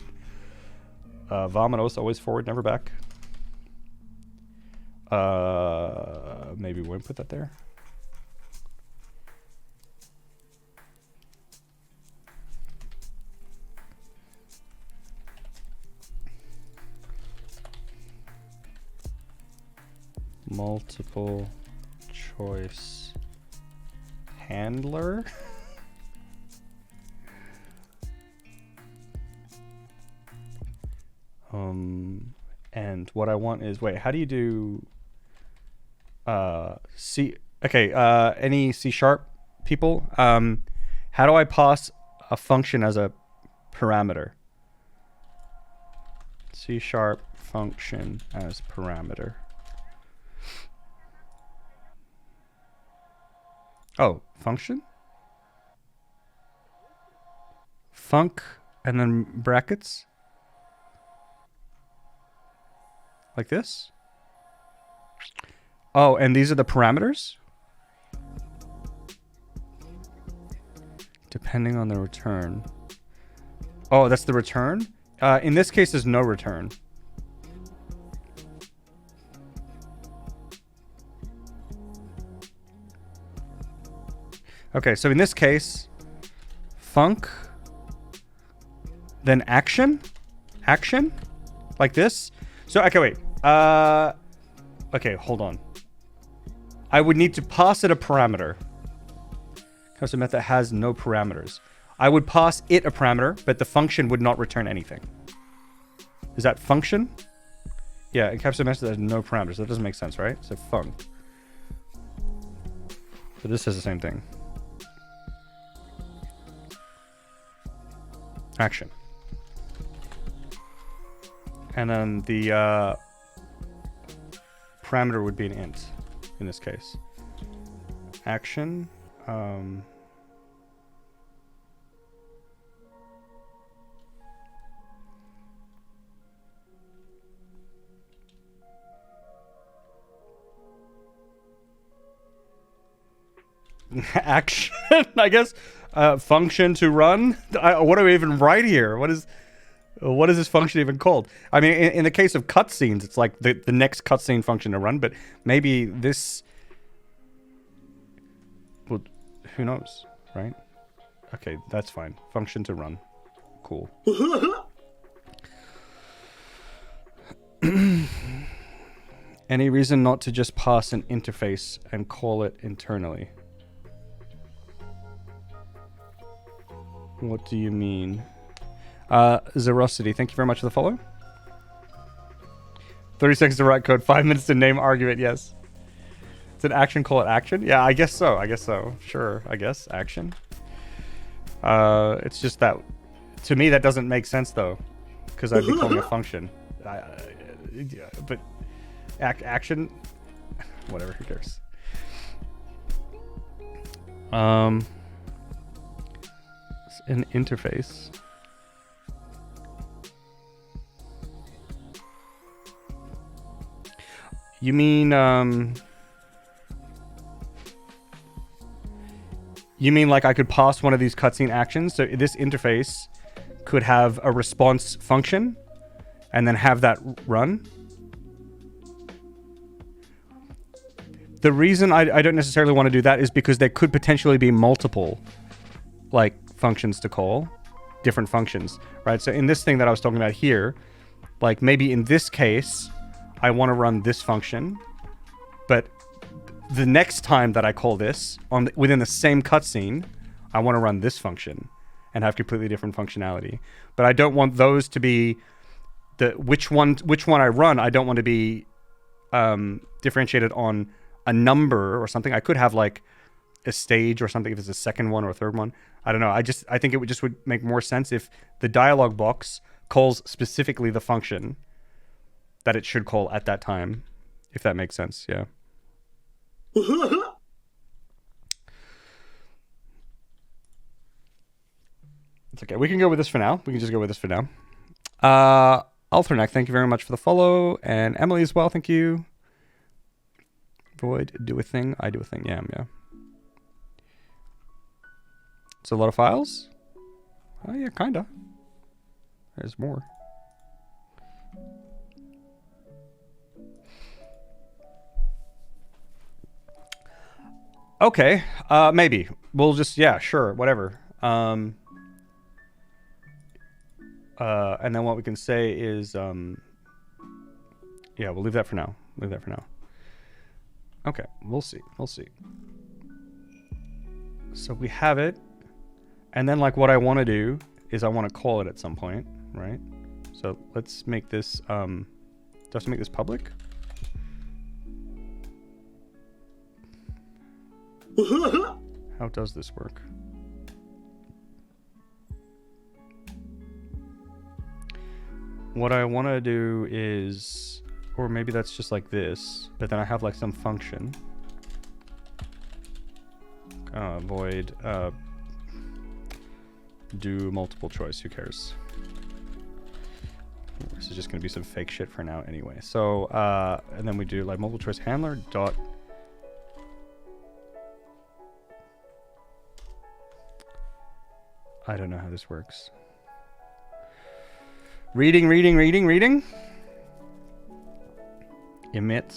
Vamonos, always forward, never back. Maybe we won't put that there. Multiple choice handler. And what I want is, wait, how do you do C? Okay, any C# people? How do I pass a function as a parameter? C# function as parameter. Oh, function? Func and then brackets? Like this? Oh, and these are the parameters? Depending on the return. Oh, that's the return? In this case, there's no return. Okay, so in this case, func, then action, like this. So, okay, wait. Okay, hold on. I would need to pass it a parameter. Custom method has no parameters. I would pass it a parameter, but the function would not return anything. Is that function? Yeah, encapsulate method has no parameters. That doesn't make sense, right? So func. So this is the same thing. Action. And then the parameter would be an int in this case. Action. Action, I guess. Function to run. What do we even write here? What is this function even called? I mean, in the case of cutscenes, it's like the next cutscene function to run, but maybe this... Well, who knows, right? Okay, that's fine. Function to run. Cool. Any reason not to just pass an interface and call it internally? What do you mean? Zerosity, thank you very much for the follow. 30 seconds to write code, 5 minutes to name argument, yes. It's an action, call it action? Yeah, I guess so, Sure, I guess, action. It's just that, to me, that doesn't make sense, though. Because I'd be calling a function. But, action? Whatever, who cares? An interface. You mean like I could pass one of these cutscene actions? So this interface could have a response function and then have that run? The reason I don't necessarily want to do that is because there could potentially be multiple like functions to call, different functions, right? So in this thing that I was talking about here, like maybe in this case, I want to run this function, but the next time that I call this within the same cutscene, I want to run this function and have completely different functionality. But I don't want those to be which one I run. I don't want to be differentiated on a number or something. I could have like a stage or something if it's a second one or a third one. I don't know. I think it would make more sense if the dialog box calls specifically the function that it should call at that time, if that makes sense. Yeah. It's okay. We can go with this for now. We can just go with this for now. Alternac, thank you very much for the follow. And Emily as well, thank you. Void, do a thing. I do a thing. Yeah. It's a lot of files? Oh, yeah, kinda. There's more. Okay, maybe. We'll just, yeah, sure, whatever. And then what we can say is, yeah, we'll leave that for now. Leave that for now. Okay, we'll see. We'll see. So we have it. And then, like, what I want to do is I want to call it at some point, right? So let's make this, do I have to make this public? How does this work? What I want to do is, or maybe that's just like this, but then I have like some function. Void, do multiple choice, who cares? This is just going to be some fake shit for now anyway. So, and then we do like multiple choice handler dot. I don't know how this works. Reading. Emit.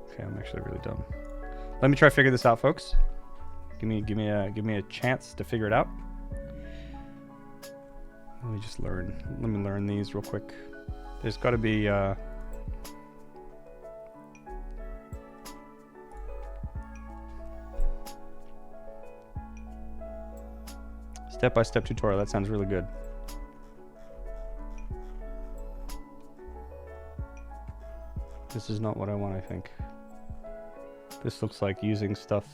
Okay, I'm actually really dumb. Let me try to figure this out, folks. Give me a chance to figure it out. Let me just learn. Let me learn these real quick. There's got to be step-by-step tutorial. That sounds really good. This is not what I want, I think. This looks like using stuff.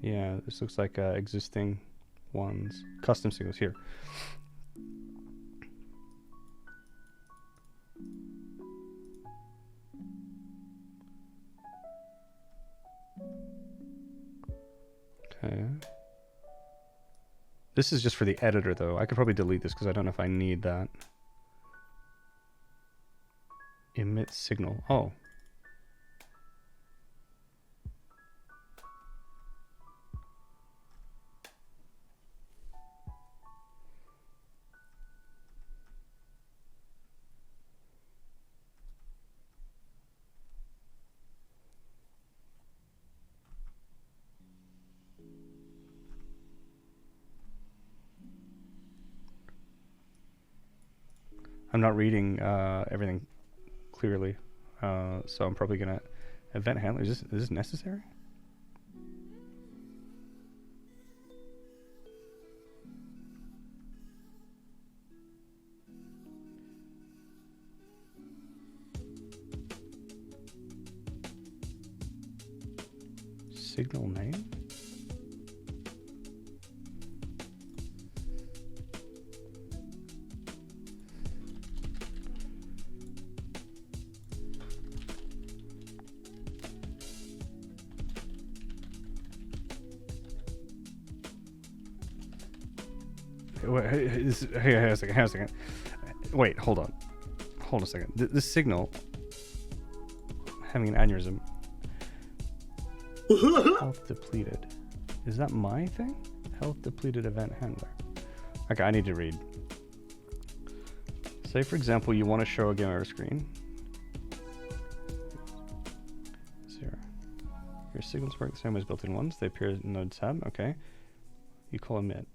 Yeah, this looks like existing ones. Custom signals here. Okay. This is just for the editor, though. I could probably delete this because I don't know if I need that. Emit signal. Oh. I'm not reading everything clearly, so I'm probably gonna event handler. Is this necessary? Signal name. Hang on a second. Wait, hold on. Hold a second. This signal, having an aneurysm, health depleted. Is that my thing? Health depleted event handler. Okay, I need to read. Say, for example, you want to show a game over screen. 0. Your signals work the same as built-in ones. They appear in node tab. Okay. You call emit.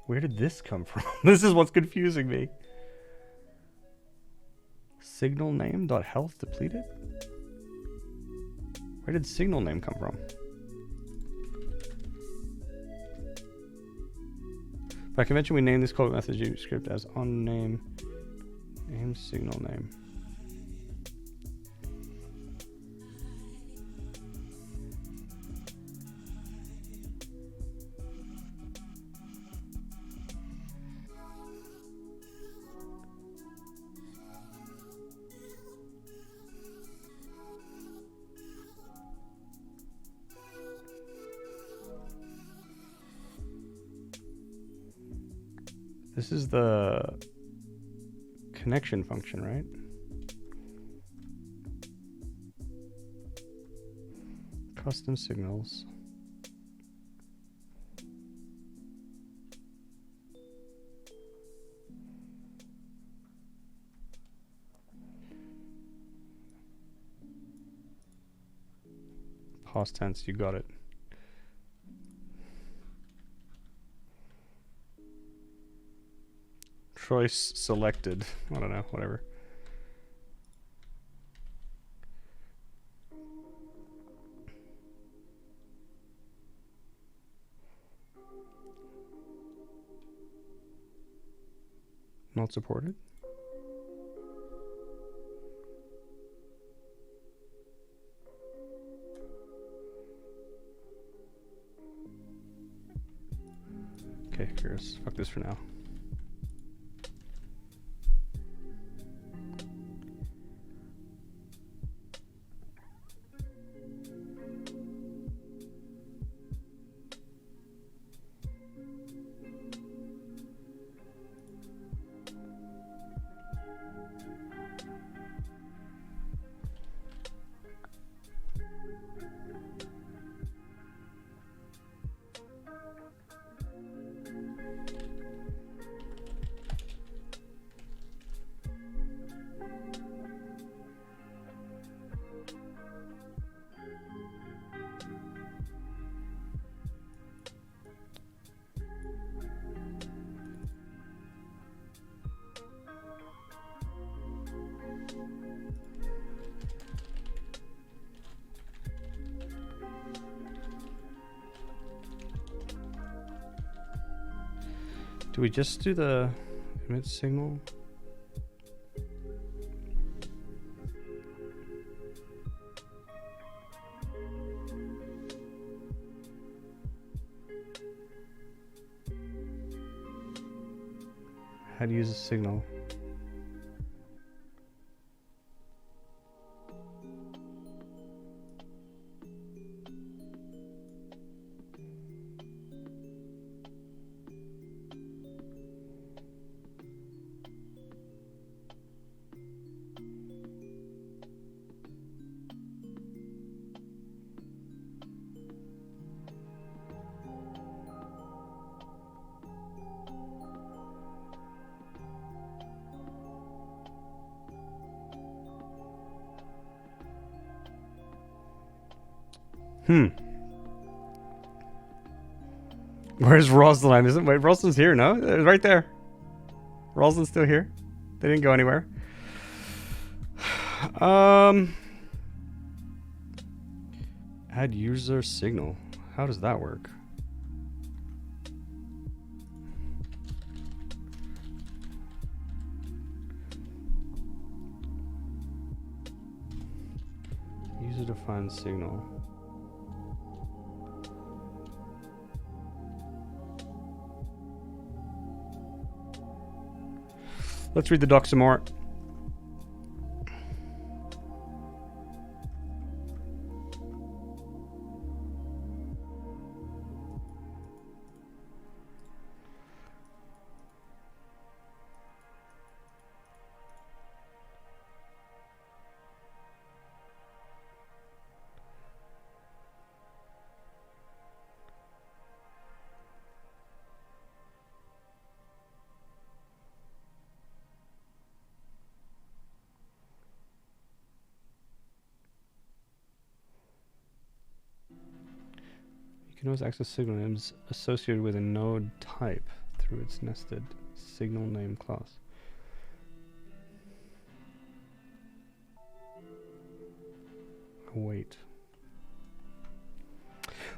Where did this come from? This is what's confusing me. Signal name dot health depleted? Where did signal name come from? By convention, we name this callback message script as on name signal name. This is the connection function, right? Custom signals. Past tense, you got it. Choice selected. I don't know, whatever. Not supported. Okay, here's fuck this for now. Do we just do the emit signal? How to use a signal? Where's Rosalind? Wait, Rosalind's here, no? Right there. Rosalind's still here. They didn't go anywhere. Add user signal. How does that work? User defined signal. Let's read the doc some more. You can always access signal names associated with a node type through its nested signal name class. Wait.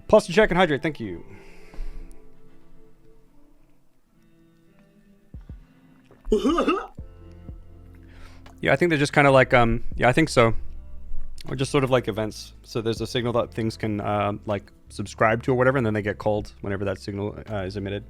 Pause to check and hydrate, thank you. Yeah, I think they're just kind of like, yeah, I think so. Or just sort of like events. So there's a signal that things can like subscribe to or whatever, and then they get called whenever that signal is emitted.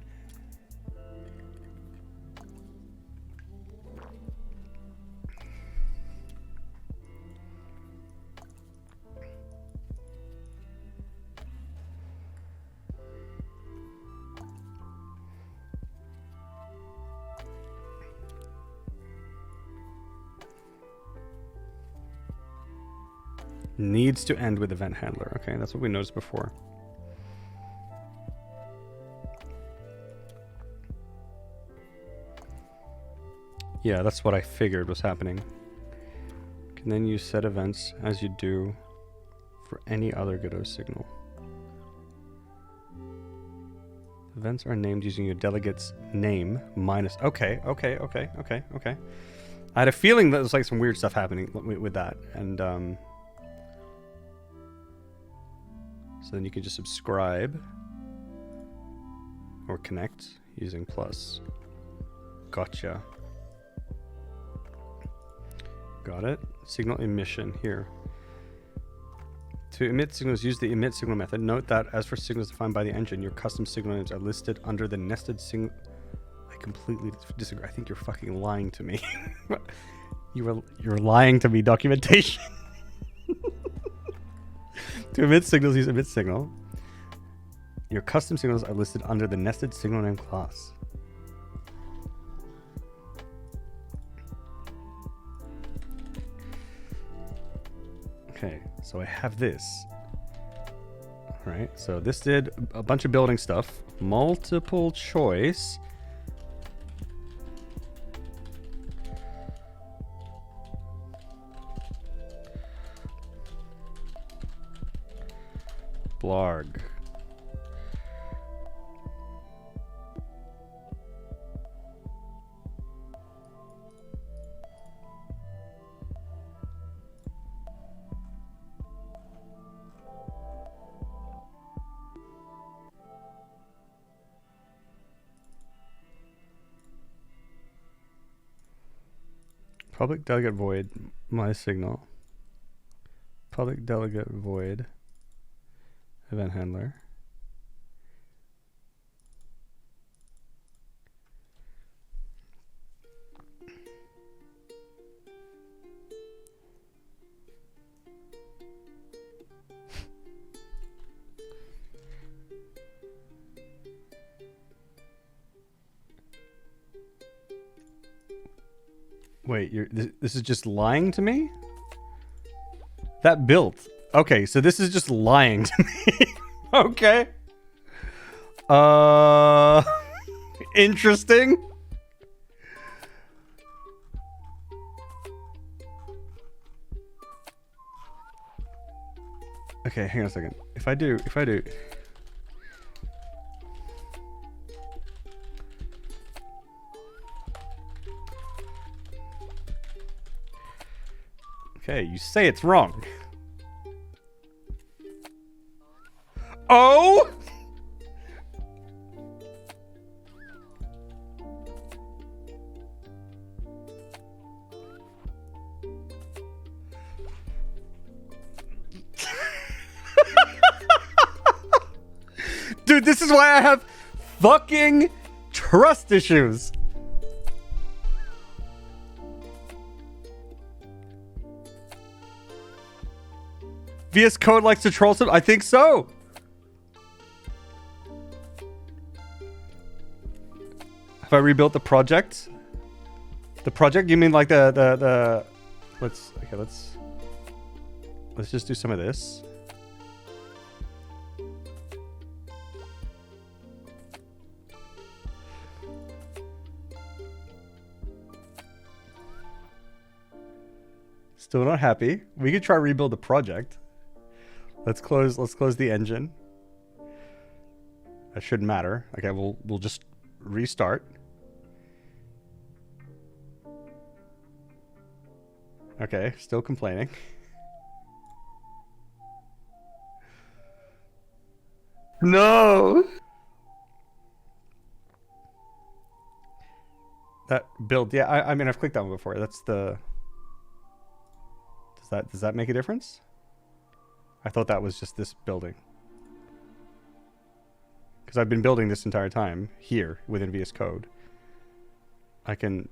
Needs to end with event handler. Okay, that's what we noticed before. Yeah, that's what I figured was happening. Can then use set events as you do for any other Godot signal. Events are named using your delegate's name minus... Okay. I had a feeling that there was like some weird stuff happening with that. And so then you can just subscribe or connect using plus. Gotcha. Got it. Signal emission here. To emit signals, use the emit signal method. Note that as for signals defined by the engine, your custom signal names are listed under the nested signal. I completely disagree. I think you're fucking lying to me. You're lying to me. Documentation. To emit signals, use emit signal. Your custom signals are listed under the nested signal name class. Okay, so I have this. Alright, so this did a bunch of building stuff. Multiple choice. Blarg. Public delegate void my signal. Public delegate void event handler. Wait, this is just lying to me? That built. Okay, so this is just lying to me. Okay. Interesting. Okay, hang on a second. If I do Okay, you say it's wrong. Oh! Dude, this is why I have fucking trust issues. VS Code likes to troll some? I think so. Have I rebuilt the project? The project? You mean like the let's just do some of this. Still not happy. We could try rebuild the project. Let's close the engine. That shouldn't matter. Okay, we'll just restart. Okay, still complaining. No. That build, yeah, I mean I've clicked that one before. That's the Does that make a difference? I thought that was just this building. Because I've been building this entire time here within VS Code. I can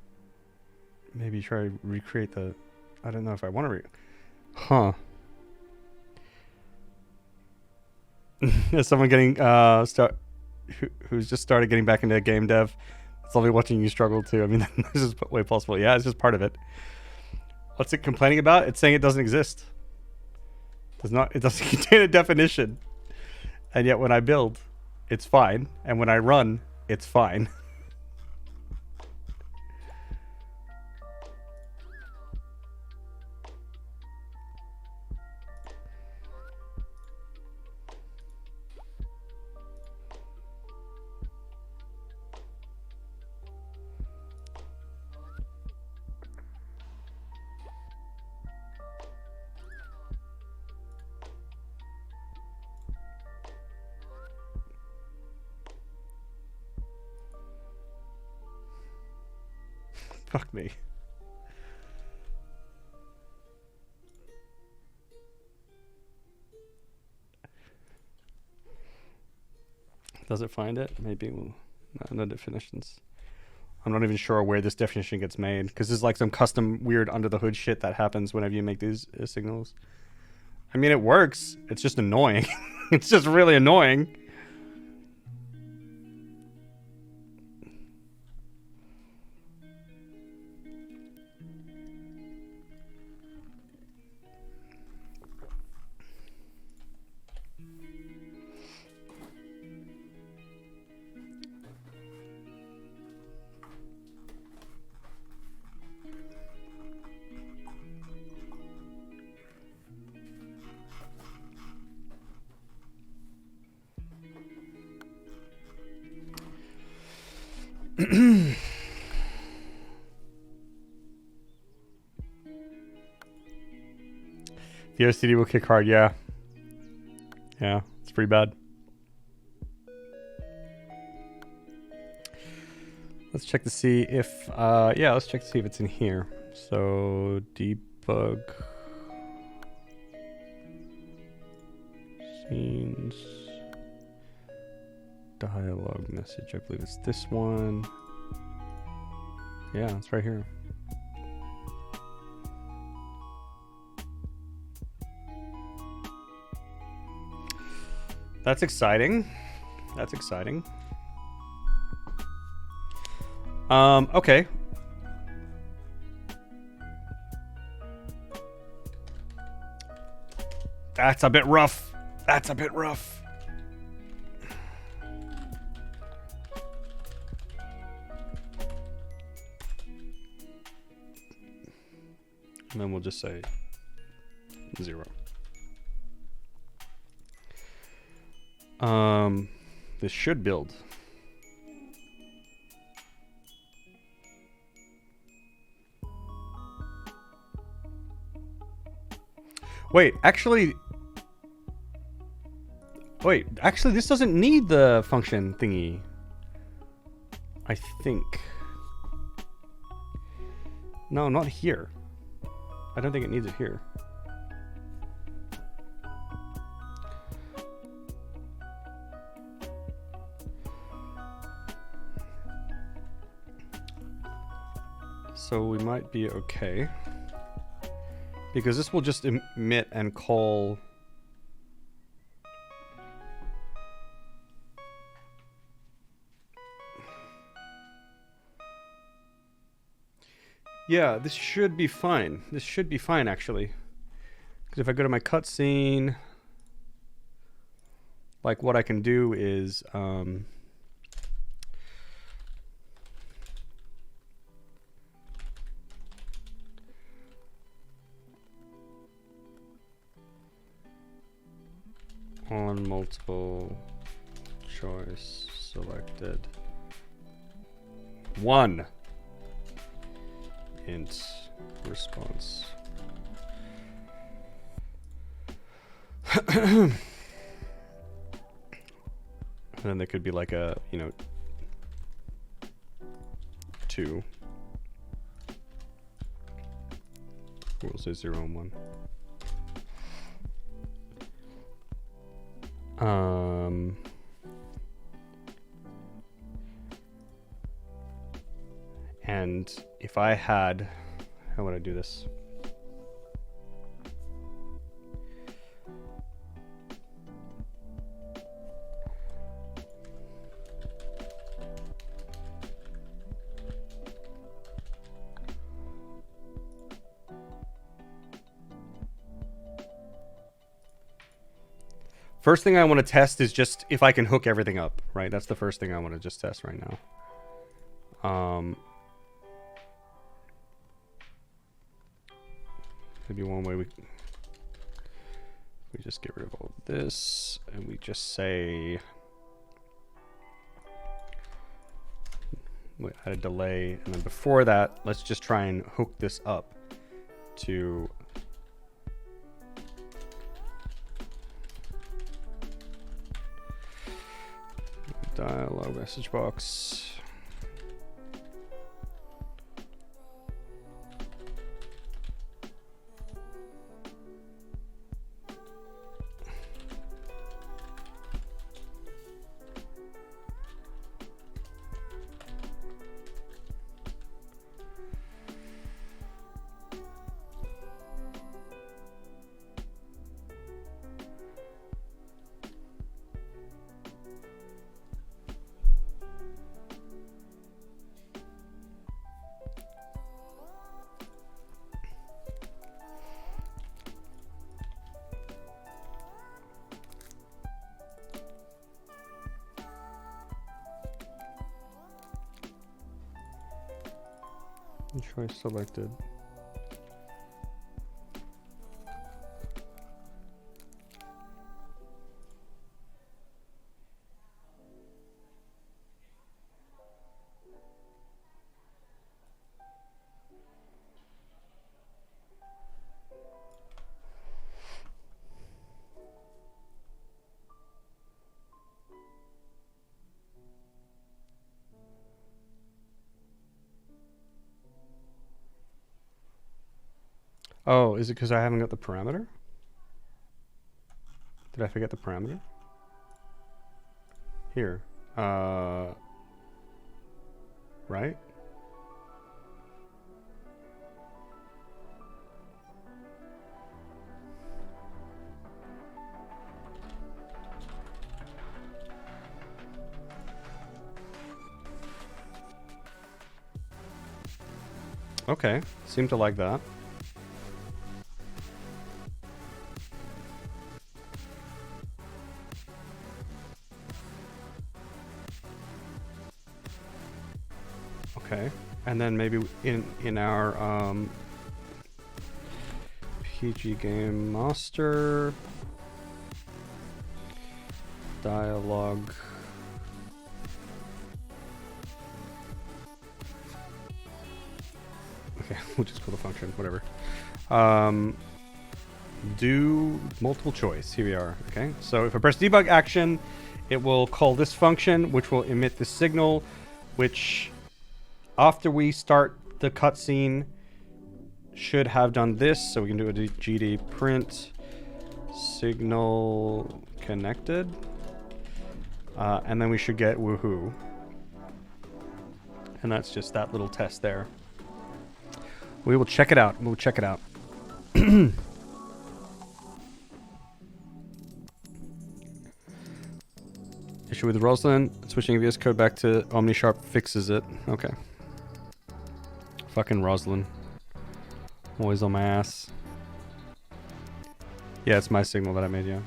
maybe try to recreate the... I don't know if I want to Huh. Is someone getting... who's just started getting back into game dev? It's only watching you struggle too. I mean, this is way possible. Yeah, it's just part of it. What's it complaining about? It's saying it doesn't exist. It doesn't contain a definition. And yet when I build, it's fine. And when I run, it's fine. Fuck me. Does it find it? Maybe we'll... No definitions. I'm not even sure where this definition gets made, because there's like some custom weird under the hood shit that happens whenever you make these signals. I mean, it works. It's just annoying. It's just really annoying. The OCD will kick hard, yeah. Yeah, it's pretty bad. Let's check to see if, yeah, let's check to see if it's in here. So, debug. Scenes. Dialogue message, I believe it's this one. Yeah, it's right here. That's exciting. That's exciting. Okay. That's a bit rough. That's a bit rough. And then we'll just say 0. This should build. Wait, actually, this doesn't need the function thingy. I think. No, not here. I don't think it needs it here. So we might be okay. Because this will just emit and call... Yeah, this should be fine. This should be fine, actually. Because if I go to my cutscene... Like, what I can do is... on multiple choice selected 1 int response. And then there could be like a, you know, 2. We'll say 0 and 1. And if I had, how would I do this? First thing I want to test is just if I can hook everything up, right? That's the first thing I want to just test right now. Maybe one way we just get rid of all of this and we just say we add a delay, and then before that, let's just try and hook this up to dialog message box. Choice selected. Oh, is it because I haven't got the parameter? Did I forget the parameter? Here. Right? Okay, seem to like that. Okay, and then maybe in our PG Game Master dialog. Okay, we'll just call the function, whatever. Do multiple choice. Here we are. Okay, so if I press debug action, it will call this function, which will emit the signal, which after we start the cutscene should have done this. So we can do a gd print signal connected, and then we should get woohoo, and that's just that little test there. We will check it out. We'll check it out. Issue with Rosalind. Switching VS Code back to OmniSharp fixes it. Okay. Fucking Rosalind. Always on my ass. Yeah, it's my signal that I made, yeah.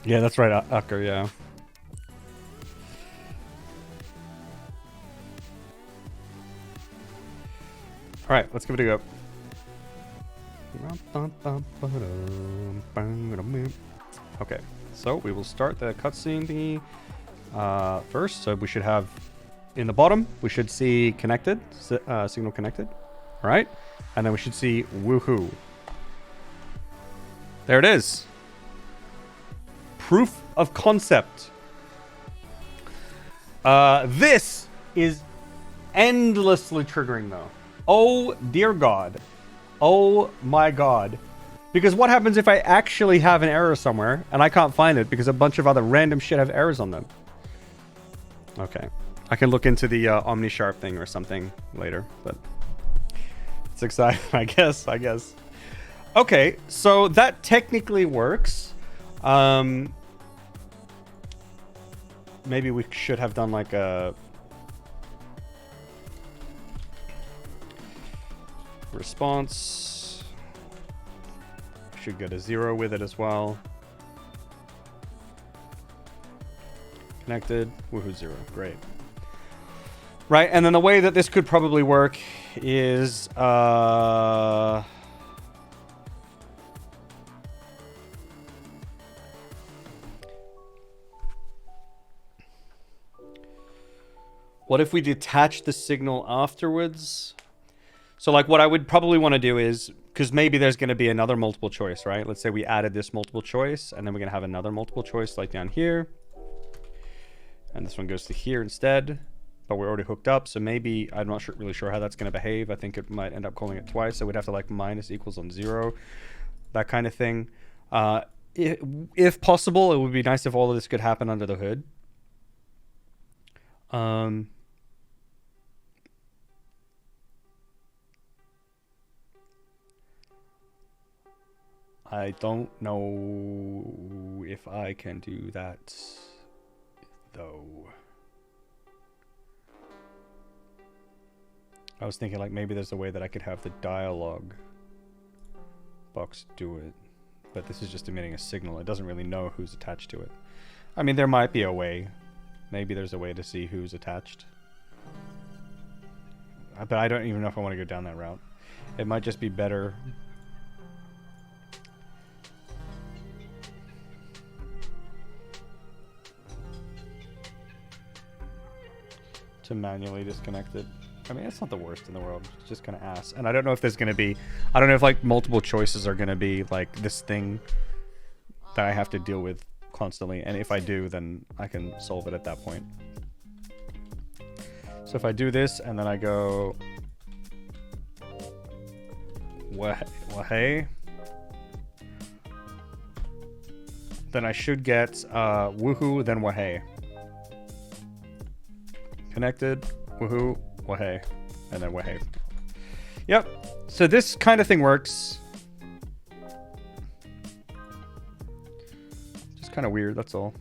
Yeah, that's right, Ucker, yeah. Alright, let's give it a go. Okay, so we will start the cutscene thingy first. So we should have, in the bottom, we should see connected, signal connected. Alright, and then we should see woohoo. There it is. Proof of concept. This is endlessly triggering though. Oh dear God. Oh my God. Because what happens if I actually have an error somewhere and I can't find it because a bunch of other random shit have errors on them? Okay. I can look into the OmniSharp thing or something later, but it's exciting, I guess. Okay, so that technically works. Maybe we should have done like a response should get a 0 with it as well. Connected. Woohoo, 0. Great. Right, and then the way that this could probably work is what if we detach the signal afterwards? So like what I would probably want to do is, because maybe there's going to be another multiple choice, right? Let's say we added this multiple choice, and then we're going to have another multiple choice like down here. And this one goes to here instead. But we're already hooked up, so maybe, I'm not really sure how that's going to behave. I think it might end up calling it twice, so we'd have to like minus equals on 0. That kind of thing. If possible, it would be nice if all of this could happen under the hood. I don't know if I can do that, though. I was thinking like maybe there's a way that I could have the dialogue box do it. But this is just emitting a signal. It doesn't really know who's attached to it. I mean, there might be a way. Maybe there's a way to see who's attached. But I don't even know if I want to go down that route. It might just be better to manually disconnect it. I mean, it's not the worst in the world. It's just kind of ass. And I don't know if there's going to be... I don't know if, like, multiple choices are going to be, like, this thing that I have to deal with constantly. And if I do, then I can solve it at that point. So if I do this, and then I go... Wahey. Then I should get woohoo, then wahey. Connected, woohoo, wahey, and then wahey. Yep. So this kind of thing works. Just kind of weird, that's all.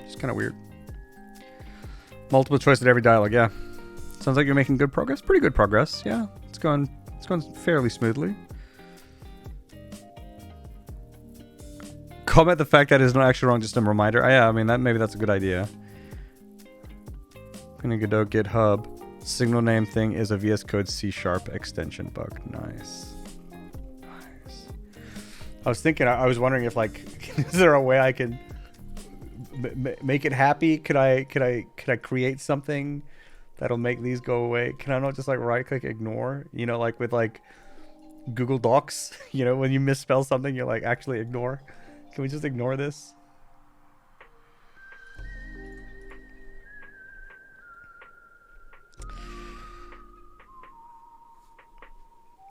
Just kind of weird. Multiple choice at every dialogue, yeah. Sounds like you're making good progress. Pretty good progress, yeah. It's going fairly smoothly. Comment the fact that it's not actually wrong, just a reminder. Oh, yeah, I mean, maybe that's a good idea. I'm gonna Godot GitHub. Signal name thing is a VS Code C# extension bug. Nice. Nice. I was thinking, I was wondering if, like, is there a way I can make it happy? Could I create something that'll make these go away? Can I not just like right click ignore? You know, like with like Google Docs, you know, when you misspell something, you're like actually ignore. Can we just ignore this?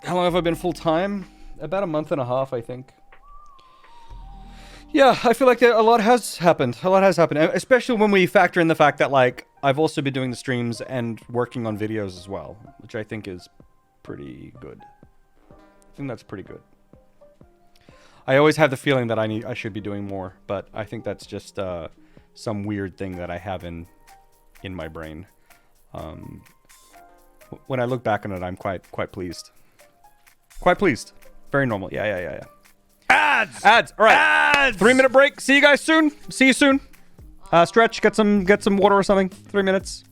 How long have I been full-time? About a month and a half, I think. Yeah, I feel like a lot has happened. A lot has happened, especially when we factor in the fact that, like, I've also been doing the streams and working on videos as well, which I think is pretty good. I think that's pretty good. I always have the feeling that I should be doing more, but I think that's just some weird thing that I have in my brain. When I look back on it, I'm quite pleased. Quite pleased. Very normal. Yeah. Ads! Ads! All right. Ads! 3-minute break. See you guys soon. See you soon. Stretch. Get some water or something. 3 minutes.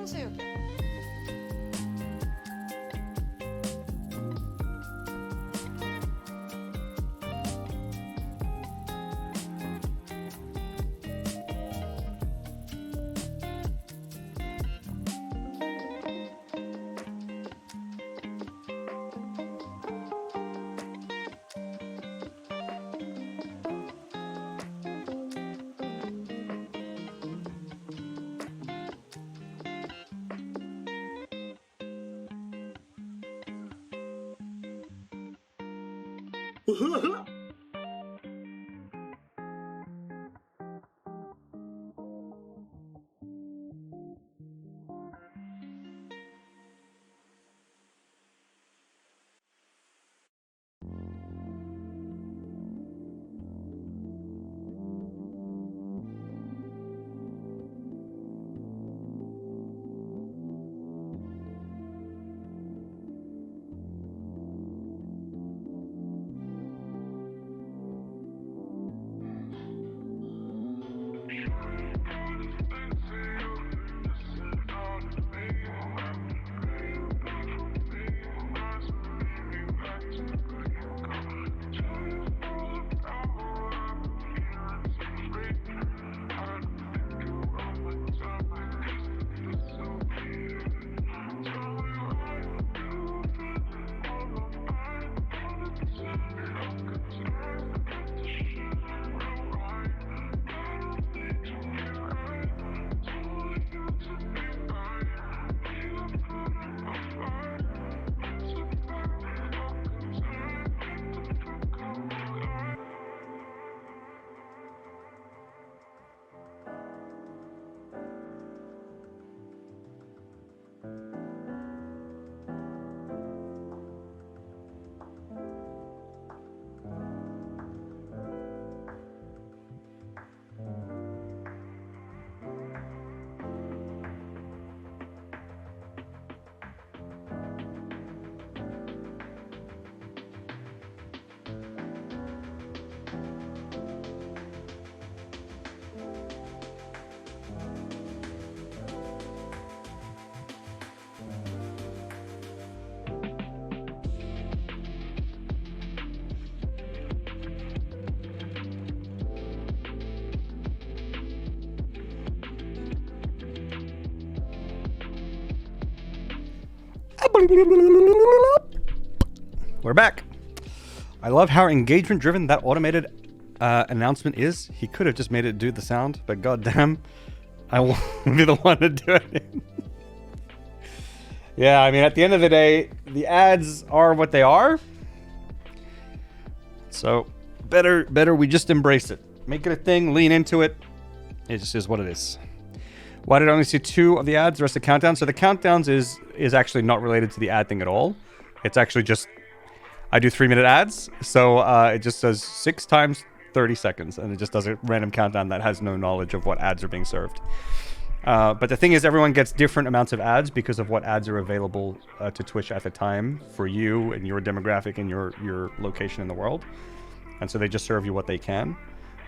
탕수육. We're back. I love how engagement driven that automated announcement is. He could have just made it do the sound, but goddamn, I want to be the one to do it. Yeah, I mean, at the end of the day, the ads are what they are. So better we just embrace it. Make it a thing, lean into it. It just is what it is. Why did I only see 2 of the ads, the rest of the countdown? So the countdowns is actually not related to the ad thing at all. It's actually just, I do 3-minute ads. So it just says 6 times 30 seconds. And it just does a random countdown that has no knowledge of what ads are being served. But the thing is, everyone gets different amounts of ads because of what ads are available to Twitch at the time for you and your demographic and your location in the world. And so they just serve you what they can.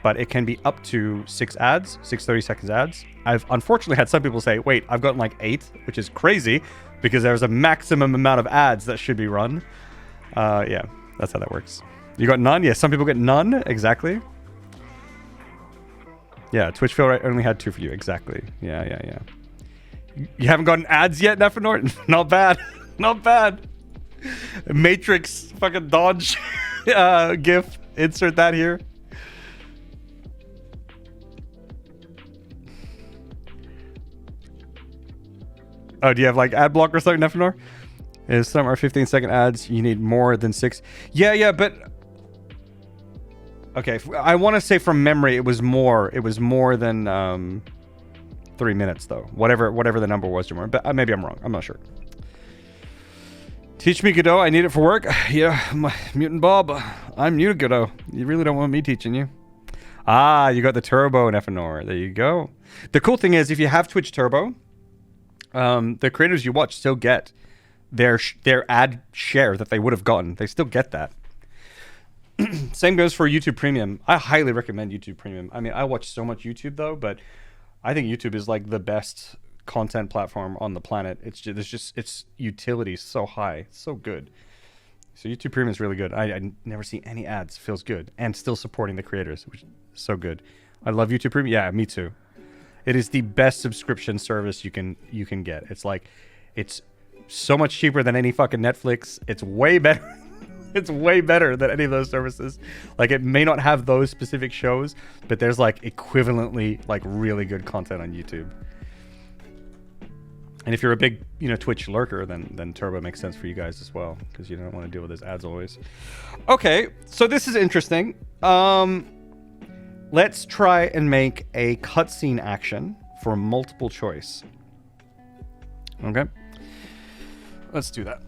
But it can be up to 6 ads, 6 30-second ads. I've unfortunately had some people say, wait, I've gotten like 8, which is crazy because there's a maximum amount of ads that should be run. Yeah, that's how that works. You got none? Yeah, some people get none. Exactly. Yeah, Twitch Phil only had 2 for you. Exactly. Yeah. You haven't gotten ads yet, Nephinort? Not bad. Not bad. Matrix fucking dodge GIF. Insert that here. Oh, do you have like ad block or something, Nephinor? Is some are 15-second ads. You need more than 6. Yeah, but okay. I want to say from memory, it was more. It was more than 3 minutes, though. Whatever the number was, Jamar. But maybe I'm wrong. I'm not sure. Teach me Godot. I need it for work. Yeah, Mutant Bob. I'm new to Godot. You really don't want me teaching you. Ah, you got the Turbo, Nephinor. There you go. The cool thing is, if you have Twitch Turbo, the creators you watch still get their ad share that they would have gotten. They still get that. Same goes for YouTube Premium. I highly recommend YouTube Premium. I mean, I watch so much YouTube though, but I think YouTube is like the best content platform on the planet. Its utility is so high, it's so good. So YouTube Premium is really good. I never see any ads. Feels good, and still supporting the creators, which is so good. I love YouTube Premium. Yeah, me too. It is the best subscription service you can get. It's like, it's so much cheaper than any fucking Netflix. It's way better. It's way better than any of those services. Like, it may not have those specific shows, but there's like equivalently like really good content on YouTube. And if you're a big, Twitch lurker, then Turbo makes sense for you guys as well, because you don't want to deal with those ads always. Okay, so this is interesting. Let's try and make a cutscene action for multiple choice. Okay. Let's do that.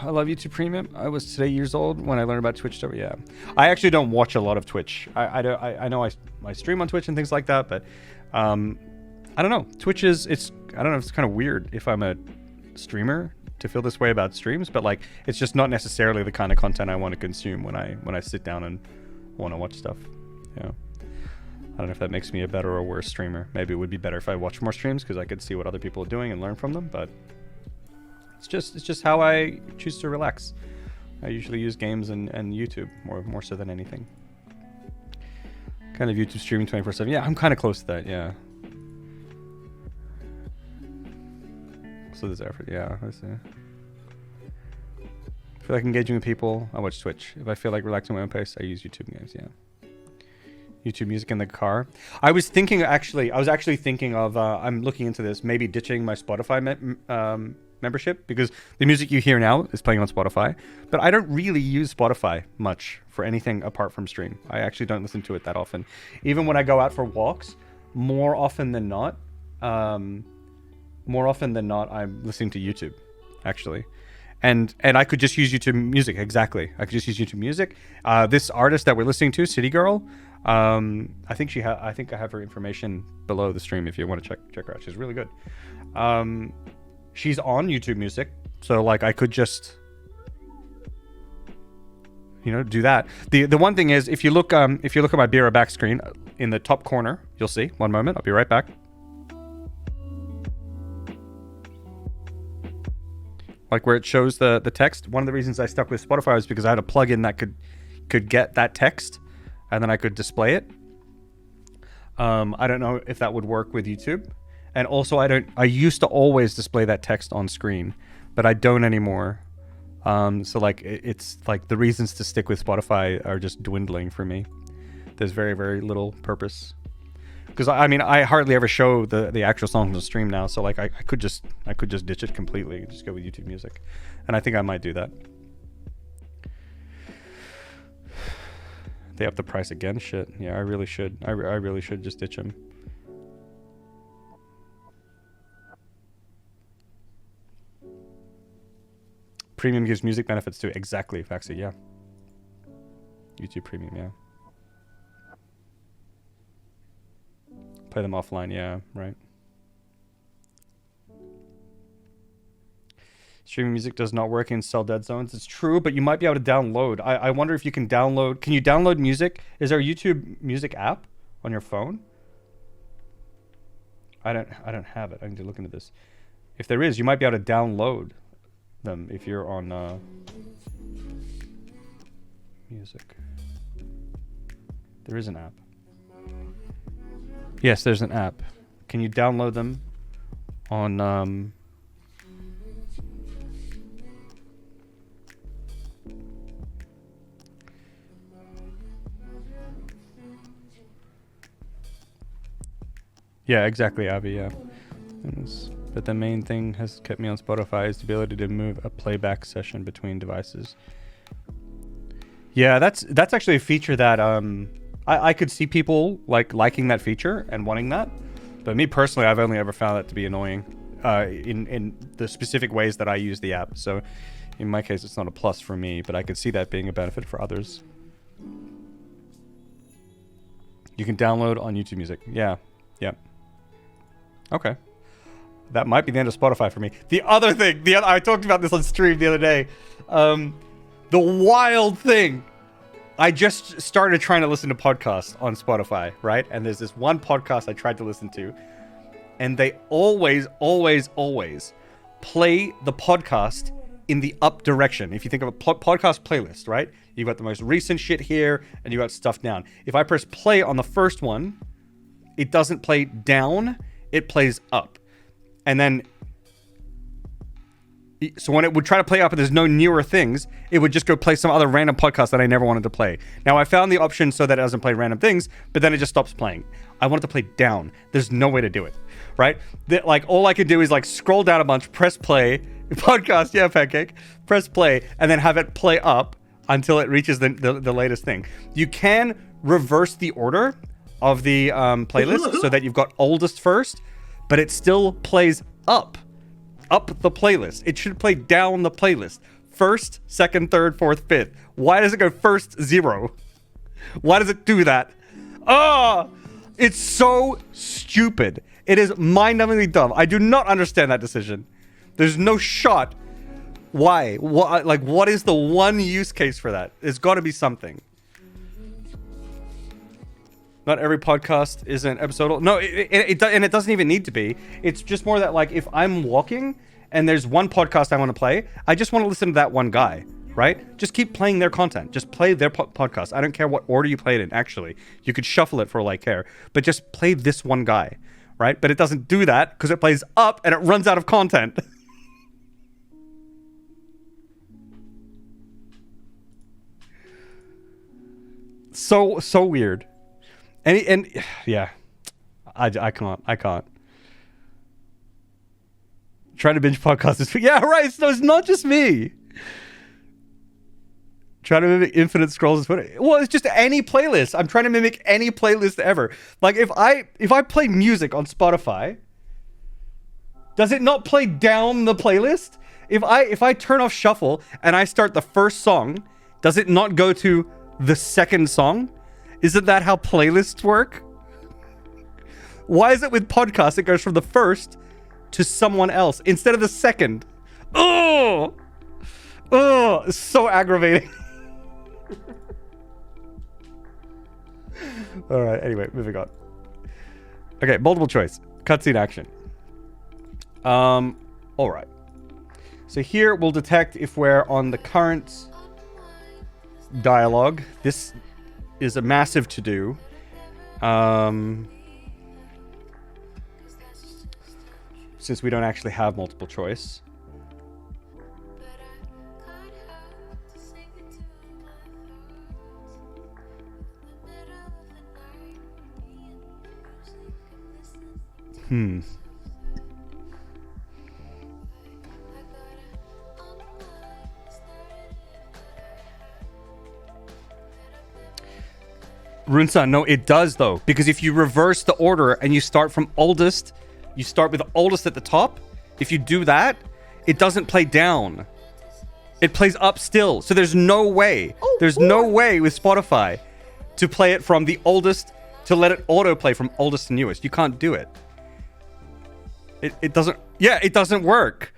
I love YouTube Premium. I was today years old when I learned about Twitch. Yeah. I actually don't watch a lot of Twitch. I know I stream on Twitch and things like that, but I don't know. Twitch it's kind of weird if I'm a streamer to feel this way about streams, but like it's just not necessarily the kind of content I want to consume when I sit down and want to watch stuff. Yeah. I don't know if that makes me a better or worse streamer. Maybe it would be better if I watch more streams because I could see what other people are doing and learn from them, but it's just how I choose to relax. I usually use games and YouTube more so than anything. Kind of YouTube streaming 24/7. Yeah, I'm kind of close to that, yeah. So there's effort, yeah, I see. If I feel like engaging with people, I watch Twitch. If I feel like relaxing my own pace, I use YouTube games, yeah. YouTube music in the car. I was actually thinking of, I'm looking into this, maybe ditching my Spotify membership, because the music you hear now is playing on Spotify, but I don't really use Spotify much for anything apart from stream. I actually don't listen to it that often. Even when I go out for walks, more often than not, I'm listening to YouTube, actually. And I could just use YouTube Music, exactly. I could just use YouTube Music. This artist that we're listening to, City Girl, I think I have her information below the stream if you want to check her out. She's really good. She's on YouTube Music, so like I could just do that. The one thing is, if you look at my Be Right Back screen in the top corner, you'll see. One moment, I'll be right back. Like where it shows the text. One of the reasons I stuck with Spotify was because I had a plugin that could get that text, and then I could display it. I don't know if that would work with YouTube. And also I used to always display that text on screen, but I don't anymore. So like it's like the reasons to stick with Spotify are just dwindling for me. There's very, very little purpose. Because I mean, I hardly ever show the actual songs on the stream now, so like I could just ditch it completely, just go with YouTube Music, and I think I might do that. They up the price again? Shit. Yeah, I really should. I really should just ditch them. Premium gives music benefits too. Exactly, Faxi. Yeah. YouTube Premium. Yeah. Play them offline. Yeah. Right. Streaming music does not work in cell dead zones. It's true, but you might be able to download. I wonder if you can download. Can you download music? Is there a YouTube Music app on your phone? I don't have it. I need to look into this. If there is, you might be able to download them if you're on music. There is an app. Yes, there's an app. Can you download them on Yeah, exactly, Abby, yeah. But the main thing has kept me on Spotify is the ability to move a playback session between devices. Yeah, that's actually a feature that I could see people liking that feature and wanting that. But me personally, I've only ever found that to be annoying in the specific ways that I use the app. So in my case, it's not a plus for me, but I could see that being a benefit for others. You can download on YouTube Music. Yeah. Yeah. Okay. That might be the end of Spotify for me. The other thing, I talked about this on stream the other day. The wild thing. I just started trying to listen to podcasts on Spotify, right? And there's this one podcast I tried to listen to. And they always play the podcast in the up direction. If you think of a podcast playlist, right? You've got the most recent shit here, and you got stuff down. If I press play on the first one, it doesn't play down, it plays up. And then, so when it would try to play up and there's no newer things, it would just go play some other random podcast that I never wanted to play. Now I found the option so that it doesn't play random things, but then it just stops playing. I want it to play down. There's no way to do it, right? Like all I could do is like scroll down a bunch, press play, podcast, yeah, Pancake, press play, and then have it play up until it reaches the latest thing. You can reverse the order of the playlist so that you've got oldest first, but it still plays up the playlist. It should play down the playlist. First, second, third, fourth, fifth. Why does it go first, 0? Why does it do that? Oh, it's so stupid. It is mind-numbingly dumb. I do not understand that decision. There's no shot. Why? What is the one use case for that? There's got to be something. Not every podcast is an episodal. No, it doesn't even need to be. It's just more that like if I'm walking and there's one podcast I want to play, I just want to listen to that one guy, right? Just keep playing their content. Just play their podcast. I don't care what order you play it in, actually. You could shuffle it for all I care. But just play this one guy, right? But it doesn't do that because it plays up and it runs out of content. So weird. And yeah, I can't. Trying to binge podcasts is... Yeah, right. So it's not just me. Trying to mimic Infinite Scrolls is funny. Well, it's just any playlist. I'm trying to mimic any playlist ever. Like if I play music on Spotify, does it not play down the playlist? If I turn off shuffle and I start the first song, does it not go to the second song? Isn't that how playlists work? Why is it with podcasts it goes from the first to someone else instead of the second? Oh, it's so aggravating. All right, anyway, moving on. Okay, multiple choice. Cutscene action. All right. So here we'll detect if we're on the current dialogue. This is a massive to-do. Since we don't actually have multiple choice. Runsan, no, it does though, because if you reverse the order and you start from oldest, you start with the oldest at the top. If you do that, it doesn't play down. It plays up still. So there's no way. There's no way with Spotify to play it from the oldest to let it autoplay from oldest to newest. You can't do it. It doesn't. Yeah, it doesn't work.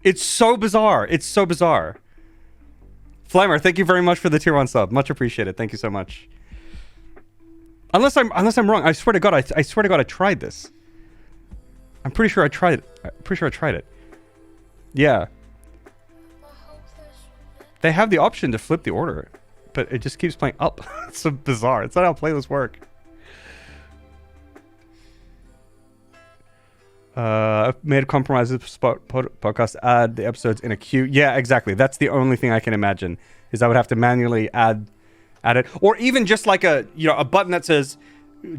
It's so bizarre. It's so bizarre. Flamer, thank you very much for the tier 1 sub. Much appreciated. Thank you so much. Unless I'm wrong. I swear to God, I swear to God, I tried this. I'm pretty sure I tried it. I'm pretty sure I tried it. Yeah. They have the option to flip the order, but it just keeps playing up. It's so bizarre. It's not how playlists work. I've made a compromise with podcast, add the episodes in a queue. Yeah, exactly. That's the only thing I can imagine, is I would have to manually add it, or even just like a button that says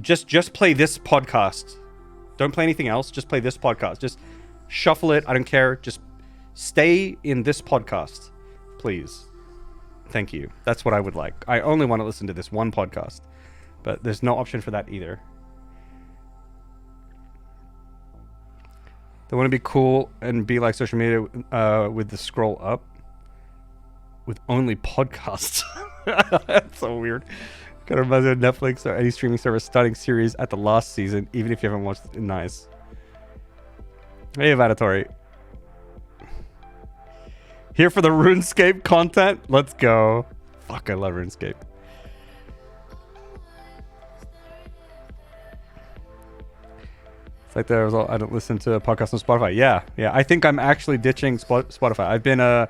just play this podcast. Don't play anything else. Just play this podcast. Just shuffle it. I don't care. Just stay in this podcast, please. Thank you. That's what I would like. I only want to listen to this one podcast, but there's no option for that either. They want to be cool and be like social media with the scroll up with only podcasts. That's so weird. Kind of reminds me of Netflix or any streaming service starting series at the last season, even if you haven't watched it. Nice. Hey, Evadotori. Here for the RuneScape content? Let's go. Fuck, I love RuneScape. It's like the result. I don't listen to podcasts on Spotify. Yeah. I think I'm actually ditching Spotify. I've been a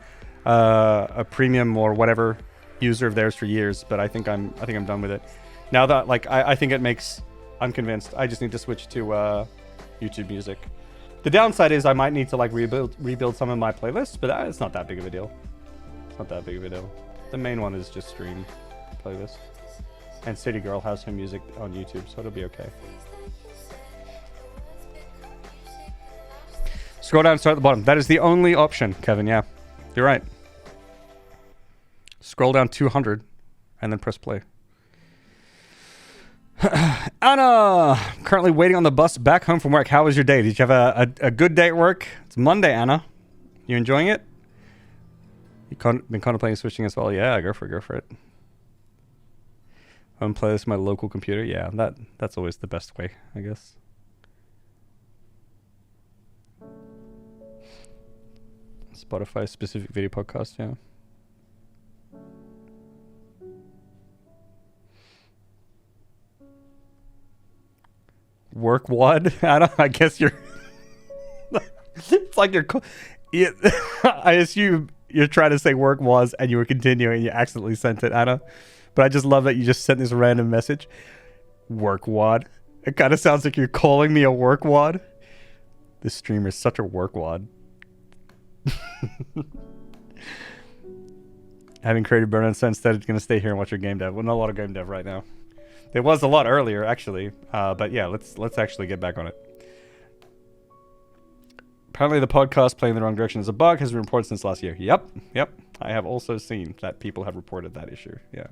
premium or whatever user of theirs for years, but I think I'm done with it. Now that I think it makes. I'm convinced. I just need to switch to YouTube Music. The downside is I might need to rebuild some of my playlists, but it's not that big of a deal. It's not that big of a deal. The main one is just stream playlist, and City Girl has her music on YouTube, so it'll be okay. Scroll down and start at the bottom. That is the only option, Kevin. Yeah, you're right. Scroll down 200 and then press play. Anna, currently waiting on the bus back home from work. How was your day? Did you have a good day at work? It's Monday, Anna. You enjoying it? You been contemplating switching as well? Yeah, go for it. I'm playing this on my local computer. Yeah, that's always the best way, I guess. Spotify specific video podcast, yeah. Work wad? I guess you're it's like you're I assume you're trying to say work was and you were continuing and you accidentally sent it, Anna. But I just love that you just sent this random message. Work wad. It kind of sounds like you're calling me a work wad. This streamer is such a work wad. Having created Burnout so instead it's going to stay here and watch your game dev. Well, not a lot of game dev right now. There was a lot earlier, actually. But yeah, let's actually get back on it. Apparently the podcast playing in the wrong direction is a bug. Has been reported since last year. Yep. I have also seen that people have reported that issue. Yeah.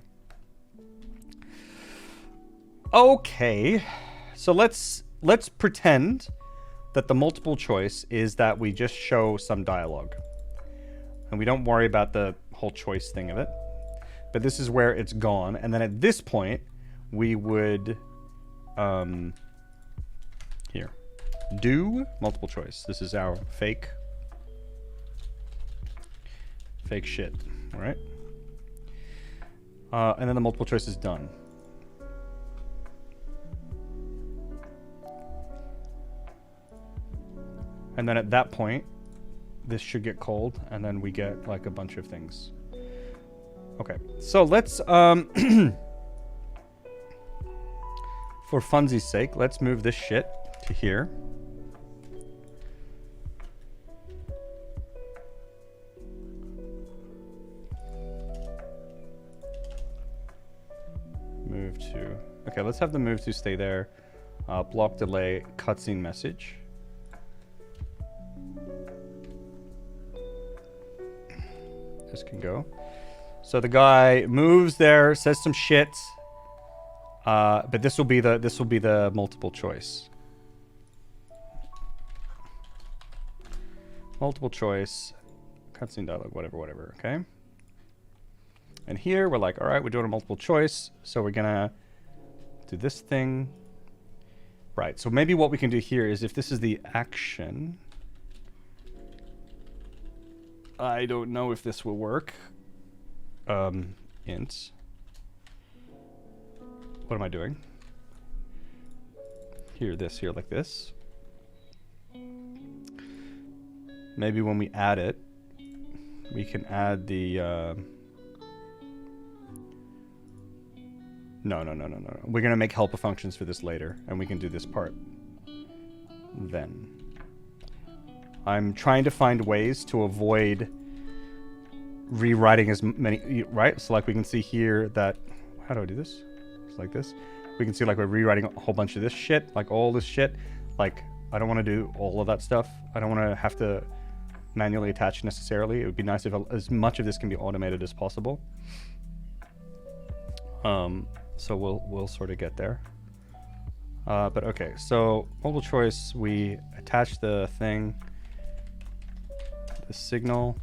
Okay. So let's pretend that the multiple choice is that we just show some dialogue. And we don't worry about the whole choice thing of it. But this is where it's gone. And then at this point, we would here do multiple choice. This is our fake shit. All right. And then the multiple choice is done. And then at that point, this should get cold, and then we get like a bunch of things. Okay, so let's for funsies' sake, let's move this shit to here. Move to, okay, let's have the move to stay there. Block delay cutscene message. This can go. So the guy moves there, says some shit. But this will be the multiple choice. Multiple choice, cutscene dialogue, whatever, okay? And here we're like, all right, we're doing a multiple choice, so we're gonna do this thing. Right, so maybe what we can do here is if this is the action, I don't know if this will work. Int. What am I doing? Here, like this. Maybe when we add it, we can add the, No. We're gonna make helper functions for this later, and we can do this part then. I'm trying to find ways to avoid rewriting as many, right? So like we can see here that, how do I do this? It's like this. We can see like we're rewriting a whole bunch of this shit, like all this shit. Like, I don't want to do all of that stuff. I don't want to have to manually attach necessarily. It would be nice if as much of this can be automated as possible. So we'll sort of get there. But okay, so multiple choice, we attach the thing, the signal.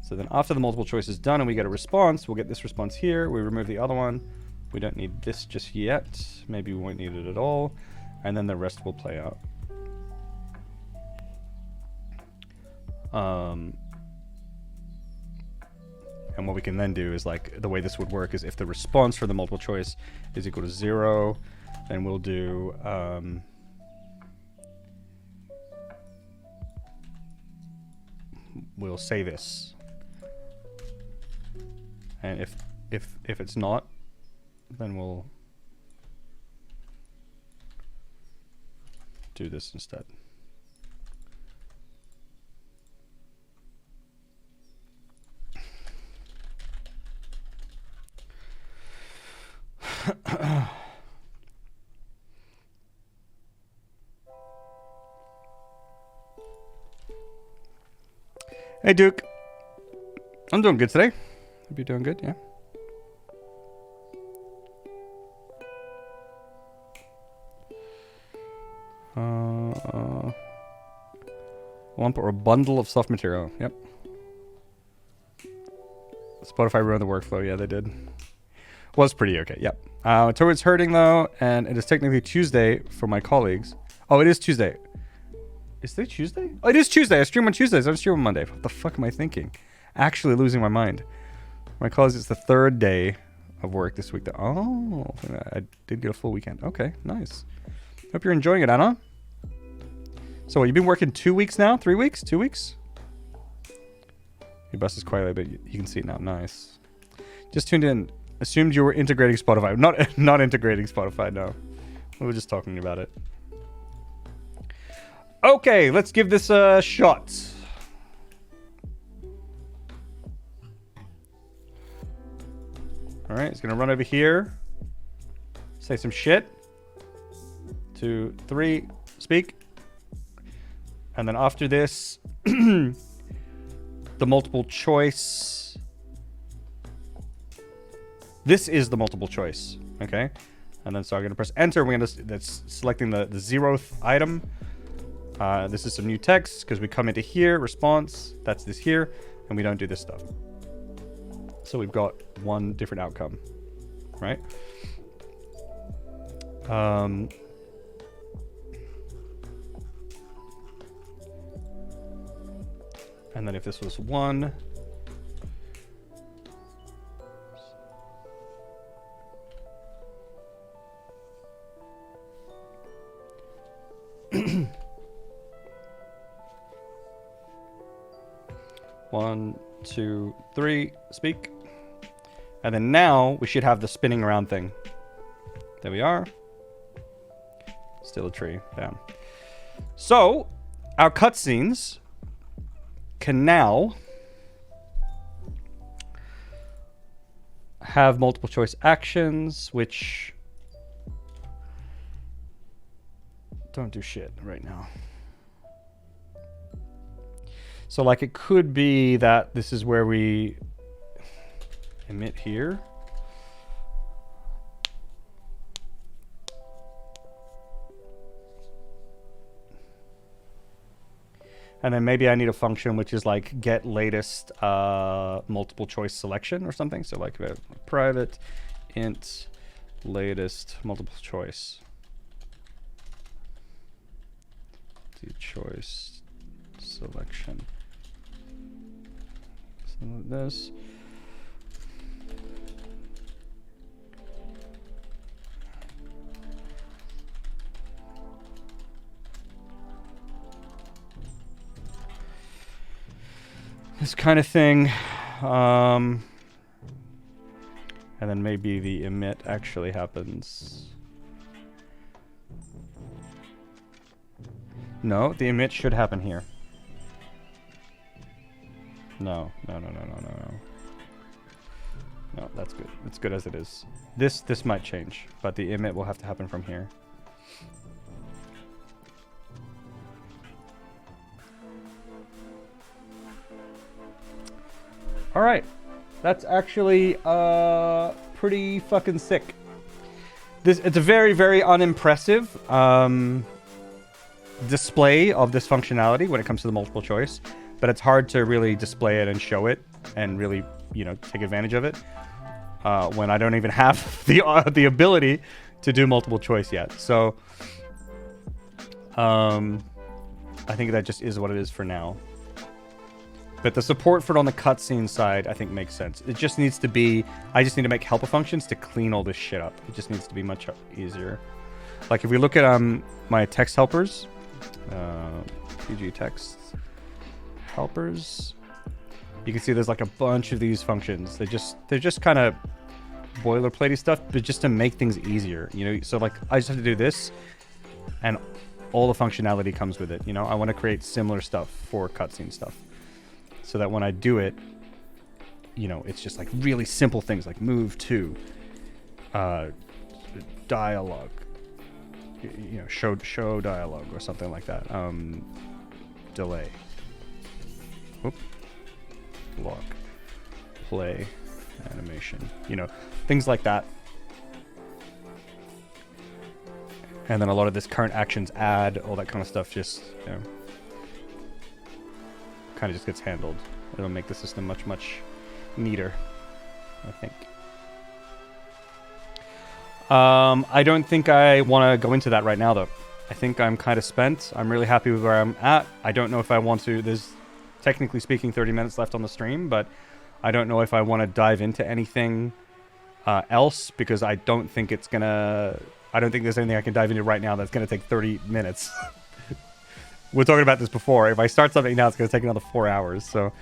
So then after the multiple choice is done and we get a response, we'll get this response here. We remove the other one. We don't need this just yet. Maybe we won't need it at all. And then the rest will play out. And what we can then do is, like, the way this would work is if the response for the multiple choice is equal to 0, then we'll do we'll say this. And if it's not, then we'll do this instead. Hey Duke, I'm doing good today. Hope you're doing good, yeah. Lump or a bundle of soft material. Yep. Spotify ruined the workflow. Yeah, they did. Was pretty okay. Yep. Towards hurting though, and it is technically Tuesday for my colleagues. Oh, it is Tuesday. Is today Tuesday? Oh, it is Tuesday. I stream on Tuesdays. I don't stream on Monday. What the fuck am I thinking? Actually losing my mind. My colleagues, it's the third day of work this week. Oh, I did get a full weekend. Okay, nice. Hope you're enjoying it, Anna. So, you've been working 2 weeks now? 3 weeks? 2 weeks? Your bus is quietly, but you can see it now. Nice. Just tuned in. Assumed you were integrating Spotify. Not integrating Spotify, no. We were just talking about it. Okay, let's give this a shot. Alright, it's gonna run over here. Say some shit. 2, 3, speak. And then after this, the multiple choice. This is the multiple choice, okay? And then so I'm gonna press enter. That's selecting the 0th item. This is some new text because we come into here, response. That's this here, and we don't do this stuff. So we've got one different outcome, right? And then if this was 1, one, 2, 3, speak. And then now we should have the spinning around thing. There we are. Still a tree. Down. So our cutscenes can now have multiple choice actions, which don't do shit right now. So like it could be that this is where we emit here. And then maybe I need a function which is like get latest multiple choice selection or something. So like a private int latest multiple choice. The choice selection. Something like this. This kind of thing. And then maybe the emit actually happens. No, the emit should happen here. No. No, that's good. It's good as it is. This might change, but the emit will have to happen from here. All right, that's actually pretty fucking sick. It's a very, very unimpressive display of this functionality when it comes to the multiple choice, but it's hard to really display it and show it and really, you know, take advantage of it when I don't even have the ability to do multiple choice yet. So I think that just is what it is for now. But the support for it on the cutscene side, I think, makes sense. It just needs to be... I just need to make helper functions to clean all this shit up. It just needs to be much easier. Like, if we look at my text helpers... PG text helpers... You can see there's, like, a bunch of these functions. They're just kind of boilerplatey stuff, but just to make things easier, you know? So, like, I just have to do this, and all the functionality comes with it, you know? I want to create similar stuff for cutscene stuff. So that when I do it, you know, it's just like really simple things like move to, dialogue, you know, show dialogue or something like that. Delay. Whoop. Block. Play. Animation. You know, things like that. And then a lot of this current actions add, all that kind of stuff just, you know, kind of just gets handled. It'll make the system much, much neater, I think. I don't think I want to go into that right now, though. I think I'm kind of spent. I'm really happy with where I'm at. I don't know if I want to... There's, technically speaking, 30 minutes left on the stream, but I don't know if I want to dive into anything else, because I don't think it's going to... I don't think there's anything I can dive into right now that's going to take 30 minutes. We're talking about this before. If I start something now, it's going to take another 4 hours, so...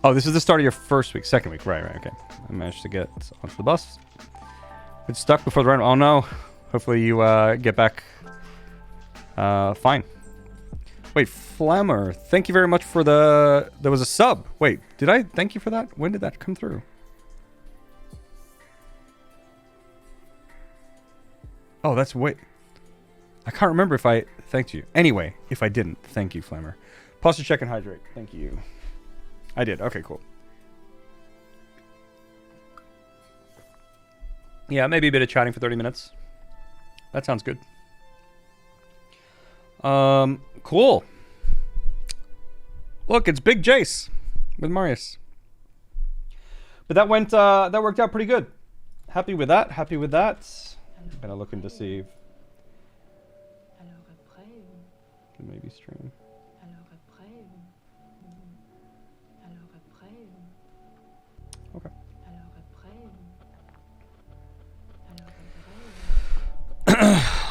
Oh, this is the start of your first week, second week. Right, okay. I managed to get onto the bus. It's stuck before the run. Oh, no. Hopefully you get back fine. Wait, Flammer, thank you very much for the... There was a sub. Wait, did I thank you for that? When did that come through? Oh, that's... Wait. I can't remember if I thanked you. Anyway, if I didn't, thank you, Flammer. Posture check and hydrate. Thank you. I did. Okay, cool. Yeah, maybe a bit of chatting for 30 minutes. That sounds good. Cool. Look, it's Big Jace with Marius. But that went, that worked out pretty good. Happy with that. Happy with that. I'm gonna look into see if maybe stream. Okay.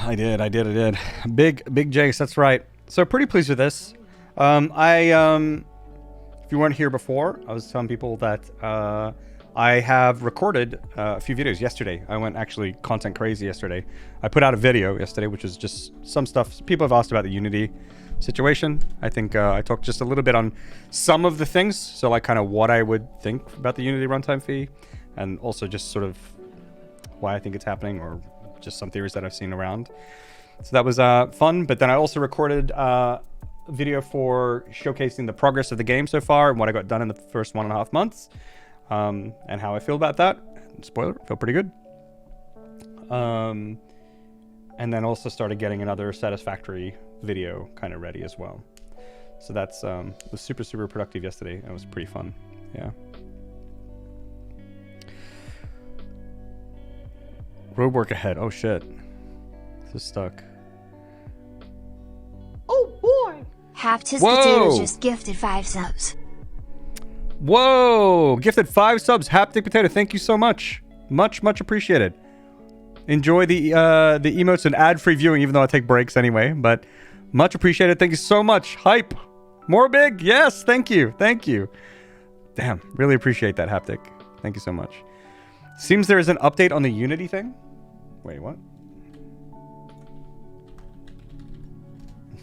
I did. Big Jace, that's right. So pretty pleased with this. If you weren't here before, I was telling people that I have recorded a few videos yesterday. I went actually content crazy yesterday. I put out a video yesterday, which is just some stuff. People have asked about the Unity situation. I think I talked just a little bit on some of the things. So like kind of what I would think about the Unity runtime fee, and also just sort of why I think it's happening, or just some theories that I've seen around. So that was fun. But then I also recorded a video for showcasing the progress of the game so far and what I got done in the first 1.5 months. And how I feel about that. Spoiler, feel pretty good. And then also started getting another satisfactory video kind of ready as well. So that's was super, super productive yesterday. It was pretty fun. Yeah. Road work ahead. Oh shit. This is stuck. Oh boy! Haptis Whoa! Potato just gifted 5 subs. Whoa! Gifted 5 subs. Haptic Potato, thank you so much. Much, much appreciated. Enjoy the emotes and ad-free viewing, even though I take breaks anyway. But much appreciated. Thank you so much. Hype. More big. Yes. Thank you. Thank you. Damn. Really appreciate that, Haptic. Thank you so much. Seems there is an update on the Unity thing. Wait, what?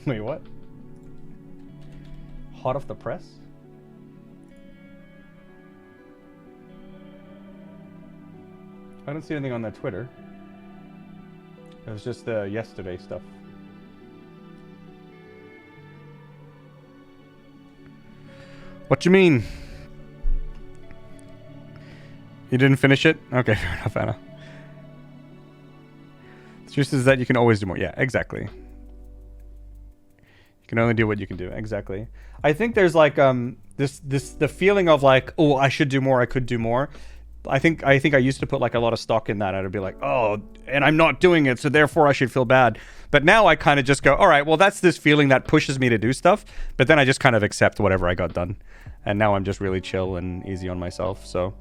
Wait, what? Hot off the press? I don't see anything on that Twitter. It was just the yesterday stuff. What you mean? You didn't finish it? Okay, fair enough, Anna. The truth is that you can always do more. Yeah, exactly. You can only do what you can do. Exactly. I think there's like the feeling of like, oh, I should do more, I could do more. I think I used to put like a lot of stock in that. I'd be like, oh, and I'm not doing it, so therefore I should feel bad. But now I kind of just go, all right, well, that's this feeling that pushes me to do stuff. But then I just kind of accept whatever I got done. And now I'm just really chill and easy on myself. So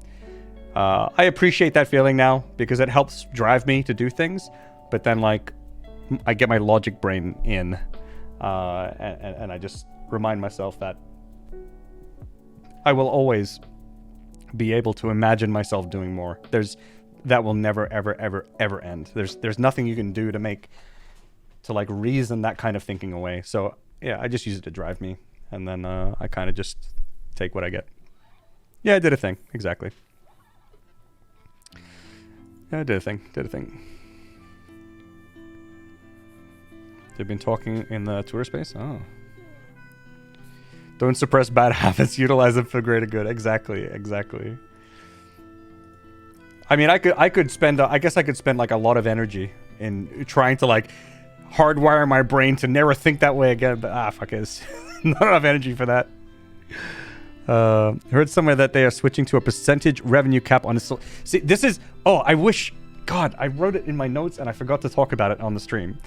I appreciate that feeling now because it helps drive me to do things. But then like I get my logic brain in and I just remind myself that I will always be able to imagine myself doing more. That will never ever end. There's nothing you can do to like reason that kind of thinking away. So yeah, I just use it to drive me, and then I kind of just take what I get. Yeah, I did a thing. Exactly. Yeah, I did a thing. They've been talking in the Twitter space. Oh. Don't suppress bad habits. Utilize them for greater good. Exactly. I mean, I could spend. I guess I could spend like a lot of energy in trying to like hardwire my brain to never think that way again. But fuck it. Not enough energy for that. I heard somewhere that they are switching to a percentage revenue cap on. See, this is. Oh, I wish. God, I wrote it in my notes and I forgot to talk about it on the stream,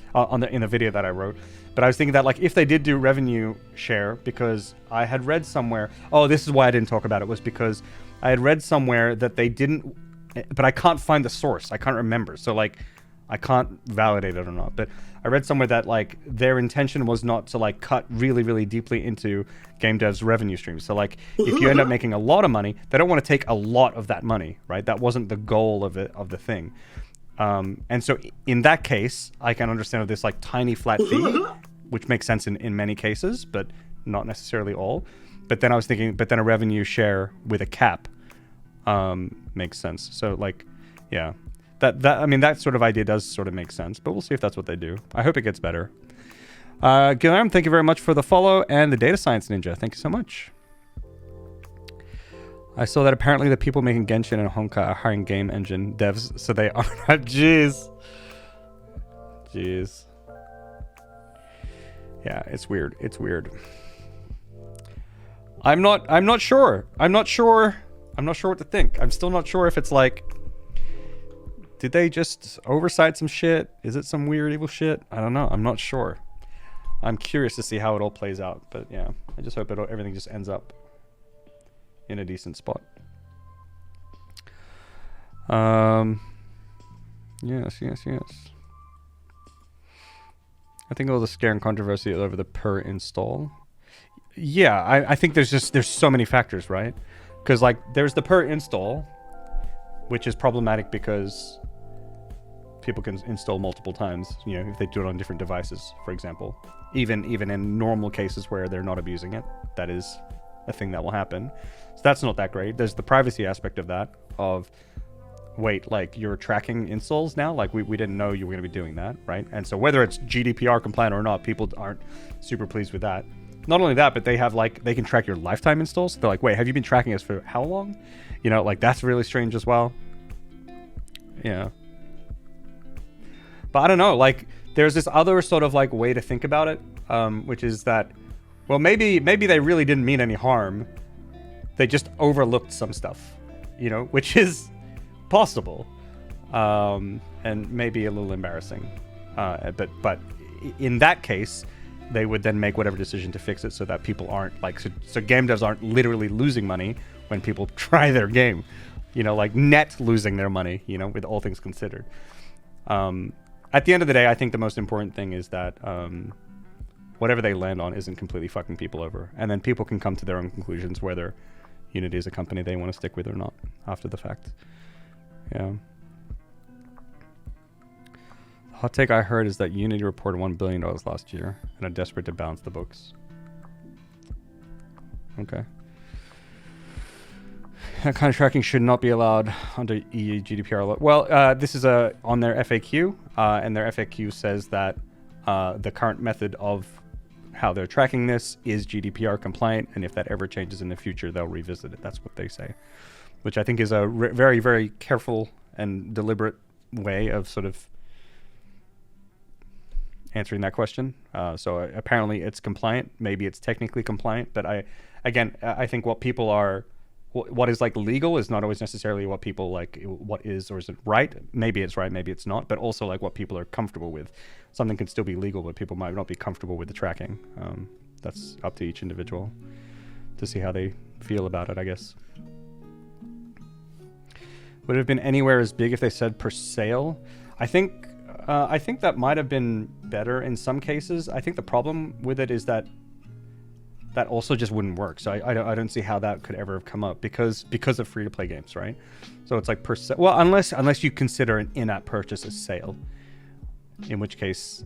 in the video that I wrote. But I was thinking that like if they did do revenue share, because I had read somewhere, this is why I didn't talk about it, was because I had read somewhere that they didn't, but I can't find the source. I can't remember. So like I can't validate it or not. But I read somewhere that like their intention was not to like cut really, really deeply into game devs' revenue streams. So like if you end up making a lot of money, they don't want to take a lot of that money, right? That wasn't the goal of the thing. And so in that case, I can understand this like tiny flat fee, which makes sense in many cases, but not necessarily all. But then I was thinking, but then a revenue share with a cap makes sense. So like, yeah. I mean, that sort of idea does sort of make sense, but we'll see if that's what they do. I hope it gets better. Guillermo, thank you very much for the follow, and the Data Science Ninja, thank you so much. I saw that apparently the people making Genshin and Honka are hiring game engine devs, so they are not. Jeez. Yeah, it's weird. I'm not sure what to think. I'm still not sure if it's like, did they just oversight some shit? Is it some weird evil shit? I don't know. I'm not sure. I'm curious to see how it all plays out. But yeah, I just hope everything just ends up in a decent spot. Yes. I think all the scare and controversy over the per install. Yeah, I think there's so many factors, right? Because like there's the per install, which is problematic because people can install multiple times, you know, if they do it on different devices, for example. Even in normal cases where they're not abusing it, that is a thing that will happen. So that's not that great. There's the privacy aspect of that, of, wait, like, you're tracking installs now? Like, we didn't know you were going to be doing that, right? And so whether it's GDPR compliant or not, people aren't super pleased with that. Not only that, but they have, like, they can track your lifetime installs. They're like, wait, have you been tracking us for how long? You know, like, that's really strange as well. Yeah. But I don't know, like, there's this other sort of, like, way to think about it, which is that, well, maybe they really didn't mean any harm. They just overlooked some stuff, you know, which is possible, and maybe a little embarrassing. But in that case, they would then make whatever decision to fix it so that people aren't, like, so game devs aren't literally losing money when people try their game, you know, like net losing their money, you know, with all things considered. At the end of the day, I think the most important thing is that whatever they land on isn't completely fucking people over. And then people can come to their own conclusions whether Unity is a company they want to stick with or not after the fact. Yeah. The hot take I heard is that Unity reported $1 billion last year and are desperate to balance the books. Okay. That kind of tracking should not be allowed under EU GDPR law. Well, this is on their FAQ, and their FAQ says that the current method of how they're tracking this is GDPR compliant, and if that ever changes in the future, they'll revisit it. That's what they say, which I think is a very, very careful and deliberate way of sort of answering that question. So apparently it's compliant. Maybe it's technically compliant, but I think what is like legal is not always necessarily what people like, what is or isn't right. Maybe it's right, maybe it's not, but also like what people are comfortable with. Something can still be legal, but people might not be comfortable with the tracking. That's up to each individual to see how they feel about it, I guess. Would it have been anywhere as big if they said per sale? I think that might have been better in some cases. I think the problem with it is that also just wouldn't work. So I don't see how that could ever have come up because of free-to-play games, right? So it's like well, unless you consider an in-app purchase a sale, in which case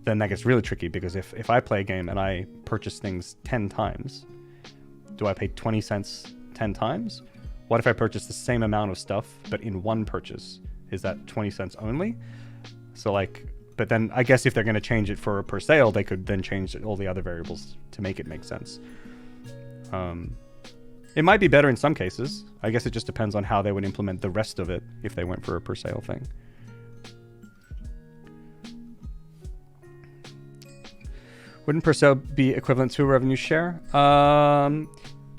then that gets really tricky, because if I play a game and I purchase things 10 times, do I pay 20 cents 10 times? What if I purchase the same amount of stuff but in one purchase? Is that 20 cents only? So like, but then I guess if they're going to change it for per sale, they could then change all the other variables to make it make sense. It might be better in some cases. I guess it just depends on how they would implement the rest of it if they went for a per sale thing. Wouldn't per sale be equivalent to a revenue share?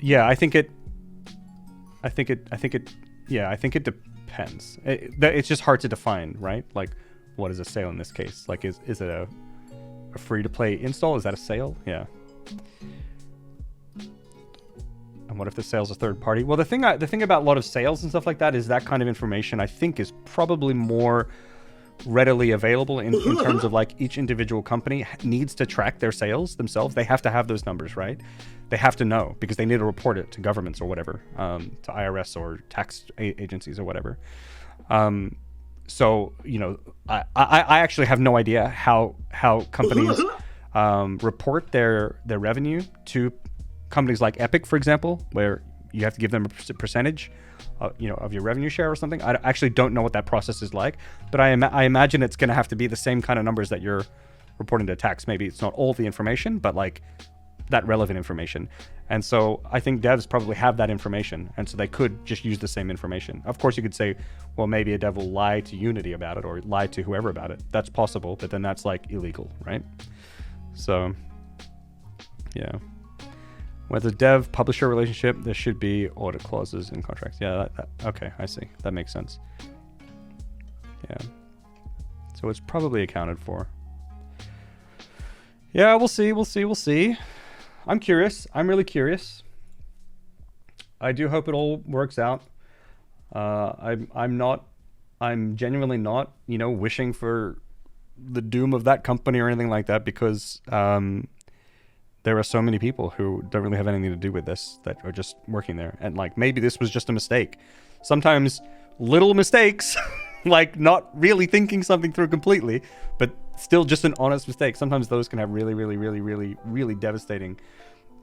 Yeah, I think it depends. It's just hard to define, right? Like, what is a sale in this case? Like, is it a free-to-play install? Is that a sale? Yeah. And what if the sale's a third party? Well, the thing about a lot of sales and stuff like that is that kind of information, I think, is probably more readily available in terms of like each individual company needs to track their sales themselves. They have to have those numbers, right? They have to know because they need to report it to governments or whatever, to IRS or tax agencies or whatever. So, you know, I actually have no idea how companies report their revenue to companies like Epic, for example, where you have to give them a percentage, of your revenue share or something. I actually don't know what that process is like, but I imagine it's going to have to be the same kind of numbers that you're reporting to tax. Maybe it's not all the information, but like that relevant information. And so I think devs probably have that information, and so they could just use the same information. Of course, you could say, well, maybe a dev will lie to Unity about it or lie to whoever about it. That's possible, but then that's like illegal, right? So, yeah. With a dev-publisher relationship, there should be audit clauses in contracts. Yeah, okay, I see. That makes sense. Yeah. So it's probably accounted for. Yeah, we'll see. I'm curious. I'm really curious. I do hope it all works out. I'm genuinely not, wishing for the doom of that company or anything like that, because there are so many people who don't really have anything to do with this that are just working there. And like, maybe this was just a mistake. Sometimes little mistakes, like not really thinking something through completely, but still just an honest mistake. Sometimes those can have really, really, really, really, really devastating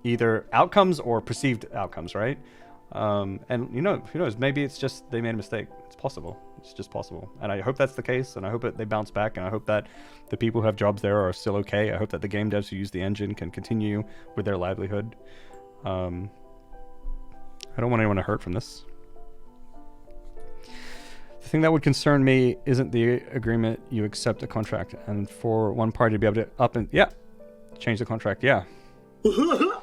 either outcomes or perceived outcomes, right? And who knows? Maybe it's just they made a mistake. It's possible. It's just possible. And I hope that's the case, and I hope that they bounce back, and I hope that the people who have jobs there are still okay. I hope that the game devs who use the engine can continue with their livelihood. I don't want anyone to hurt from this. The thing that would concern me isn't the agreement. You accept a contract, and for one party to be able to change the contract. Yeah. I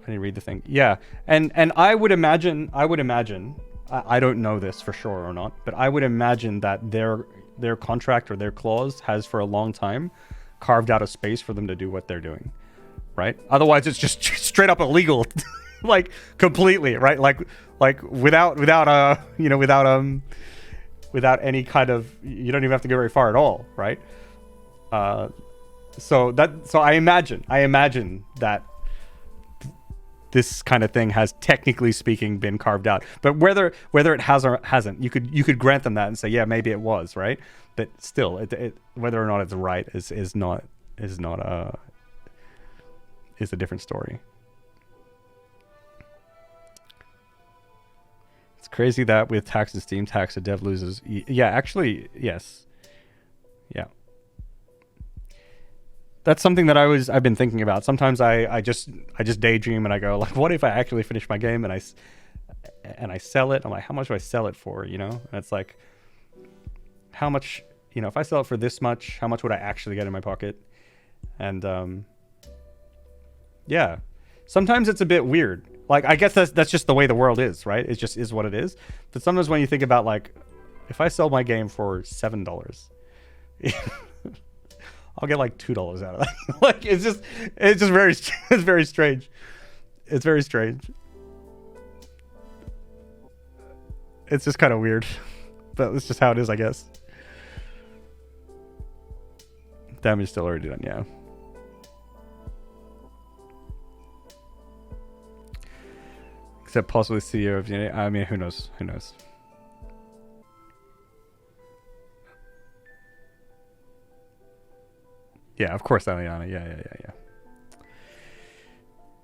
didn't read the thing. Yeah, and I would imagine. I don't know this for sure or not, but I would imagine that their contract or their clause has for a long time carved out a space for them to do what they're doing, right? Otherwise, it's just straight up illegal, like completely, right? Like without any kind of, you don't even have to go very far at all, right? So I imagine that this kind of thing has, technically speaking, been carved out. But whether it has or hasn't, you could grant them that and say, yeah, maybe it was, right? But still, it whether or not it's right is a different story. It's crazy that with tax and Steam tax, a dev loses. Yeah, actually, yes. Yeah. That's something that I've been thinking about. Sometimes I just daydream and I go, like, what if I actually finish my game and I sell it? I'm like, how much do I sell it for? You know? And it's like, how much, if I sell it for this much, how much would I actually get in my pocket? And yeah, sometimes it's a bit weird. Like, I guess that's just the way the world is, right? It just is what it is. But sometimes when you think about, like, if I sell my game for $7, I'll get like $2 out of that. Like, it's very strange. It's very strange. It's just kind of weird, but it's just how it is, I guess. Damage still already done, yeah. Except possibly CEO of, I mean, who knows? Who knows? Yeah, of course, Aliana. Yeah.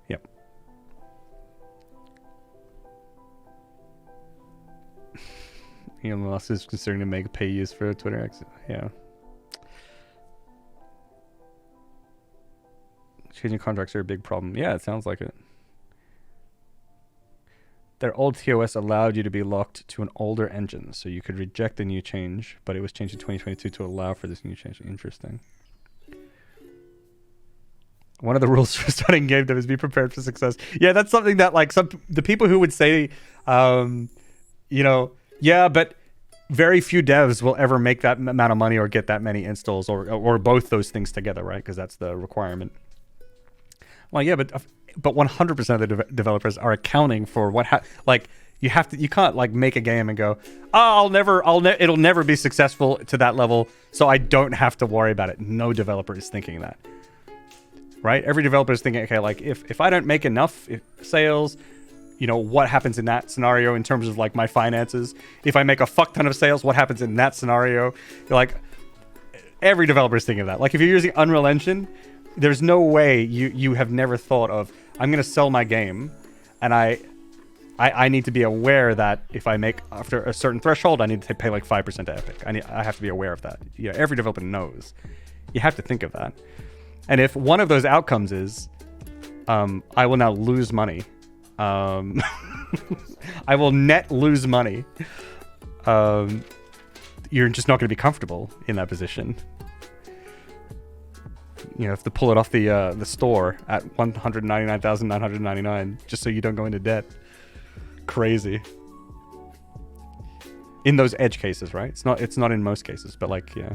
Yep. Elon Musk is considering to make pay use for Twitter X. Yeah. Changing contracts are a big problem. Yeah, it sounds like it. Their old TOS allowed you to be locked to an older engine, so you could reject the new change, but it was changed in 2022 to allow for this new change. Interesting. One of the rules for starting game dev is be prepared for success. Yeah, that's something that, like, the people who would say, yeah, but very few devs will ever make that amount of money or get that many installs or both those things together, right? Because that's the requirement. Well, yeah, but 100% of the developers are accounting for you can't like make a game and go, it'll never be successful to that level, so I don't have to worry about it. No developer is thinking that. Right? Every developer is thinking, okay, like if I don't make enough sales, what happens in that scenario in terms of like my finances? If I make a fuck ton of sales, what happens in that scenario? Like, every developer is thinking of that. Like, if you're using Unreal Engine, there's no way you have never thought of, I'm going to sell my game, and I need to be aware that if I make after a certain threshold, I need to pay like 5% to Epic. I have to be aware of that. Every developer knows. You have to think of that. And if one of those outcomes is, I will now lose money, I will net lose money, you're just not going to be comfortable in that position. You have to pull it off the store at $199,999 just so you don't go into debt. Crazy. In those edge cases, right? It's not in most cases, but like, yeah.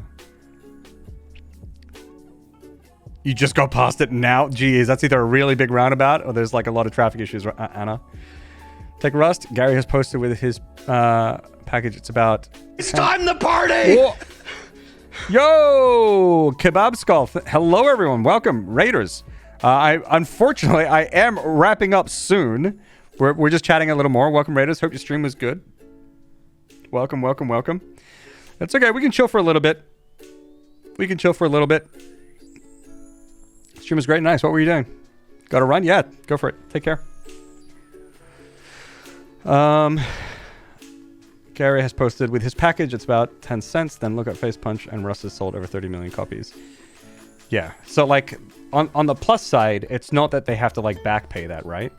You just got past it now? Geez, that's either a really big roundabout or there's like a lot of traffic issues, Anna. Take Rust. Gary has posted with his package. It's about... It's time to party! Whoa. Yo! Kebab Skull. Hello, everyone. Welcome. Raiders. Unfortunately, I am wrapping up soon. We're just chatting a little more. Welcome, Raiders. Hope your stream was good. Welcome, welcome, welcome. That's okay. We can chill for a little bit. Stream was great. Nice. What were you doing? Got to run? Yeah, go for it. Take care. Gary has posted with his package, it's about 10 cents. Then look at Face Punch, and Rust has sold over 30 million copies. Yeah. So, like, on the plus side, it's not that they have to, like, back pay that, right?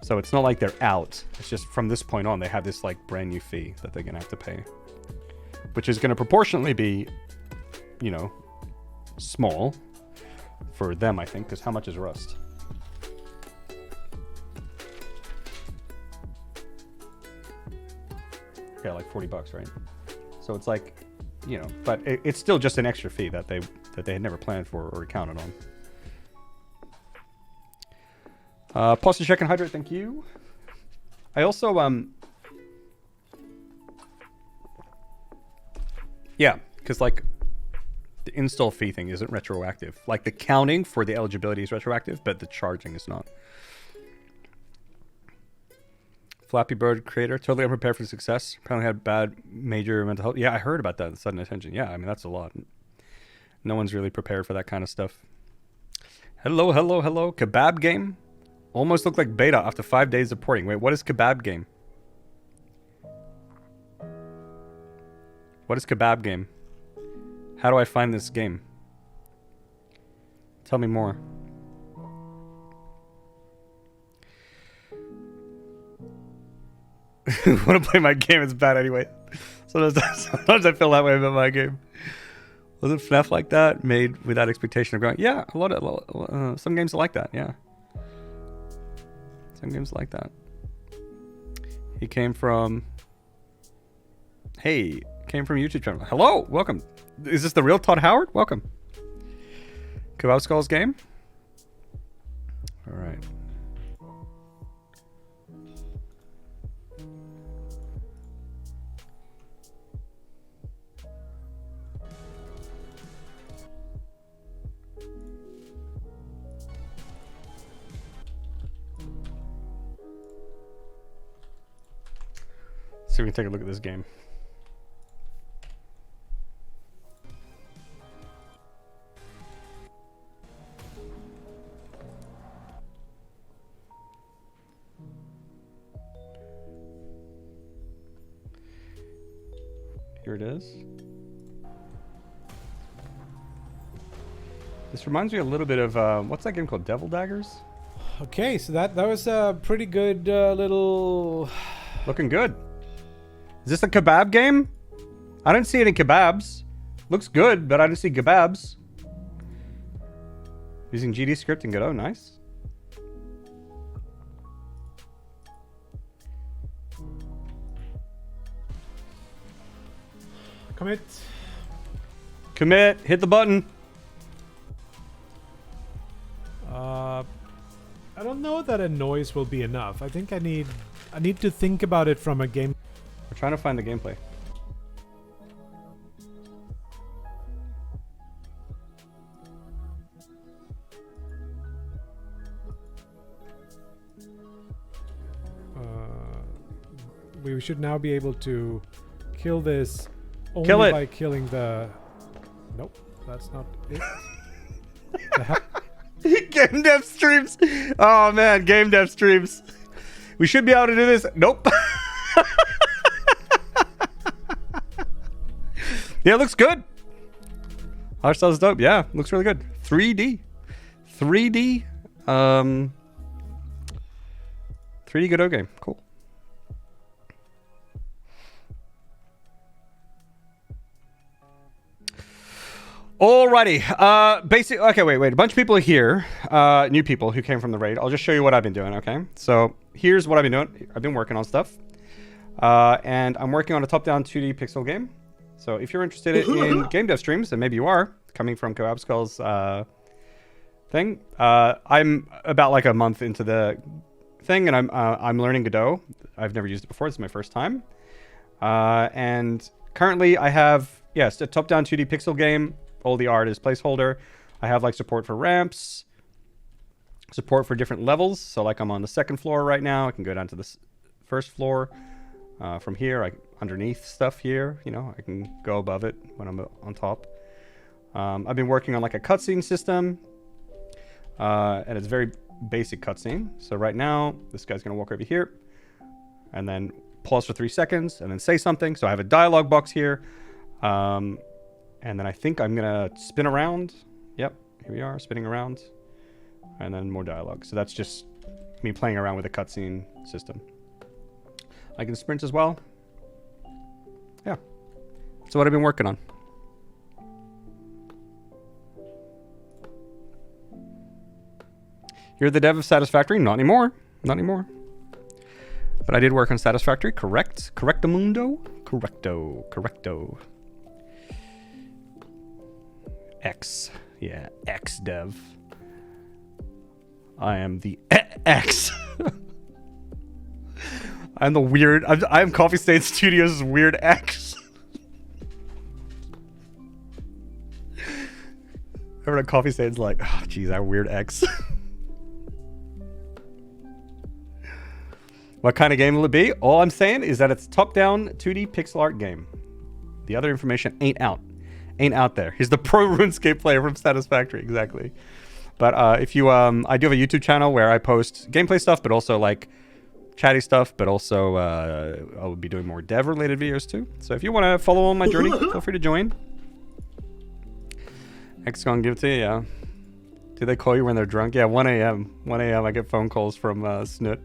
So it's not like they're out. It's just from this point on, they have this, like, brand new fee that they're going to have to pay. Which is going to proportionally be, you know, small for them, I think. Because how much is Rust? Yeah, like $40, right? So it's like, you know, but it's still just an extra fee that they had never planned for or counted on. Pulse check and hydrate, thank you. I also yeah, because like the install fee thing isn't retroactive. Like the counting for the eligibility is retroactive, but the charging is not. Flappy Bird creator, totally unprepared for success. Apparently had bad major mental health. Yeah, I heard about that. Sudden attention. Yeah, I mean, that's a lot. No one's really prepared for that kind of stuff. Hello, hello, hello. Kebab game? Almost looked like beta after 5 days of porting. Wait, what is Kebab game? What is Kebab game? How do I find this game? Tell me more. Want to play my game? It's bad anyway. Sometimes I feel that way about my game. Wasn't FNAF like that? Made without expectation of growing? Yeah, a lot of some games are like that. Yeah, some games are like that. He came from. Hey, came from YouTube channel. Hello, welcome. Is this the real Todd Howard? Welcome. Kebab Skulls game. All right. See if we can take a look at this game. Here it is. This reminds me a little bit of what's that game called? Devil Daggers? Okay, so that was a pretty good little... Looking good. Is this a kebab game? I didn't see any kebabs. Looks good, but I didn't see kebabs. Using GD script and Godot, nice. Commit. Commit. Hit the button. I don't know that a noise will be enough. I think I need to think about it from a game. We're trying to find the gameplay. We should now be able to kill this only Kill it. by killing the... Nope, that's not it. The hell? Game dev streams. Oh man, game dev streams. We should be able to do this. Nope. Yeah, it looks good. Art style's dope. Yeah, looks really good. 3D. 3D. 3D Godot game. Cool. Alrighty. Okay, wait. A bunch of people are here. New people who came from the raid. I'll just show you what I've been doing, okay? So here's what I've been doing. I've been working on stuff. And I'm working on a top-down 2D pixel game. So if you're interested in game dev streams, and maybe you are, coming from Kebab Skull's thing, I'm about like a month into the thing, and I'm learning Godot. I've never used it before. This is my first time. And currently I have, yes, a top-down 2D pixel game. All the art is placeholder. I have like support for ramps, support for different levels. So like I'm on the second floor right now. I can go down to the first floor. from here, underneath stuff here, you know, I can go above it when I'm on top. I've been working on like a cutscene system, and it's very basic cutscene. So right now, this guy's gonna walk over here, and then pause for 3 seconds, and then say something. So I have a dialogue box here, and then I think I'm gonna spin around. Yep, here we are, spinning around, and then more dialogue. So that's just me playing around with a cutscene system. I can sprint as well. Yeah, that's what I've been working on. You're the dev of Satisfactory? Not anymore. Not anymore. But I did work on Satisfactory. Correct. Correctamundo? Correcto. X. Yeah, X dev. I am the X. I'm the weird... I'm Coffee Stain Studios' weird X. Everyone at Coffee Stain's like, oh, geez, our weird X. What kind of game will it be? All I'm saying is that it's top-down 2D pixel art game. The other information ain't out. Ain't out there. He's the pro RuneScape player from Satisfactory, exactly. But if you, I do have a YouTube channel where I post gameplay stuff, but also like chatty stuff, but also I will be doing more dev-related videos too. So if you want to follow on my journey, feel free to join. X gonna give it to you, yeah. Do they call you when they're drunk? Yeah, 1 a.m. 1 a.m. I get phone calls from Snoot.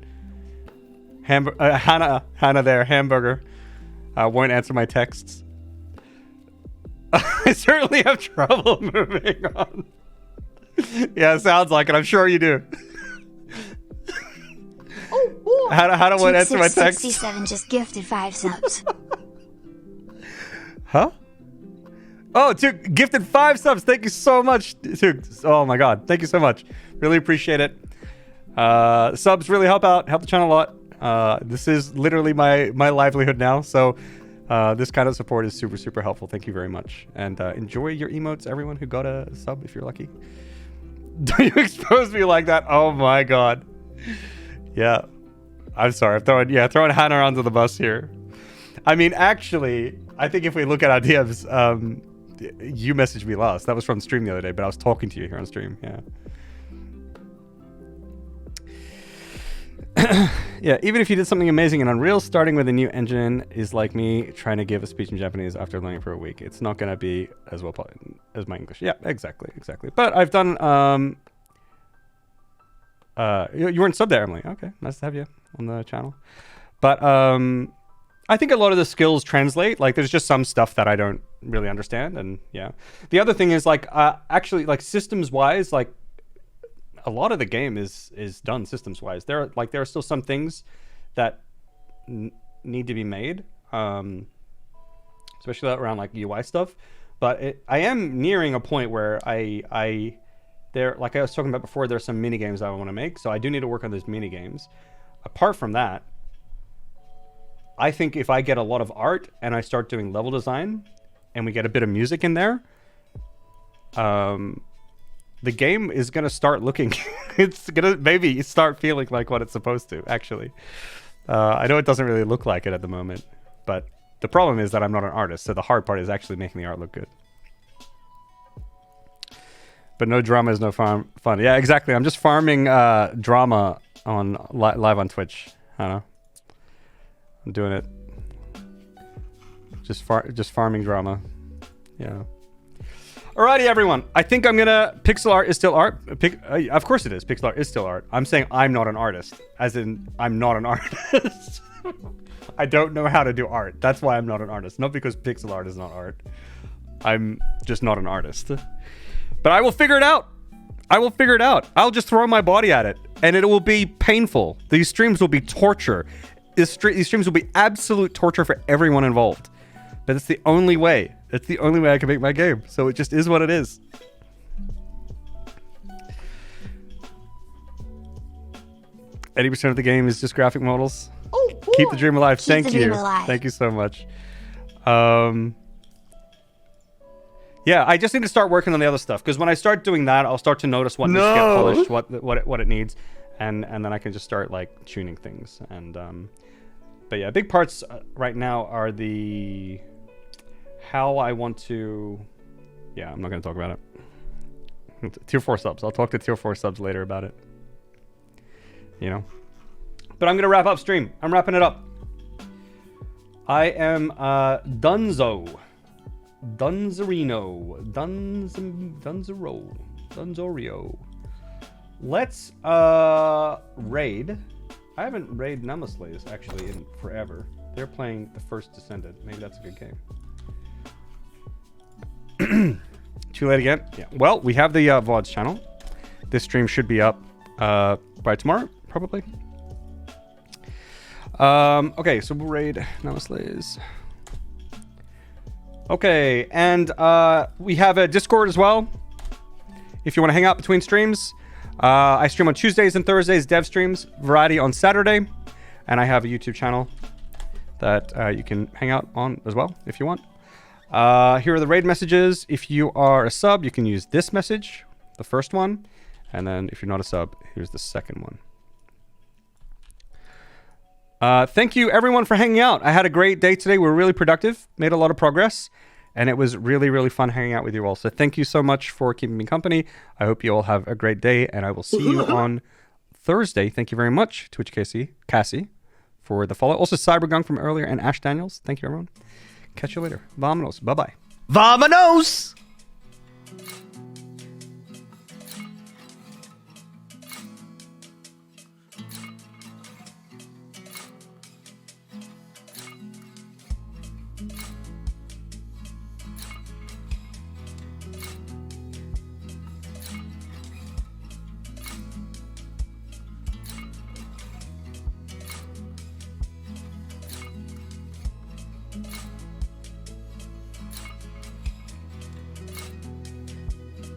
Hannah there, hamburger. Won't answer my texts. I certainly have trouble moving on. Yeah, sounds like it. I'm sure you do. Hannah won't answer my texts. 67 just gifted 5 subs. Huh? Oh, Took gifted 5 subs. Thank you so much, Took. Oh my god, thank you so much. Really appreciate it. Subs really help the channel a lot. This is literally my livelihood now, so this kind of support is super, super helpful. Thank you very much. And enjoy your emotes, everyone who got a sub, if you're lucky. Don't you expose me like that? Oh my god. Yeah. I'm sorry. I'm throwing Hannah onto the bus here. I mean, actually, I think if we look at our DMs, you messaged me last. That was from stream the other day, but I was talking to you here on stream. Yeah. Yeah, even if you did something amazing in Unreal, starting with a new engine is like me trying to give a speech in Japanese after learning for a week. It's not going to be as well as my English. Yeah, exactly. But I've done... you weren't sub there, Emily. Okay, nice to have you on the channel. But I think a lot of the skills translate. Like, there's just some stuff that I don't really understand. And yeah. The other thing is, like, actually, like, systems-wise, like, a lot of the game is done systems-wise. There are still some things that need to be made, especially around like UI stuff. But I am nearing a point where like I was talking about before, there's some mini games I want to make. So I do need to work on those mini games. Apart from that, I think if I get a lot of art and I start doing level design, and we get a bit of music in there, the game is going to start looking... it's going to maybe start feeling like what it's supposed to, actually. I know it doesn't really look like it at the moment, but the problem is that I'm not an artist, so the hard part is actually making the art look good. But no drama is no fun. Yeah, exactly. I'm just farming drama on live on Twitch. I don't know. I'm doing it. Just farming drama. Yeah. Alrighty, everyone. I think I'm gonna... Pixel art is still art. Of course it is. Pixel art is still art. I'm saying I'm not an artist. As in, I'm not an artist. I don't know how to do art. That's why I'm not an artist. Not because pixel art is not art. I'm just not an artist. But I will figure it out. I'll just throw my body at it. And it will be painful. These streams will be torture. These streams will be absolute torture for everyone involved. But it's the only way. It's the only way I can make my game. So it just is what it is. %80 of the game is just graphic models. Oh, keep the dream alive. Thank you. Thank you so much. Yeah, I just need to start working on the other stuff. Because when I start doing that, I'll start to notice what needs to get polished, what it needs. And then I can just start like tuning things. And But yeah, big parts right now are the how I want to. Yeah, I'm not gonna talk about it. Tier 4 subs. I'll talk to Tier 4 subs later about it. You know. But I'm gonna wrap up stream. I'm wrapping it up. I am Dunzo. Dunzerino. Dunzorio. Let's raid. I haven't raided Namaslays actually in forever. They're playing the first Descendant. Maybe that's a good game. Too late again? Yeah. Well, we have the VODs channel. This stream should be up by tomorrow, probably. Okay, so we'll raid Namaslays. Okay, and we have a Discord as well. If you want to hang out between streams. I stream on Tuesdays and Thursdays, dev streams, variety on Saturday. And I have a YouTube channel that you can hang out on as well if you want. Here are the raid messages. If you are a sub, you can use this message, the first one. And then if you're not a sub, here's the second one. Thank you everyone for hanging out. I had a great day today. We were really productive, made a lot of progress, and it was really, really fun hanging out with you all. So thank you so much for keeping me company. I hope you all have a great day, and I will see you on Thursday. Thank you very much, Twitch Cassie, for the follow. Also Cybergung from earlier and Ash Daniels. Thank you everyone. Catch you later. Vamonos. Bye-bye. Vamonos!